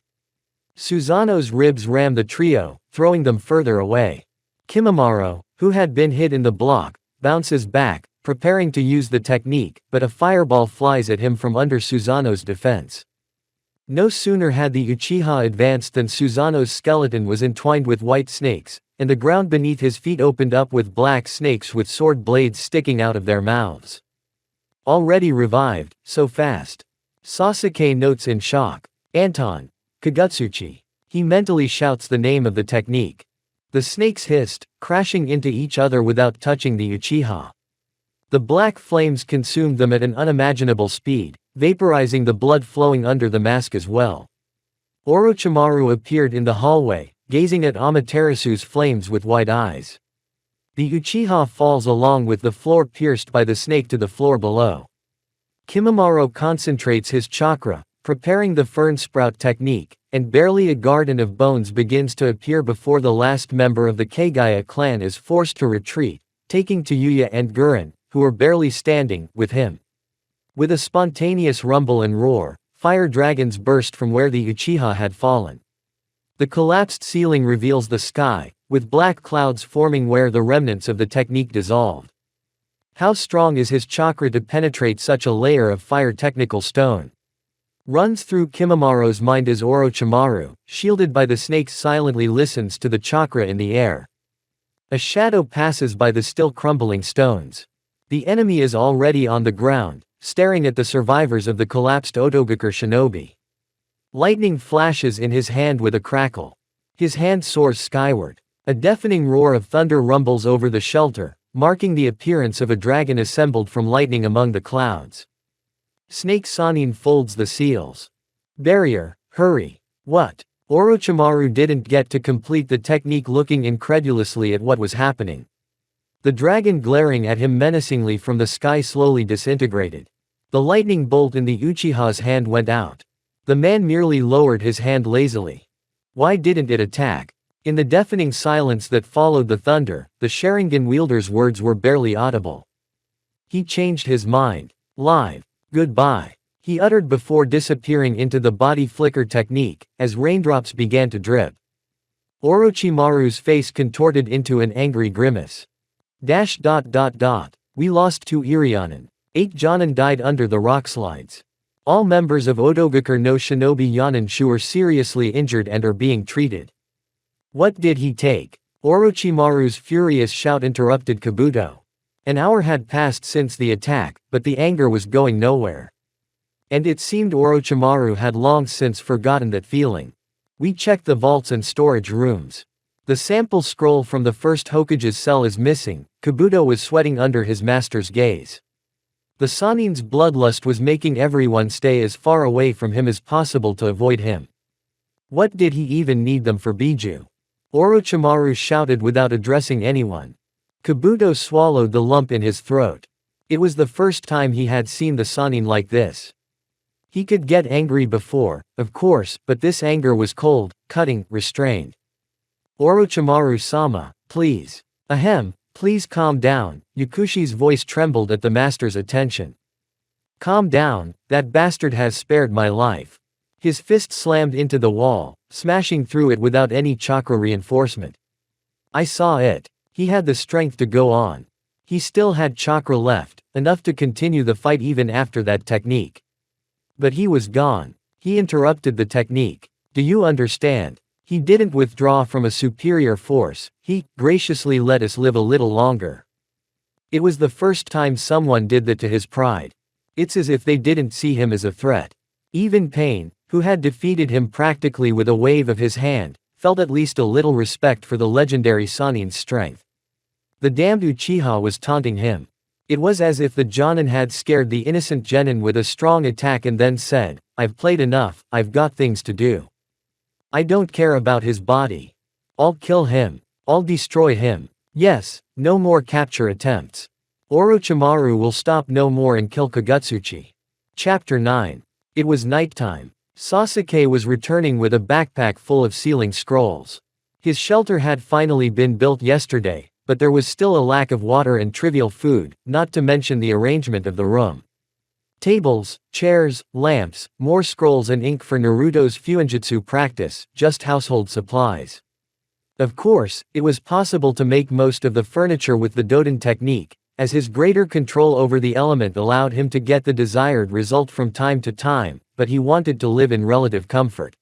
Susanoo's ribs ram the trio, throwing them further away. Kimimaro, who had been hit in the block, bounces back, preparing to use the technique, but a fireball flies at him from under Susanoo's defense. No sooner had the Uchiha advanced than Susanoo's skeleton was entwined with white snakes, and the ground beneath his feet opened up with black snakes with sword blades sticking out of their mouths. Already revived, so fast. Sasuke notes in shock. Anton. Kagutsuchi. He mentally shouts the name of the technique. The snakes hissed, crashing into each other without touching the Uchiha. The black flames consumed them at an unimaginable speed, vaporizing the blood flowing under the mask as well. Orochimaru appeared in the hallway, gazing at Amaterasu's flames with wide eyes. The Uchiha falls along with the floor pierced by the snake to the floor below. Kimimaro concentrates his chakra, preparing the fern sprout technique, and barely a garden of bones begins to appear before the last member of the Kaguya clan is forced to retreat, taking Kaguya and Gurren, who are barely standing, with him. With a spontaneous rumble and roar, fire dragons burst from where the Uchiha had fallen. The collapsed ceiling reveals the sky, with black clouds forming where the remnants of the technique dissolved. How strong is his chakra to penetrate such a layer of fire technical stone? Runs through Kimimaro's mind as Orochimaru, shielded by the snakes, silently listens to the chakra in the air. A shadow passes by the still crumbling stones. The enemy is already on the ground, staring at the survivors of the collapsed Otogakur shinobi. Lightning flashes in his hand with a crackle. His hand soars skyward. A deafening roar of thunder rumbles over the shelter, marking the appearance of a dragon assembled from lightning among the clouds. Snake Sanin folds the seals. Barrier, hurry. What? Orochimaru didn't get to complete the technique, looking incredulously at what was happening. The dragon glaring at him menacingly from the sky slowly disintegrated. The lightning bolt in the Uchiha's hand went out. The man merely lowered his hand lazily. Why didn't it attack? In the deafening silence that followed the thunder, the Sharingan wielder's words were barely audible. He changed his mind. Live. Goodbye. He uttered before disappearing into the body flicker technique, as raindrops began to drip. Orochimaru's face contorted into an angry grimace. We lost 2 Irionen. 8 Jonin died under the rockslides. All members of Otogakur no Shinobi Yonenshu are seriously injured and are being treated. What did he take? Orochimaru's furious shout interrupted Kabuto. An hour had passed since the attack, but the anger was going nowhere. And it seemed Orochimaru had long since forgotten that feeling. We checked the vaults and storage rooms. The sample scroll from the first Hokage's cell is missing. Kabuto was sweating under his master's gaze. The Sanin's bloodlust was making everyone stay as far away from him as possible to avoid him. What did he even need them for Biju? Orochimaru shouted without addressing anyone. Kabuto swallowed the lump in his throat. It was the first time he had seen the Sanin like this. He could get angry before, of course, but this anger was cold, cutting, restrained. Orochimaru-sama, please. Ahem, please calm down. Yakushi's voice trembled at the master's attention. Calm down, that bastard has spared my life. His fist slammed into the wall, smashing through it without any chakra reinforcement. I saw it. He had the strength to go on. He still had chakra left, enough to continue the fight even after that technique. But he was gone. He interrupted the technique. Do you understand? He didn't withdraw from a superior force, he graciously let us live a little longer. It was the first time someone did that to his pride. It's as if they didn't see him as a threat. Even Pain, who had defeated him practically with a wave of his hand, felt at least a little respect for the legendary Sanin's strength. The damned Uchiha was taunting him. It was as if the Jonin had scared the innocent genin with a strong attack and then said, I've played enough, I've got things to do. I don't care about his body. I'll kill him. I'll destroy him. Yes, no more capture attempts. Orochimaru will stop no more and kill Kagutsuchi. Chapter 9. It was nighttime. Sasuke was returning with a backpack full of sealing scrolls. His shelter had finally been built yesterday, but there was still a lack of water and trivial food, not to mention the arrangement of the room. Tables, chairs, lamps, more scrolls and ink for Naruto's Fuinjutsu practice, just household supplies. Of course, it was possible to make most of the furniture with the Doden technique, as his greater control over the element allowed him to get the desired result from time to time, but he wanted to live in relative comfort.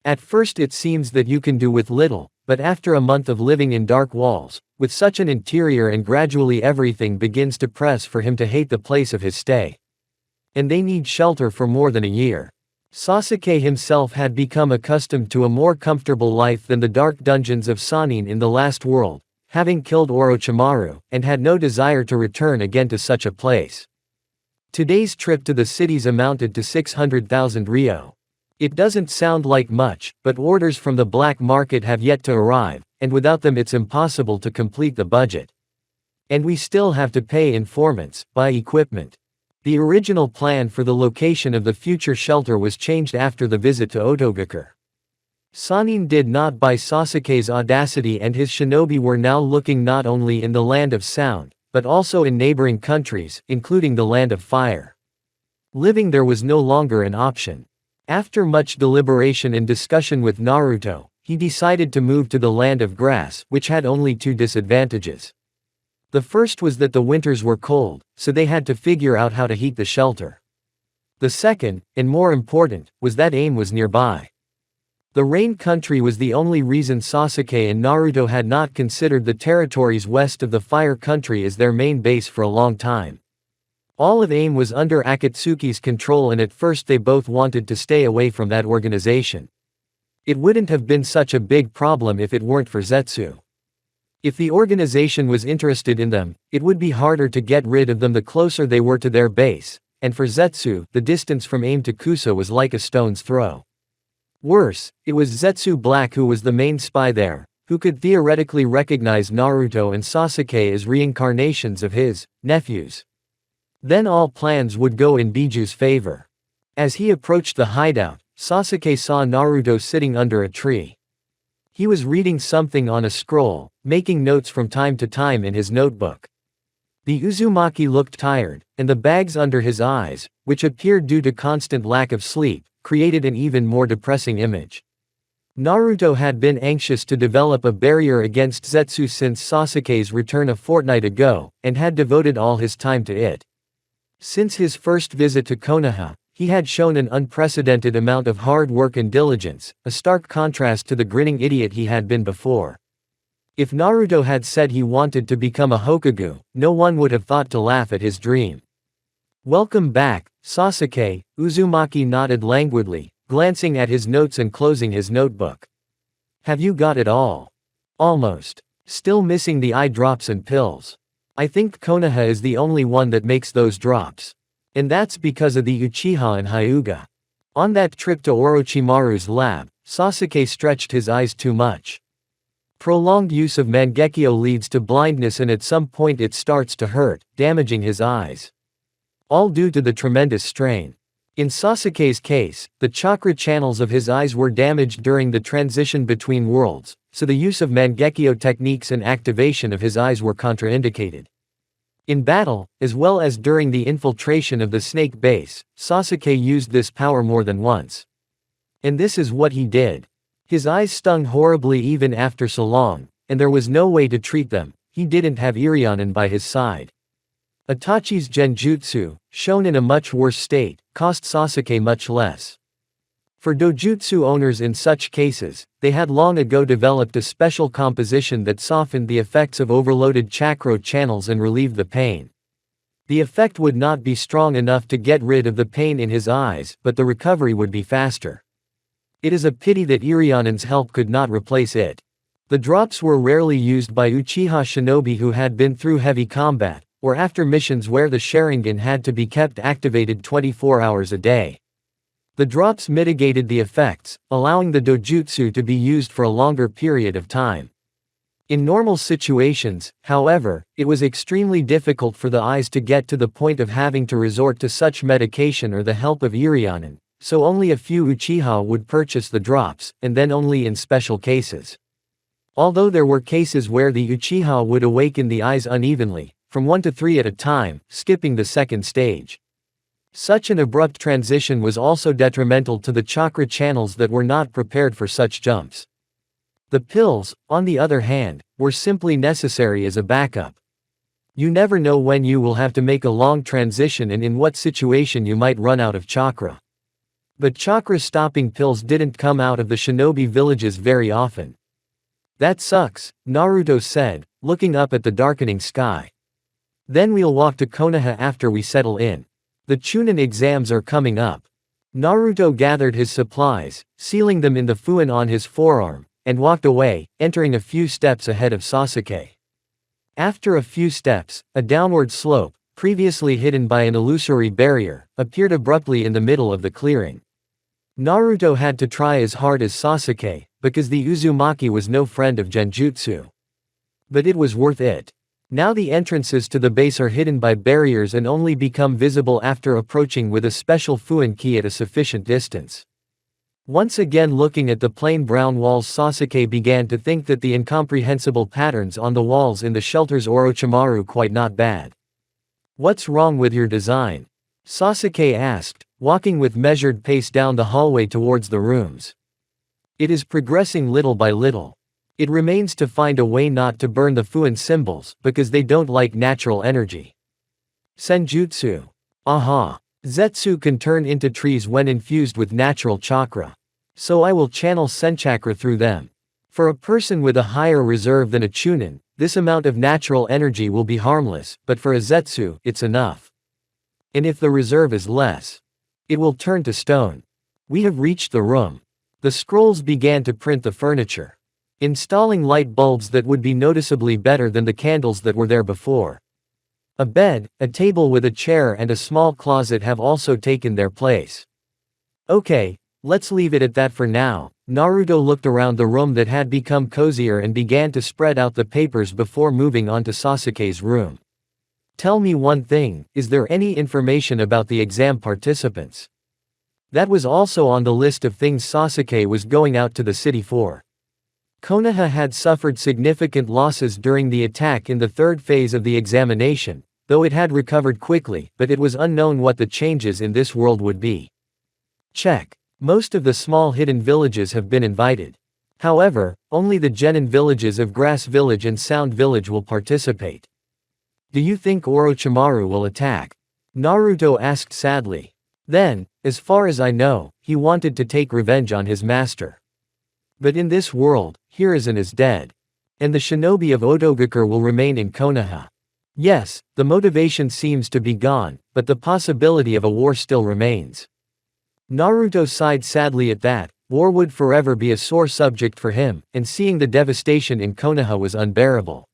At first it seems that you can do with little, but after a month of living in dark walls, with such an interior and gradually everything begins to press for him to hate the place of his stay. And they need shelter for more than a year. Sasuke himself had become accustomed to a more comfortable life than the dark dungeons of Sanin in the last world, having killed Orochimaru, and had no desire to return again to such a place. Today's trip to the cities amounted to 600,000 ryo. It doesn't sound like much, but orders from the black market have yet to arrive, and without them it's impossible to complete the budget. And we still have to pay informants, buy equipment. The original plan for the location of the future shelter was changed after the visit to Otogakure. Sanin did not buy Sasuke's audacity, and his shinobi were now looking not only in the land of sound, but also in neighboring countries, including the land of fire. Living there was no longer an option. After much deliberation and discussion with Naruto, he decided to move to the land of grass, which had only two disadvantages. The first was that the winters were cold, so they had to figure out how to heat the shelter. The second, and more important, was that aim was nearby. The rain country was the only reason Sasuke and Naruto had not considered the territories west of the fire country as their main base for a long time. All of AIM was under Akatsuki's control, and at first they both wanted to stay away from that organization. It wouldn't have been such a big problem if it weren't for Zetsu. If the organization was interested in them, it would be harder to get rid of them the closer they were to their base, and for Zetsu, the distance from AIM to Kusa was like a stone's throw. Worse, it was Zetsu Black who was the main spy there, who could theoretically recognize Naruto and Sasuke as reincarnations of his nephews. Then all plans would go in Biju's favor. As he approached the hideout, Sasuke saw Naruto sitting under a tree. He was reading something on a scroll, making notes from time to time in his notebook. The Uzumaki looked tired, and the bags under his eyes, which appeared due to constant lack of sleep, created an even more depressing image. Naruto had been anxious to develop a barrier against Zetsu since Sasuke's return a fortnight ago, and had devoted all his time to it. Since his first visit to Konoha, he had shown an unprecedented amount of hard work and diligence, a stark contrast to the grinning idiot he had been before. If Naruto had said he wanted to become a Hokage, no one would have thought to laugh at his dream. Welcome back, Sasuke, Uzumaki nodded languidly, glancing at his notes and closing his notebook. Have you got it all? Almost. Still missing the eye drops and pills. I think Konoha is the only one that makes those drops. And that's because of the Uchiha and Hyuga. On that trip to Orochimaru's lab, Sasuke stretched his eyes too much. Prolonged use of Mangekyo leads to blindness and at some point it starts to hurt, damaging his eyes. All due to the tremendous strain. In Sasuke's case, the chakra channels of his eyes were damaged during the transition between worlds, so the use of Mangekyo techniques and activation of his eyes were contraindicated. In battle, as well as during the infiltration of the snake base, Sasuke used this power more than once. And this is what he did. His eyes stung horribly even after so long, and there was no way to treat them. He didn't have Irionen by his side. Itachi's genjutsu, shown in a much worse state, cost Sasuke much less. For dojutsu owners in such cases, they had long ago developed a special composition that softened the effects of overloaded chakra channels and relieved the pain. The effect would not be strong enough to get rid of the pain in his eyes, but the recovery would be faster. It is a pity that Irionen's help could not replace it. The drops were rarely used by Uchiha shinobi who had been through heavy combat, or after missions where the Sharingan had to be kept activated 24 hours a day. The drops mitigated the effects, allowing the dojutsu to be used for a longer period of time. In normal situations, however, it was extremely difficult for the eyes to get to the point of having to resort to such medication or the help of Irionen, so only a few Uchiha would purchase the drops, and then only in special cases. Although there were cases where the Uchiha would awaken the eyes unevenly, from 1 to 3 at a time, skipping the second stage. Such an abrupt transition was also detrimental to the chakra channels that were not prepared for such jumps. The pills, on the other hand, were simply necessary as a backup. You never know when you will have to make a long transition and in what situation you might run out of chakra. But chakra-stopping pills didn't come out of the shinobi villages very often. That sucks, Naruto said, looking up at the darkening sky. Then we'll walk to Konoha after we settle in. The Chunin exams are coming up. Naruto gathered his supplies, sealing them in the fuin on his forearm, and walked away, entering a few steps ahead of Sasuke. After a few steps, a downward slope, previously hidden by an illusory barrier, appeared abruptly in the middle of the clearing. Naruto had to try as hard as Sasuke, because the Uzumaki was no friend of genjutsu. But it was worth it. Now the entrances to the base are hidden by barriers and only become visible after approaching with a special fuin key at a sufficient distance. Once again looking at the plain brown walls, Sasuke began to think that the incomprehensible patterns on the walls in the shelters Orochimaru quite not bad. What's wrong with your design? Sasuke asked, walking with measured pace down the hallway towards the rooms. It is progressing little by little. It remains to find a way not to burn the fuin symbols, because they don't like natural energy. Senjutsu. Aha. Zetsu can turn into trees when infused with natural chakra. So I will channel senchakra through them. For a person with a higher reserve than a Chunin, this amount of natural energy will be harmless, but for a Zetsu, it's enough. And if the reserve is less, it will turn to stone. We have reached the room. The scrolls began to print the furniture. Installing light bulbs that would be noticeably better than the candles that were there before. A bed, a table with a chair and a small closet have also taken their place. Okay, let's leave it at that for now. Naruto looked around the room that had become cozier and began to spread out the papers before moving on to Sasuke's room. Tell me one thing, is there any information about the exam participants? That was also on the list of things Sasuke was going out to the city for. Konoha had suffered significant losses during the attack in the third phase of the examination, though it had recovered quickly, but it was unknown what the changes in this world would be. Check. Most of the small hidden villages have been invited. However, only the genin villages of Grass Village and Sound Village will participate. Do you think Orochimaru will attack? Naruto asked sadly. Then, as far as I know, he wanted to take revenge on his master. But in this world, Hiruzen is dead. And the shinobi of Otogakure will remain in Konoha. Yes, the motivation seems to be gone, but the possibility of a war still remains. Naruto sighed sadly at that. War would forever be a sore subject for him, and seeing the devastation in Konoha was unbearable.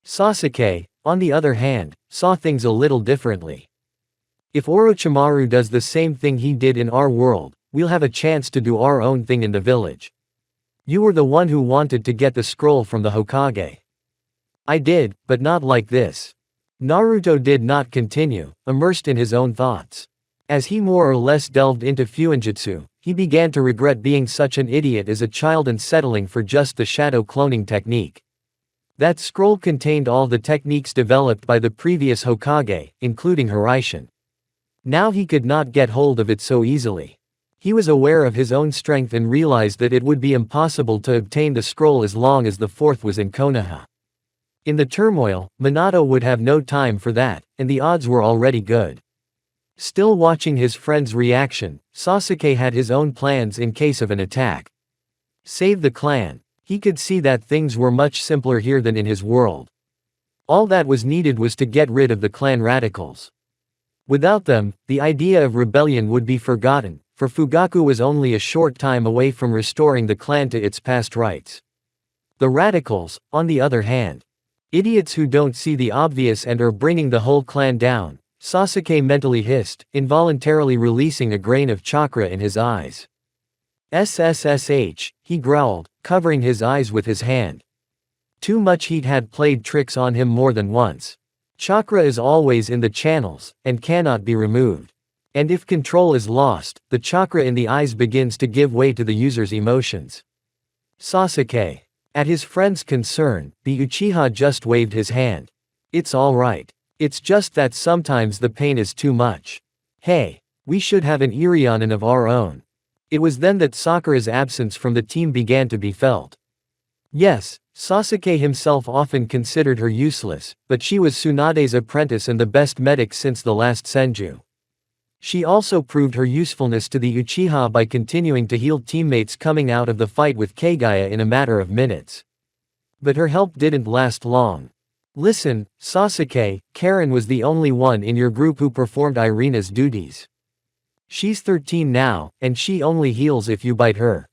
Sasuke, on the other hand, saw things a little differently. If Orochimaru does the same thing he did in our world, we'll have a chance to do our own thing in the village. You were the one who wanted to get the scroll from the Hokage. I did, but not like this. Naruto did not continue, immersed in his own thoughts. As he more or less delved into Fuinjutsu, he began to regret being such an idiot as a child and settling for just the shadow cloning technique. That scroll contained all the techniques developed by the previous Hokage, including Hiraishin. Now he could not get hold of it so easily. He was aware of his own strength and realized that it would be impossible to obtain the scroll as long as the fourth was in Konoha. In the turmoil, Minato would have no time for that, and the odds were already good. Still watching his friend's reaction, Sasuke had his own plans in case of an attack. Save the clan. He could see that things were much simpler here than in his world. All that was needed was to get rid of the clan radicals. Without them, the idea of rebellion would be forgotten, for Fugaku was only a short time away from restoring the clan to its past rights. The radicals, on the other hand, idiots who don't see the obvious and are bringing the whole clan down, Sasuke mentally hissed, involuntarily releasing a grain of chakra in his eyes. SSSH, he growled, covering his eyes with his hand. Too much heat had played tricks on him more than once. Chakra is always in the channels, and cannot be removed. And if control is lost, the chakra in the eyes begins to give way to the user's emotions. Sasuke. At his friend's concern, the Uchiha just waved his hand. It's alright. It's just that sometimes the pain is too much. Hey, we should have an Irionin of our own. It was then that Sakura's absence from the team began to be felt. Yes, Sasuke himself often considered her useless, but she was Tsunade's apprentice and the best medic since the last Senju. She also proved her usefulness to the Uchiha by continuing to heal teammates coming out of the fight with Kaguya in a matter of minutes. But her help didn't last long. Listen, Sasuke, Karen was the only one in your group who performed Irina's duties. She's 13 now, and she only heals if you bite her.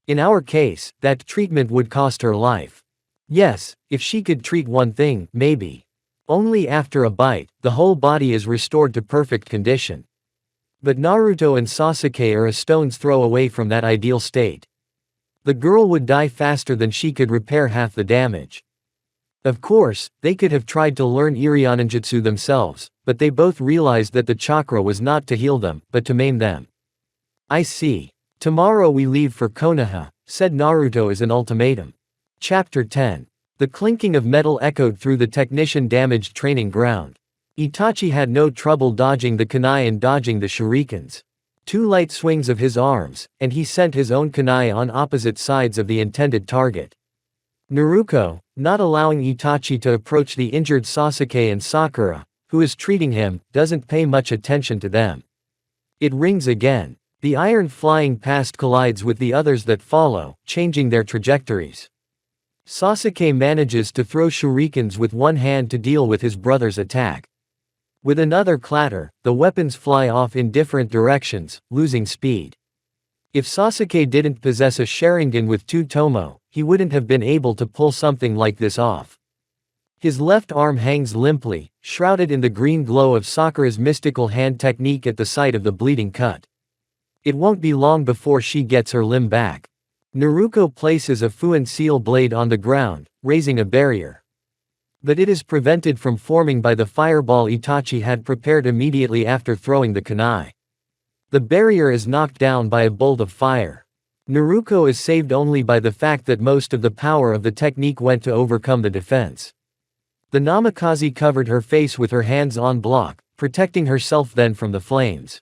In our case, that treatment would cost her life. Yes, if she could treat one thing, maybe. Only after a bite, the whole body is restored to perfect condition. But Naruto and Sasuke are a stone's throw away from that ideal state. The girl would die faster than she could repair half the damage. Of course, they could have tried to learn Irioninjutsu themselves, but they both realized that the chakra was not to heal them, but to maim them. I see. Tomorrow we leave for Konoha, said Naruto as an ultimatum. Chapter 10. The clinking of metal echoed through the technician-damaged training ground. Itachi had no trouble dodging the kunai and dodging the shurikens. 2 light swings of his arms, and he sent his own kunai on opposite sides of the intended target. Naruto, not allowing Itachi to approach the injured Sasuke and Sakura, who is treating him, doesn't pay much attention to them. It rings again. The iron flying past collides with the others that follow, changing their trajectories. Sasuke manages to throw shurikens with one hand to deal with his brother's attack. With another clatter, the weapons fly off in different directions, losing speed. If Sasuke didn't possess a Sharingan with 2 Tomo, he wouldn't have been able to pull something like this off. His left arm hangs limply, shrouded in the green glow of Sakura's mystical hand technique at the site of the bleeding cut. It won't be long before she gets her limb back. Naruto places a Fuin seal blade on the ground, raising a barrier. But it is prevented from forming by the fireball Itachi had prepared immediately after throwing the kunai. The barrier is knocked down by a bolt of fire. Naruto is saved only by the fact that most of the power of the technique went to overcome the defense. The Namikaze covered her face with her hands on block, protecting herself then from the flames.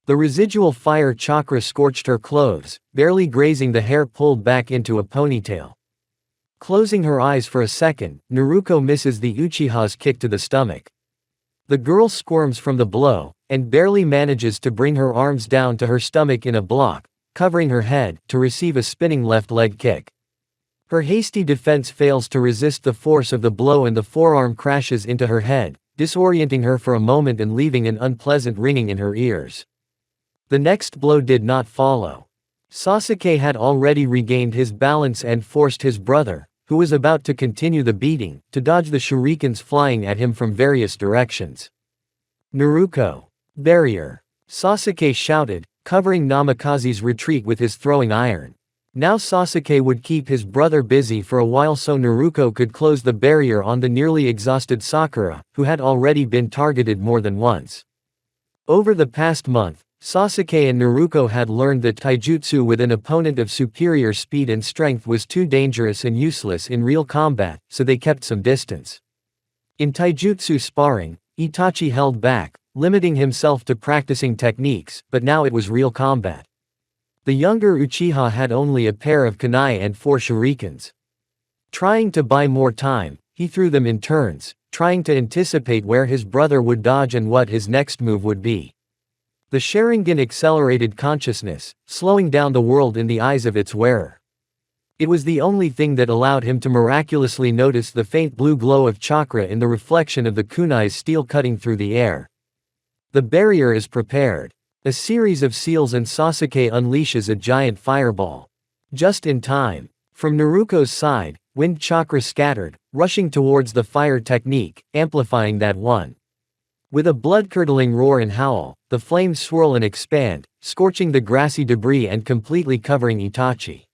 The residual fire chakra scorched her clothes, barely grazing the hair pulled back into a ponytail. Closing her eyes for a second, Naruto misses the Uchiha's kick to the stomach. The girl squirms from the blow, and barely manages to bring her arms down to her stomach in a block, covering her head, to receive a spinning left leg kick. Her hasty defense fails to resist the force of the blow and the forearm crashes into her head, disorienting her for a moment and leaving an unpleasant ringing in her ears. The next blow did not follow. Sasuke had already regained his balance and forced his brother, who was about to continue the beating, to dodge the shurikens flying at him from various directions. Naruto. Barrier. Sasuke shouted, covering Namikaze's retreat with his throwing iron. Now Sasuke would keep his brother busy for a while so Naruto could close the barrier on the nearly exhausted Sakura, who had already been targeted more than once. Over the past month, Sasuke and Naruto had learned that taijutsu with an opponent of superior speed and strength was too dangerous and useless in real combat, so they kept some distance. In taijutsu sparring, Itachi held back, limiting himself to practicing techniques, but now it was real combat. The younger Uchiha had only a pair of kunai and 4 shurikens. Trying to buy more time, he threw them in turns, trying to anticipate where his brother would dodge and what his next move would be. The Sharingan accelerated consciousness, slowing down the world in the eyes of its wearer. It was the only thing that allowed him to miraculously notice the faint blue glow of chakra in the reflection of the kunai's steel cutting through the air. The barrier is prepared. A series of seals and Sasuke unleashes a giant fireball. Just in time. From Naruto's side, wind chakra scattered, rushing towards the fire technique, amplifying that one. With a blood-curdling roar and howl, the flames swirl and expand, scorching the grassy debris and completely covering Itachi.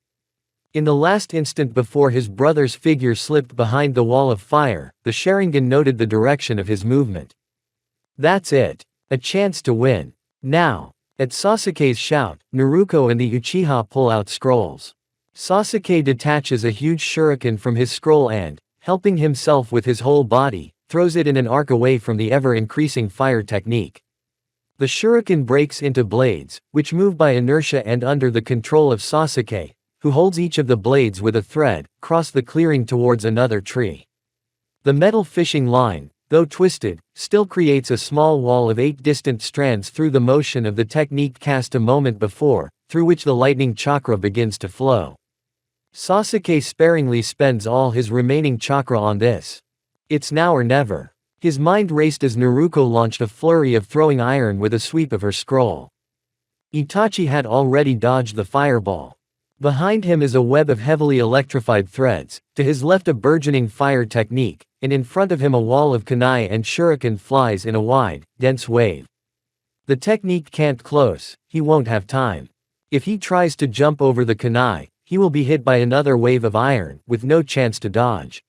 In the last instant before his brother's figure slipped behind the wall of fire, the Sharingan noted the direction of his movement. That's it. A chance to win. Now. At Sasuke's shout, Naruto and the Uchiha pull out scrolls. Sasuke detaches a huge shuriken from his scroll and, helping himself with his whole body, throws it in an arc away from the ever-increasing fire technique. The shuriken breaks into blades, which move by inertia and under the control of Sasuke, who holds each of the blades with a thread, cross the clearing towards another tree. The metal fishing line, though twisted, still creates a small wall of 8 distant strands through the motion of the technique cast a moment before, through which the lightning chakra begins to flow. Sasuke sparingly spends all his remaining chakra on this. It's now or never. His mind raced as Naruto launched a flurry of throwing iron with a sweep of her scroll. Itachi had already dodged the fireball. Behind him is a web of heavily electrified threads, to his left a burgeoning fire technique, and in front of him a wall of kunai and shuriken flies in a wide, dense wave. The technique can't close, he won't have time. If he tries to jump over the kunai, he will be hit by another wave of iron, with no chance to dodge.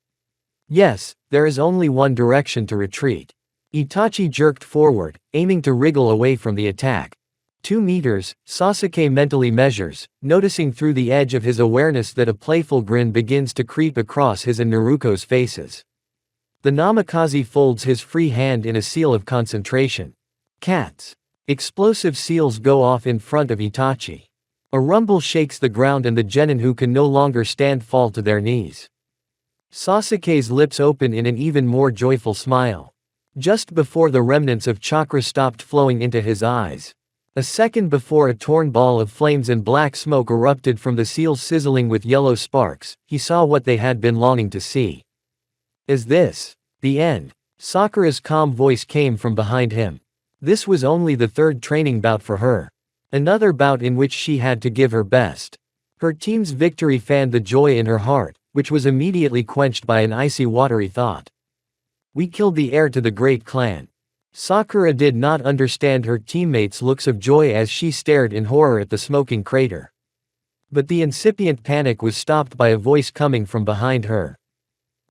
Yes, there is only one direction to retreat. Itachi jerked forward, aiming to wriggle away from the attack. 2 meters, Sasuke mentally measures, noticing through the edge of his awareness that a playful grin begins to creep across his and Naruto's faces. The Namikaze folds his free hand in a seal of concentration. Cats. Explosive seals go off in front of Itachi. A rumble shakes the ground and the genin who can no longer stand fall to their knees. Sasuke's lips open in an even more joyful smile. Just before the remnants of chakra stopped flowing into his eyes. A second before a torn ball of flames and black smoke erupted from the seals sizzling with yellow sparks, he saw what they had been longing to see. Is this the end? Sakura's calm voice came from behind him. This was only the 3rd training bout for her. Another bout in which she had to give her best. Her team's victory fanned the joy in her heart, which was immediately quenched by an icy watery thought. We killed the heir to the great clan. Sakura did not understand her teammates' looks of joy as she stared in horror at the smoking crater. But the incipient panic was stopped by a voice coming from behind her.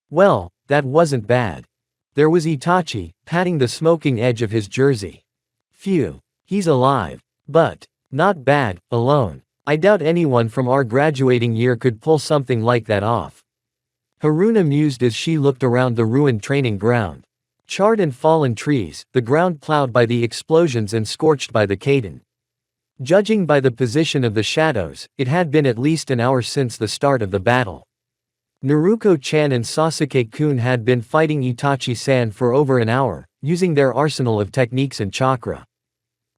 Well, that wasn't bad. There was Itachi, patting the smoking edge of his jersey. Phew. He's alive. But not bad, alone. I doubt anyone from our graduating year could pull something like that off. Haruna mused as she looked around the ruined training ground. Charred and fallen trees, the ground plowed by the explosions and scorched by the Kaiden. Judging by the position of the shadows, it had been at least an hour since the start of the battle. Naruto-chan and Sasuke-kun had been fighting Itachi-san for over an hour, using their arsenal of techniques and chakra.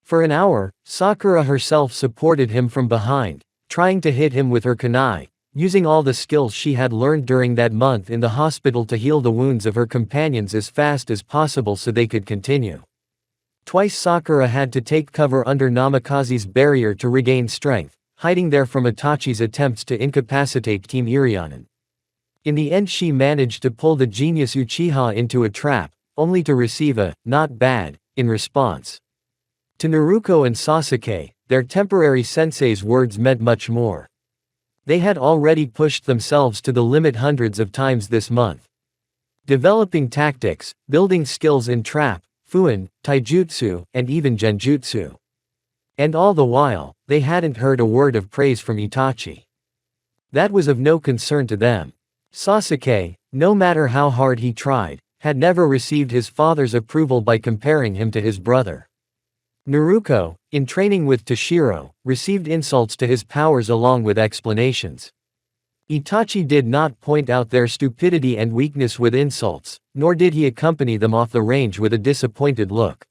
For an hour, Sakura herself supported him from behind, trying to hit him with her kunai, using all the skills she had learned during that month in the hospital to heal the wounds of her companions as fast as possible so they could continue. Twice Sakura had to take cover under Namikaze's barrier to regain strength, hiding there from Itachi's attempts to incapacitate Team Irionen. In the end she managed to pull the genius Uchiha into a trap, only to receive a "not bad" in response. To Naruto and Sasuke, their temporary sensei's words meant much more. They had already pushed themselves to the limit hundreds of times this month. Developing tactics, building skills in trap, fuin, taijutsu, and even genjutsu. And all the while, they hadn't heard a word of praise from Itachi. That was of no concern to them. Sasuke, no matter how hard he tried, had never received his father's approval by comparing him to his brother. Naruto, in training with Toshiro, received insults to his powers along with explanations. Itachi did not point out their stupidity and weakness with insults, nor did he accompany them off the range with a disappointed look.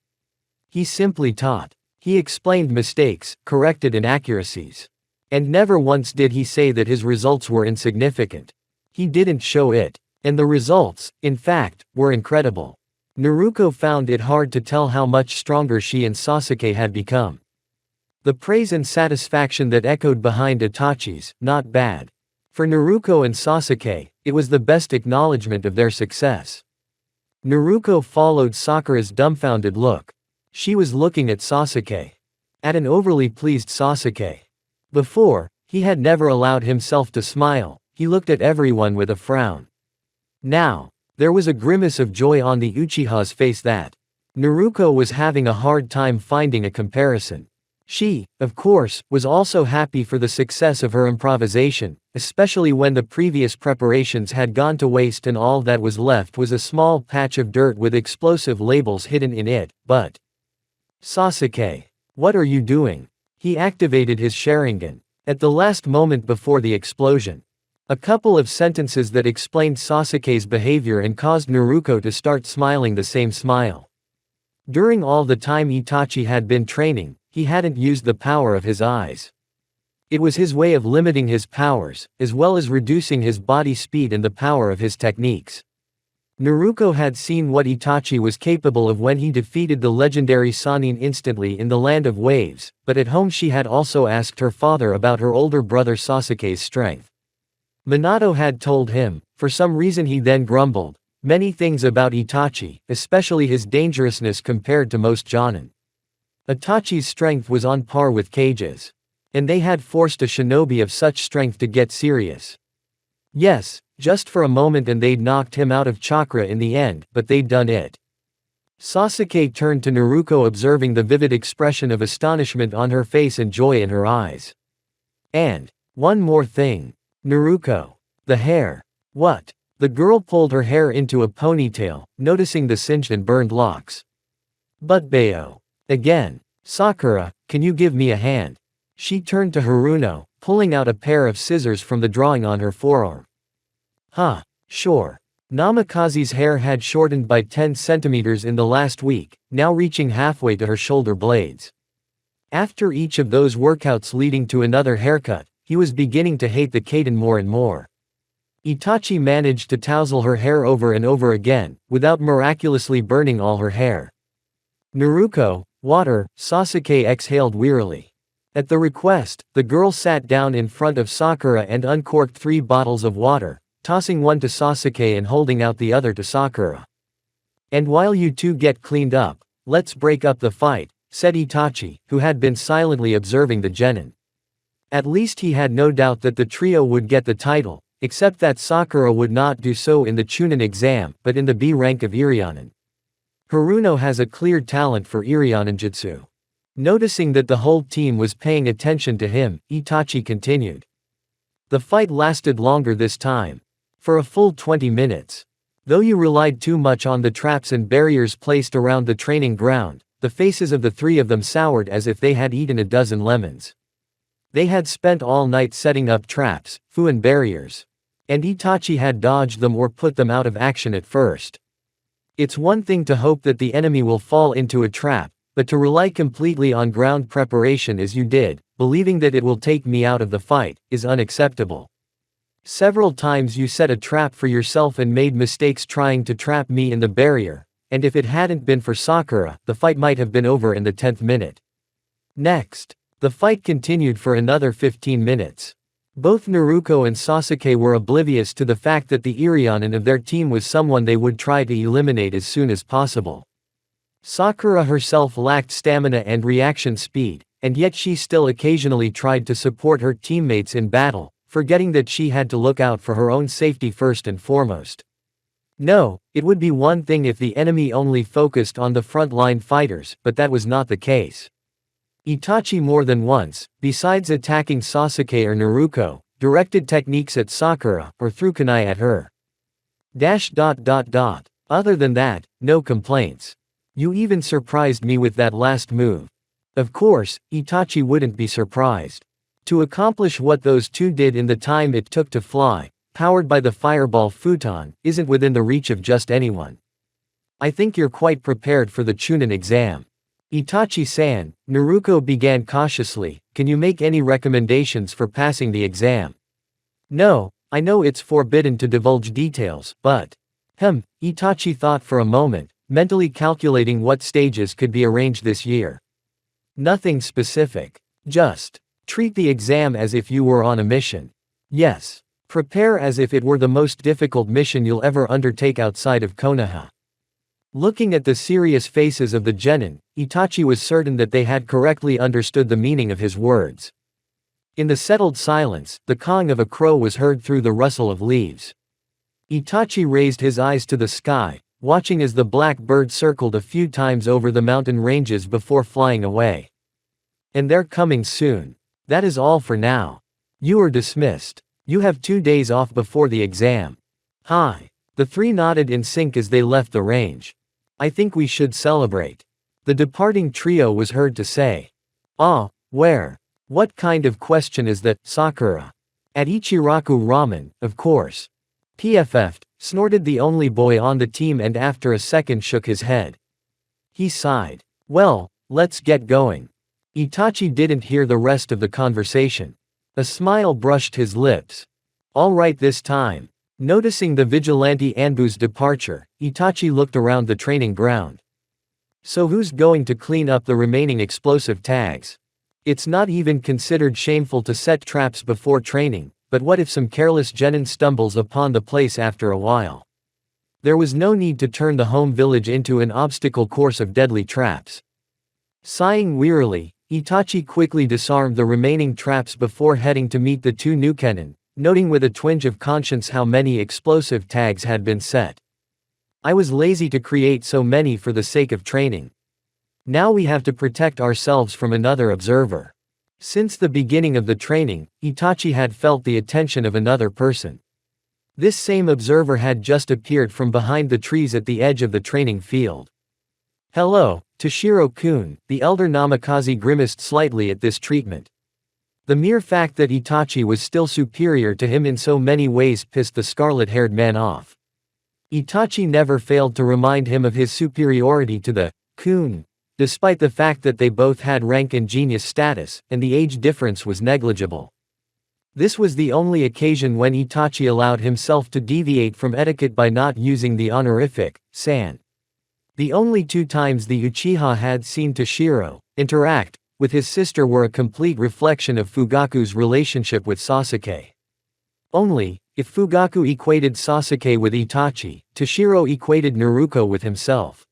He simply taught. He explained mistakes, corrected inaccuracies. And never once did he say that his results were insignificant. He didn't show it. And the results, in fact, were incredible. Naruto found it hard to tell how much stronger she and Sasuke had become. The praise and satisfaction that echoed behind Itachi's "not bad." For Naruto and Sasuke, it was the best acknowledgement of their success. Naruto followed Sakura's dumbfounded look. She was looking at Sasuke. At an overly pleased Sasuke. Before, he had never allowed himself to smile, he looked at everyone with a frown. Now, there was a grimace of joy on the Uchiha's face that Naruto was having a hard time finding a comparison. She, of course, was also happy for the success of her improvisation, especially when the previous preparations had gone to waste and all that was left was a small patch of dirt with explosive labels hidden in it, but… Sasuke. What are you doing? He activated his Sharingan. At the last moment before the explosion. A couple of sentences that explained Sasuke's behavior and caused Naruto to start smiling the same smile. During all the time Itachi had been training, he hadn't used the power of his eyes. It was his way of limiting his powers, as well as reducing his body speed and the power of his techniques. Naruto had seen what Itachi was capable of when he defeated the legendary Sannin instantly in the Land of Waves, but at home she had also asked her father about her older brother Sasuke's strength. Minato had told him, for some reason he then grumbled, many things about Itachi, especially his dangerousness compared to most Jonin. Itachi's strength was on par with Kage's. And they had forced a shinobi of such strength to get serious. Yes, just for a moment and they'd knocked him out of chakra in the end, but they'd done it. Sasuke turned to Naruto observing the vivid expression of astonishment on her face and joy in her eyes. And, one more thing. Naruto. The hair. What? The girl pulled her hair into a ponytail, noticing the singed and burned locks. But Bayo. Again. Sakura, can you give me a hand? She turned to Haruno, pulling out a pair of scissors from the drawing on her forearm. Huh, sure. Namikaze's hair had shortened by 10 centimeters in the last week, now reaching halfway to her shoulder blades. After each of those workouts leading to another haircut, he was beginning to hate the Kaden more and more. Itachi managed to tousle her hair over and over again, without miraculously burning all her hair. Naruto, water, Sasuke exhaled wearily. At the request, the girl sat down in front of Sakura and uncorked 3 bottles of water, tossing one to Sasuke and holding out the other to Sakura. And while you two get cleaned up, let's break up the fight, said Itachi, who had been silently observing the genin. At least he had no doubt that the trio would get the title, except that Sakura would not do so in the Chunin exam, but in the B rank of Irionen. Haruno has a clear talent for Irionen jutsu. Noticing that the whole team was paying attention to him, Itachi continued. The fight lasted longer this time. For a full 20 minutes. Though you relied too much on the traps and barriers placed around the training ground, the faces of the 3 of them soured as if they had eaten a dozen lemons. They had spent all night setting up traps, fuin barriers. And Itachi had dodged them or put them out of action at first. It's one thing to hope that the enemy will fall into a trap, but to rely completely on ground preparation as you did, believing that it will take me out of the fight, is unacceptable. Several times you set a trap for yourself and made mistakes trying to trap me in the barrier, and if it hadn't been for Sakura, the fight might have been over in the 10th minute. Next. The fight continued for another 15 minutes. Both Naruto and Sasuke were oblivious to the fact that the Irionin of their team was someone they would try to eliminate as soon as possible. Sakura herself lacked stamina and reaction speed, and yet she still occasionally tried to support her teammates in battle, forgetting that she had to look out for her own safety first and foremost. No, it would be one thing if the enemy only focused on the front-line fighters, but that was not the case. Itachi more than once, besides attacking Sasuke or Naruto, directed techniques at Sakura or threw kunai at her. Other than that, no complaints. You even surprised me with that last move. Of course, Itachi wouldn't be surprised. To accomplish what those two did in the time it took to fly, powered by the fireball futon, isn't within the reach of just anyone. I think you're quite prepared for the Chunin exam. Itachi-san, Naruto began cautiously, can you make any recommendations for passing the exam? No, I know it's forbidden to divulge details, but… Itachi thought for a moment, mentally calculating what stages could be arranged this year. Nothing specific. Just treat the exam as if you were on a mission. Yes. Prepare as if it were the most difficult mission you'll ever undertake outside of Konoha. Looking at the serious faces of the genin, Itachi was certain that they had correctly understood the meaning of his words. In the settled silence, the cawing of a crow was heard through the rustle of leaves. Itachi raised his eyes to the sky, watching as the black bird circled a few times over the mountain ranges before flying away. And they're coming soon. That is all for now. You are dismissed. You have 2 days off before the exam. Hi. The three nodded in sync as they left the range. I think we should celebrate. The departing trio was heard to say. Ah, where? What kind of question is that, Sakura? At Ichiraku Ramen, of course. PFF'd, snorted the only boy on the team and after a second shook his head. He sighed. Well, let's get going. Itachi didn't hear the rest of the conversation. A smile brushed his lips. All right this time. Noticing the vigilante Anbu's departure, Itachi looked around the training ground. So who's going to clean up the remaining explosive tags? It's not even considered shameful to set traps before training, but what if some careless genin stumbles upon the place after a while? There was no need to turn the home village into an obstacle course of deadly traps. Sighing wearily, Itachi quickly disarmed the remaining traps before heading to meet the two new genin, noting with a twinge of conscience how many explosive tags had been set. I was lazy to create so many for the sake of training. Now we have to protect ourselves from another observer. Since the beginning of the training, Itachi had felt the attention of another person. This same observer had just appeared from behind the trees at the edge of the training field. Hello, Toshiro-kun, the elder Namikaze grimaced slightly at this treatment. The mere fact that Itachi was still superior to him in so many ways pissed the scarlet-haired man off. Itachi never failed to remind him of his superiority to the kun, despite the fact that they both had rank and genius status, and the age difference was negligible. This was the only occasion when Itachi allowed himself to deviate from etiquette by not using the honorific, san. The only 2 times the Uchiha had seen Toshiro interact with his sister were a complete reflection of Fugaku's relationship with Sasuke. Only, if Fugaku equated Sasuke with Itachi, Toshiro equated Naruto with himself.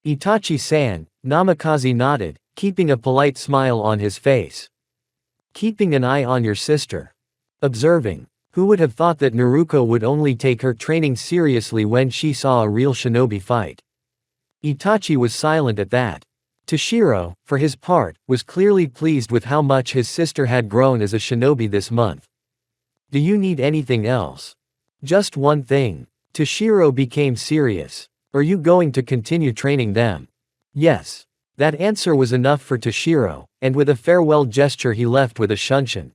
Itachi-san, Namikaze nodded, keeping a polite smile on his face. Keeping an eye on your sister. Observing. Who would have thought that Naruto would only take her training seriously when she saw a real shinobi fight? Itachi was silent at that. Toshiro, for his part, was clearly pleased with how much his sister had grown as a shinobi this month. Do you need anything else? Just one thing. Toshiro became serious. Are you going to continue training them? Yes. That answer was enough for Toshiro, and with a farewell gesture he left with a shunshin.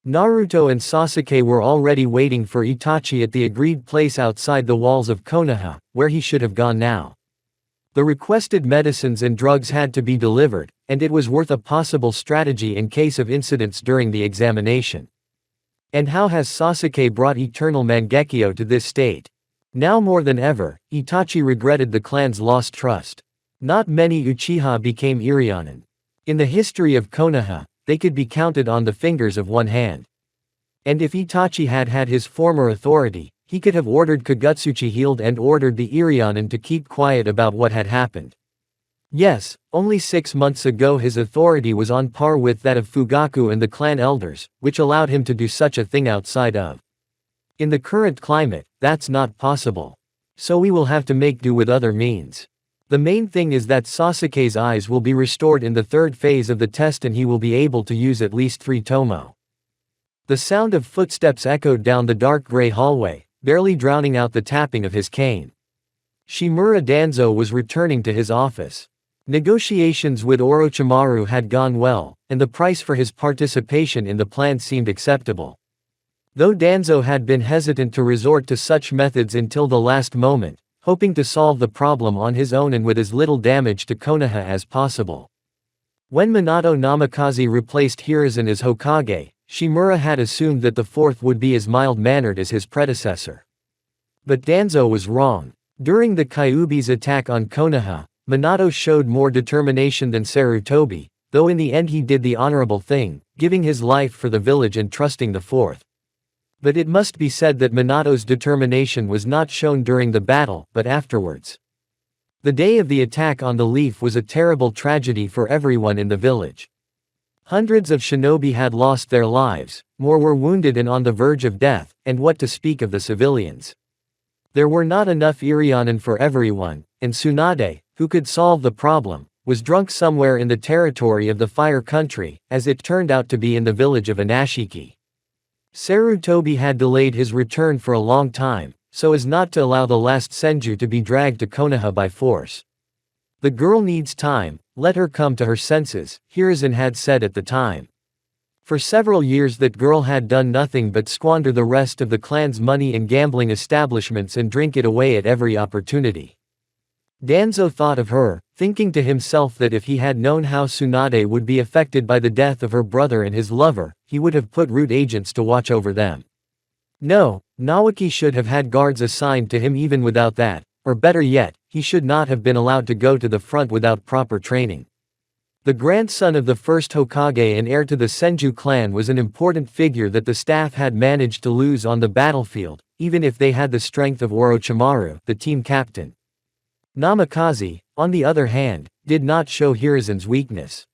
Naruto and Sasuke were already waiting for Itachi at the agreed place outside the walls of Konoha, where he should have gone now. The requested medicines and drugs had to be delivered, and it was worth a possible strategy in case of incidents during the examination. And how has Sasuke brought eternal Mangekyo to this state? Now more than ever, Itachi regretted the clan's lost trust. Not many Uchiha became Irionin. In the history of Konoha, they could be counted on the fingers of one hand. And if Itachi had had his former authority, he could have ordered Kagutsuchi healed and ordered the Irionin to keep quiet about what had happened. Yes, only 6 months ago his authority was on par with that of Fugaku and the clan elders, which allowed him to do such a thing outside of. In the current climate, that's not possible. So we will have to make do with other means. The main thing is that Sasuke's eyes will be restored in the third phase of the test and he will be able to use at least 3 tomo. The sound of footsteps echoed down the dark gray hallway, barely drowning out the tapping of his cane. Shimura Danzo was returning to his office. Negotiations with Orochimaru had gone well, and the price for his participation in the plan seemed acceptable. Though Danzo had been hesitant to resort to such methods until the last moment, hoping to solve the problem on his own and with as little damage to Konoha as possible. When Minato Namikaze replaced Hiruzen as Hokage, Shimura had assumed that the fourth would be as mild-mannered as his predecessor. But Danzo was wrong. During the Kyuubi's attack on Konoha, Minato showed more determination than Sarutobi, though in the end he did the honorable thing, giving his life for the village and trusting the fourth. But it must be said that Minato's determination was not shown during the battle, but afterwards. The day of the attack on the Leaf was a terrible tragedy for everyone in the village. Hundreds of shinobi had lost their lives, more were wounded and on the verge of death, and what to speak of the civilians. There were not enough Irionin for everyone, and Tsunade, who could solve the problem, was drunk somewhere in the territory of the Fire Country, as it turned out to be in the village of Inashiki. Sarutobi had delayed his return for a long time, so as not to allow the last Senju to be dragged to Konoha by force. The girl needs time, let her come to her senses, Hiruzen had said at the time. For several years that girl had done nothing but squander the rest of the clan's money in gambling establishments and drink it away at every opportunity. Danzo thought of her, thinking to himself that if he had known how Tsunade would be affected by the death of her brother and his lover, he would have put root agents to watch over them. No, Naoki should have had guards assigned to him even without that, or better yet, he should not have been allowed to go to the front without proper training. The grandson of the first Hokage and heir to the Senju clan was an important figure that the staff had managed to lose on the battlefield, even if they had the strength of Orochimaru, the team captain. Namikaze, on the other hand, did not show Hiruzen's weakness.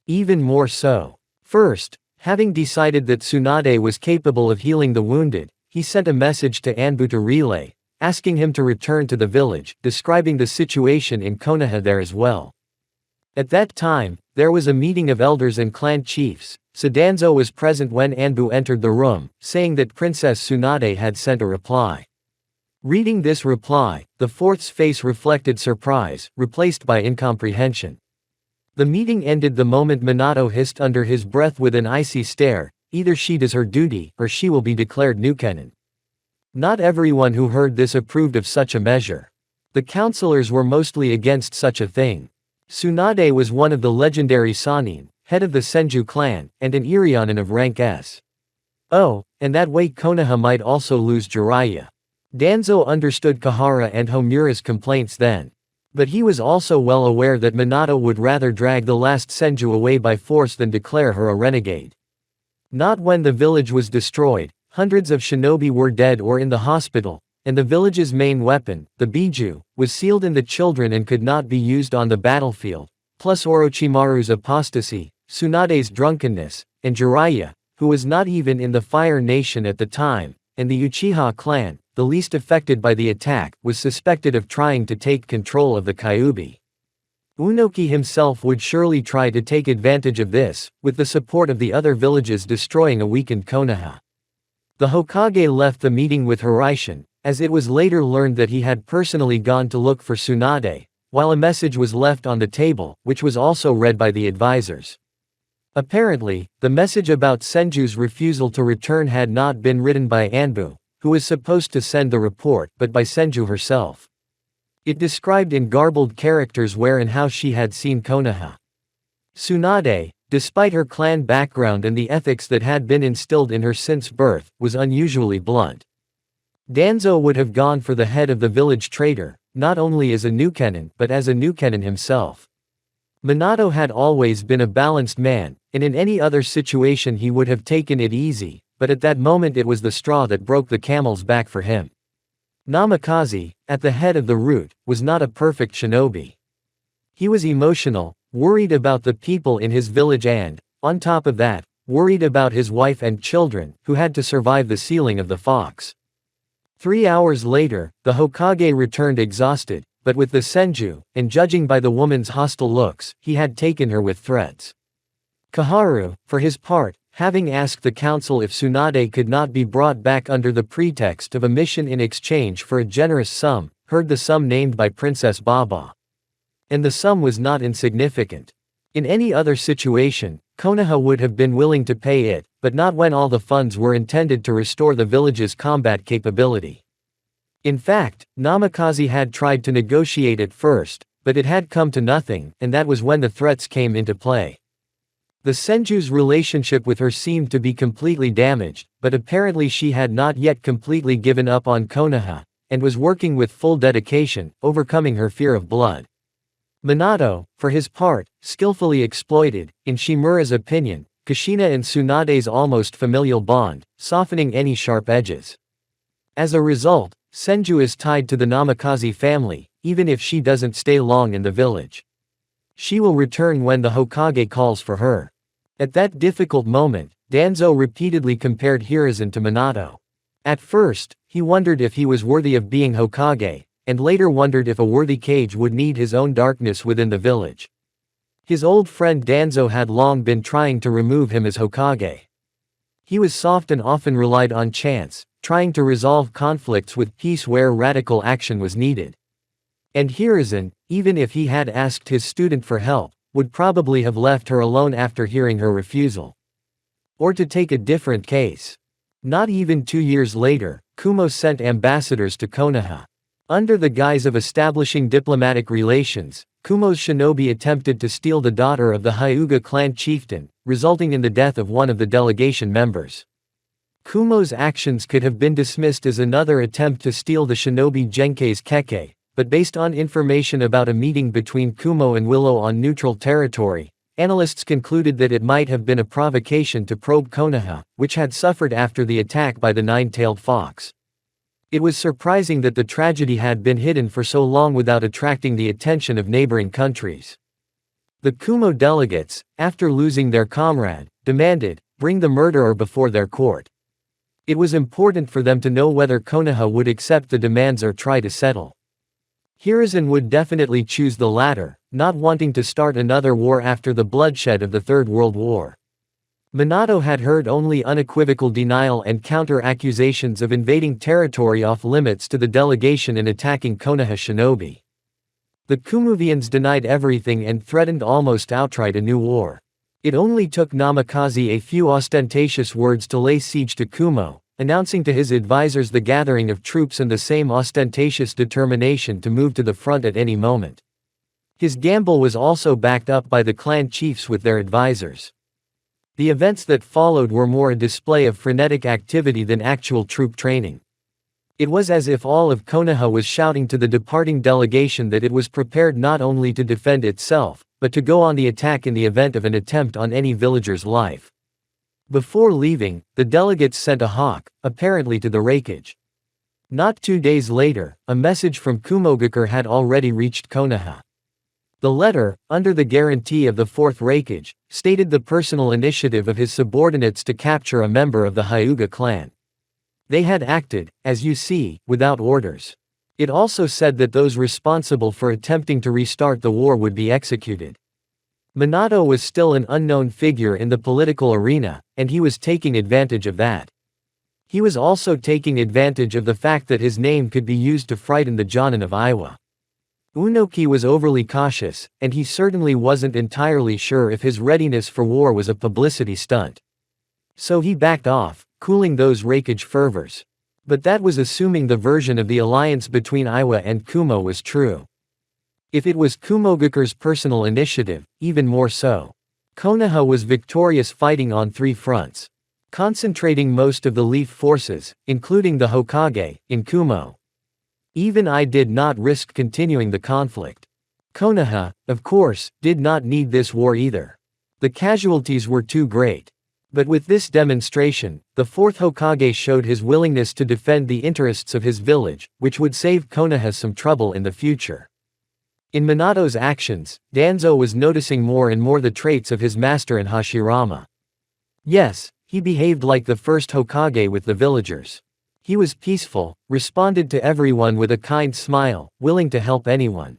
Even more so. First, having decided that Tsunade was capable of healing the wounded, he sent a message to Anbu to relay, asking him to return to the village, describing the situation in Konoha there as well. At that time, there was a meeting of elders and clan chiefs, so Danzo was present when Anbu entered the room, saying that Princess Tsunade had sent a reply. Reading this reply, the fourth's face reflected surprise, replaced by incomprehension. The meeting ended the moment Minato hissed under his breath with an icy stare, either she does her duty, or she will be declared Nukenin. Not everyone who heard this approved of such a measure. The counselors were mostly against such a thing. Tsunade was one of the legendary Sannin, head of the Senju clan, and an Irionin of rank S. Oh, and that way Konoha might also lose Jiraiya. Danzo understood Kahara and Homura's complaints then. But he was also well aware that Minato would rather drag the last Senju away by force than declare her a renegade. Not when the village was destroyed, hundreds of shinobi were dead or in the hospital, and the village's main weapon, the Biju, was sealed in the children and could not be used on the battlefield, plus Orochimaru's apostasy, Tsunade's drunkenness, and Jiraiya, who was not even in the Fire Nation at the time, and the Uchiha clan, the least affected by the attack, was suspected of trying to take control of the Kyuubi. Unoki himself would surely try to take advantage of this, with the support of the other villages destroying a weakened Konoha. The Hokage left the meeting with Hiraishin, as it was later learned that he had personally gone to look for Tsunade, while a message was left on the table, which was also read by the advisors. Apparently, the message about Senju's refusal to return had not been written by Anbu, who was supposed to send the report, but by Senju herself. It described in garbled characters where and how she had seen Konoha. Tsunade, despite her clan background and the ethics that had been instilled in her since birth, was unusually blunt. Danzo would have gone for the head of the village trader, not only as a Nukenin but as a Nukenin himself. Minato had always been a balanced man, and in any other situation he would have taken it easy, but at that moment it was the straw that broke the camel's back for him. Namikaze, at the head of the route, was not a perfect shinobi. He was emotional, worried about the people in his village and, on top of that, worried about his wife and children, who had to survive the sealing of the fox. 3 hours later, the Hokage returned exhausted, but with the Senju, and judging by the woman's hostile looks, he had taken her with threats. Kaharu, for his part, having asked the council if Tsunade could not be brought back under the pretext of a mission in exchange for a generous sum, heard the sum named by Princess Baba. And the sum was not insignificant. In any other situation, Konoha would have been willing to pay it, but not when all the funds were intended to restore the village's combat capability. In fact, Namikaze had tried to negotiate at first, but it had come to nothing, and that was when the threats came into play. The Senju's relationship with her seemed to be completely damaged, but apparently she had not yet completely given up on Konoha, and was working with full dedication, overcoming her fear of blood. Minato, for his part, skillfully exploited, in Shimura's opinion, Kushina and Tsunade's almost familial bond, softening any sharp edges. As a result, Senju is tied to the Namikaze family, even if she doesn't stay long in the village. She will return when the Hokage calls for her. At that difficult moment, Danzo repeatedly compared Hiruzen to Minato. At first, he wondered if he was worthy of being Hokage, and later wondered if a worthy Kage would need his own darkness within the village. His old friend Danzo had long been trying to remove him as Hokage. He was soft and often relied on chance, trying to resolve conflicts with peace where radical action was needed. And Hiruzen, even if he had asked his student for help, would probably have left her alone after hearing her refusal. Or to take a different case. Not even 2 years later, Kumo sent ambassadors to Konoha. Under the guise of establishing diplomatic relations, Kumo's shinobi attempted to steal the daughter of the Hyuga clan chieftain, resulting in the death of one of the delegation members. Kumo's actions could have been dismissed as another attempt to steal the shinobi Genkei's keke, but based on information about a meeting between Kumo and Willow on neutral territory, analysts concluded that it might have been a provocation to probe Konoha, which had suffered after the attack by the nine-tailed fox. It was surprising that the tragedy had been hidden for so long without attracting the attention of neighboring countries. The Kumo delegates, after losing their comrade, demanded, "Bring the murderer before their court." It was important for them to know whether Konoha would accept the demands or try to settle. Hiruzen would definitely choose the latter, not wanting to start another war after the bloodshed of the Third World War. Minato had heard only unequivocal denial and counter-accusations of invading territory off-limits to the delegation and attacking Konoha shinobi. The Kumuvians denied everything and threatened almost outright a new war. It only took Namikaze a few ostentatious words to lay siege to Kumo, announcing to his advisors the gathering of troops and the same ostentatious determination to move to the front at any moment. His gamble was also backed up by the clan chiefs with their advisors. The events that followed were more a display of frenetic activity than actual troop training. It was as if all of Konoha was shouting to the departing delegation that it was prepared not only to defend itself, but to go on the attack in the event of an attempt on any villager's life. Before leaving, the delegates sent a hawk, apparently to the Raikage. Not 2 days later, a message from Kumogakure had already reached Konoha. The letter, under the guarantee of the Fourth Raikage, stated the personal initiative of his subordinates to capture a member of the Hyuga clan. They had acted, as you see, without orders. It also said that those responsible for attempting to restart the war would be executed. Minato was still an unknown figure in the political arena, and he was taking advantage of that. He was also taking advantage of the fact that his name could be used to frighten the Jonin of Iwa. Unoki was overly cautious, and he certainly wasn't entirely sure if his readiness for war was a publicity stunt. So he backed off, cooling those Raikage fervors. But that was assuming the version of the alliance between Iwa and Kumo was true. If it was Kumogakure's personal initiative, even more so. Konoha was victorious, fighting on 3 fronts, concentrating most of the Leaf forces, including the Hokage, in Kumo. Even I did not risk continuing the conflict. Konoha, of course, did not need this war either. The casualties were too great. But with this demonstration, the 4th Hokage showed his willingness to defend the interests of his village, which would save Konoha some trouble in the future. In Minato's actions, Danzo was noticing more and more the traits of his master in Hashirama. Yes, he behaved like the first Hokage with the villagers. He was peaceful, responded to everyone with a kind smile, willing to help anyone.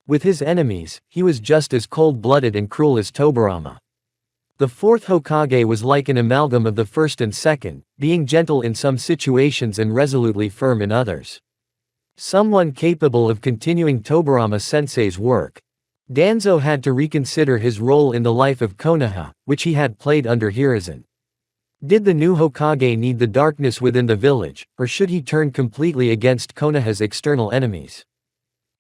With his enemies, he was just as cold-blooded and cruel as Tobirama. The 4th Hokage was like an amalgam of the first and second, being gentle in some situations and resolutely firm in others. Someone capable of continuing Tobirama-sensei's work. Danzo had to reconsider his role in the life of Konoha, which he had played under Hiruzen. Did the new Hokage need the darkness within the village, or should he turn completely against Konoha's external enemies?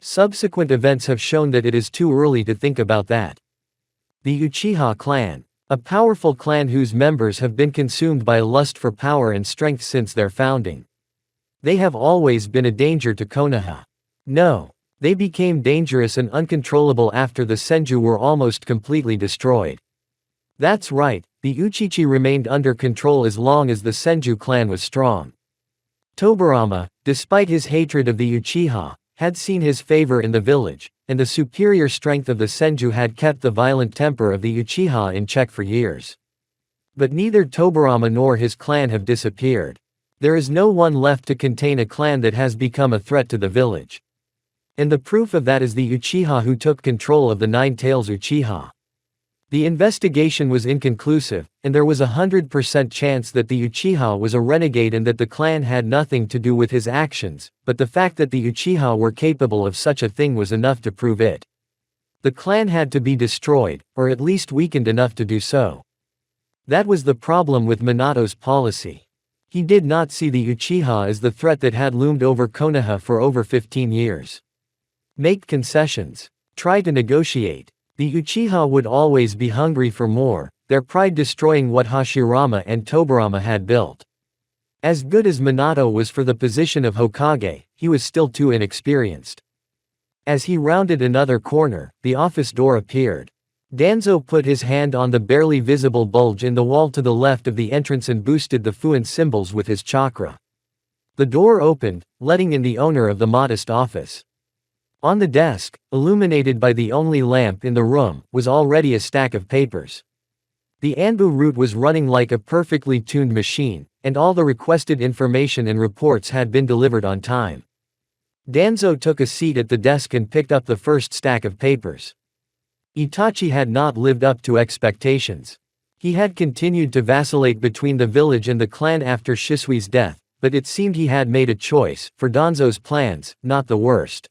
Subsequent events have shown that it is too early to think about that. The Uchiha clan. A powerful clan whose members have been consumed by a lust for power and strength since their founding. They have always been a danger to Konoha. No. They became dangerous and uncontrollable after the Senju were almost completely destroyed. That's right, the Uchichi remained under control as long as the Senju clan was strong. Tobirama, despite his hatred of the Uchiha, had seen his favor in the village, and the superior strength of the Senju had kept the violent temper of the Uchiha in check for years. But neither Tobirama nor his clan have disappeared. There is no one left to contain a clan that has become a threat to the village. And the proof of that is the Uchiha who took control of the Nine Tails Uchiha. The investigation was inconclusive, and there was 100% chance that the Uchiha was a renegade and that the clan had nothing to do with his actions, but the fact that the Uchiha were capable of such a thing was enough to prove it. The clan had to be destroyed, or at least weakened enough to do so. That was the problem with Minato's policy. He did not see the Uchiha as the threat that had loomed over Konoha for over 15 years. Make concessions. Try to negotiate. The Uchiha would always be hungry for more, their pride destroying what Hashirama and Tobirama had built. As good as Minato was for the position of Hokage, he was still too inexperienced. As he rounded another corner, the office door appeared. Danzo put his hand on the barely visible bulge in the wall to the left of the entrance and boosted the Fuin symbols with his chakra. The door opened, letting in the owner of the modest office. On the desk, illuminated by the only lamp in the room, was already a stack of papers. The Anbu route was running like a perfectly tuned machine, and all the requested information and reports had been delivered on time. Danzo took a seat at the desk and picked up the first stack of papers. Itachi had not lived up to expectations. He had continued to vacillate between the village and the clan after Shisui's death, but it seemed he had made a choice, for Danzo's plans, not the worst.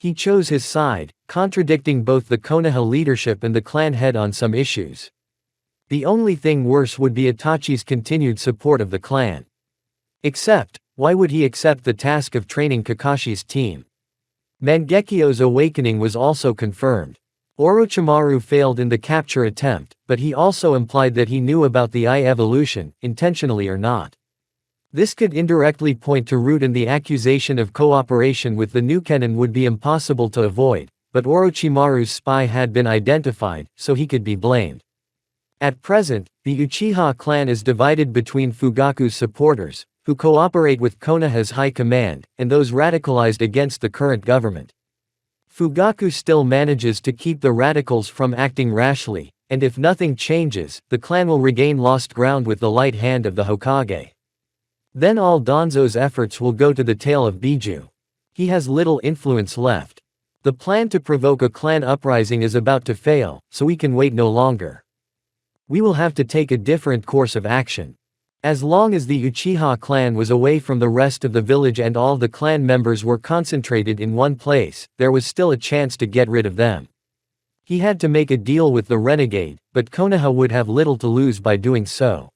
He chose his side, contradicting both the Konoha leadership and the clan head on some issues. The only thing worse would be Itachi's continued support of the clan. Except, why would he accept the task of training Kakashi's team? Mangekyo's awakening was also confirmed. Orochimaru failed in the capture attempt, but he also implied that he knew about the eye evolution, intentionally or not. This could indirectly point to root, and the accusation of cooperation with the new Kennen would be impossible to avoid, but Orochimaru's spy had been identified, so he could be blamed. At present, the Uchiha clan is divided between Fugaku's supporters, who cooperate with Konoha's high command, and those radicalized against the current government. Fugaku still manages to keep the radicals from acting rashly, and if nothing changes, the clan will regain lost ground with the light hand of the Hokage. Then all Danzo's efforts will go to the tail of Biju. He has little influence left. The plan to provoke a clan uprising is about to fail, so we can wait no longer. We will have to take a different course of action. As long as the Uchiha clan was away from the rest of the village and all the clan members were concentrated in one place, there was still a chance to get rid of them. He had to make a deal with the renegade, but Konoha would have little to lose by doing so.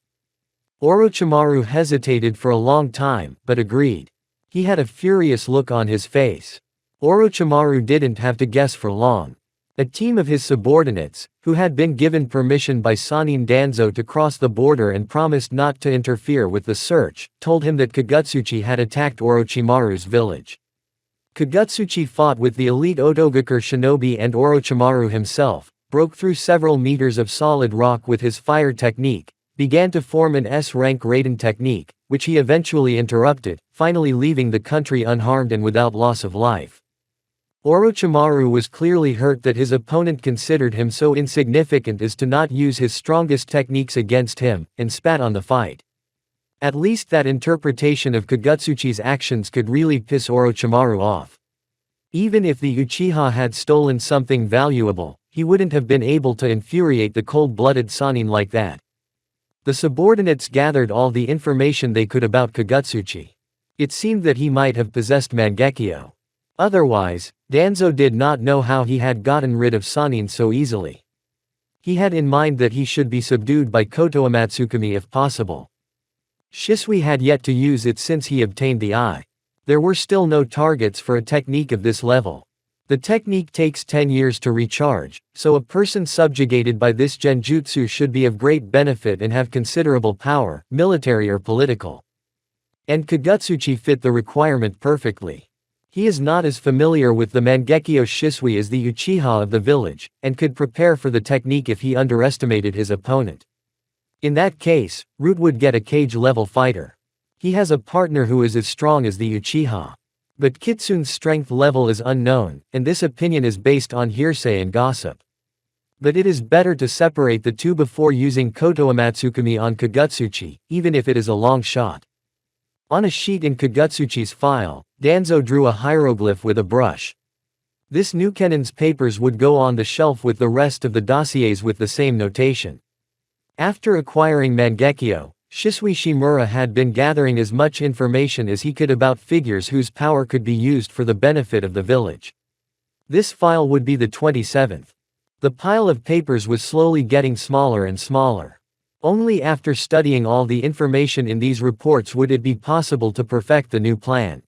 Orochimaru hesitated for a long time, but agreed. He had a furious look on his face. Orochimaru didn't have to guess for long. A team of his subordinates, who had been given permission by Sannin Danzo to cross the border and promised not to interfere with the search, told him that Kagutsuchi had attacked Orochimaru's village. Kagutsuchi fought with the elite Otogakure shinobi and Orochimaru himself, broke through several meters of solid rock with his fire technique, began to form an S-rank Raiden technique, which he eventually interrupted, finally leaving the country unharmed and without loss of life. Orochimaru was clearly hurt that his opponent considered him so insignificant as to not use his strongest techniques against him, and spat on the fight. At least that interpretation of Kagutsuchi's actions could really piss Orochimaru off. Even if the Uchiha had stolen something valuable, he wouldn't have been able to infuriate the cold-blooded Sannin like that. The subordinates gathered all the information they could about Kagutsuchi. It seemed that he might have possessed Mangekyo. Otherwise, Danzo did not know how he had gotten rid of Sannin so easily. He had in mind that he should be subdued by Koto Amatsukami if possible. Shisui had yet to use it since he obtained the eye. There were still no targets for a technique of this level. The technique takes 10 years to recharge, so a person subjugated by this genjutsu should be of great benefit and have considerable power, military or political. And Kagutsuchi fit the requirement perfectly. He is not as familiar with the Mangekyo Shisui as the Uchiha of the village, and could prepare for the technique if he underestimated his opponent. In that case, Root would get a cage-level fighter. He has a partner who is as strong as the Uchiha. But Kitsune's strength level is unknown, and this opinion is based on hearsay and gossip. But it is better to separate the two before using Koto Amatsukami on Kagutsuchi, even if it is a long shot. On a sheet in Kagutsuchi's file, Danzo drew a hieroglyph with a brush. This Nukenen's papers would go on the shelf with the rest of the dossiers with the same notation. After acquiring Mangekyo, Shisui Shimura had been gathering as much information as he could about figures whose power could be used for the benefit of the village. This file would be the 27th. The pile of papers was slowly getting smaller and smaller. Only after studying all the information in these reports would it be possible to perfect the new plan.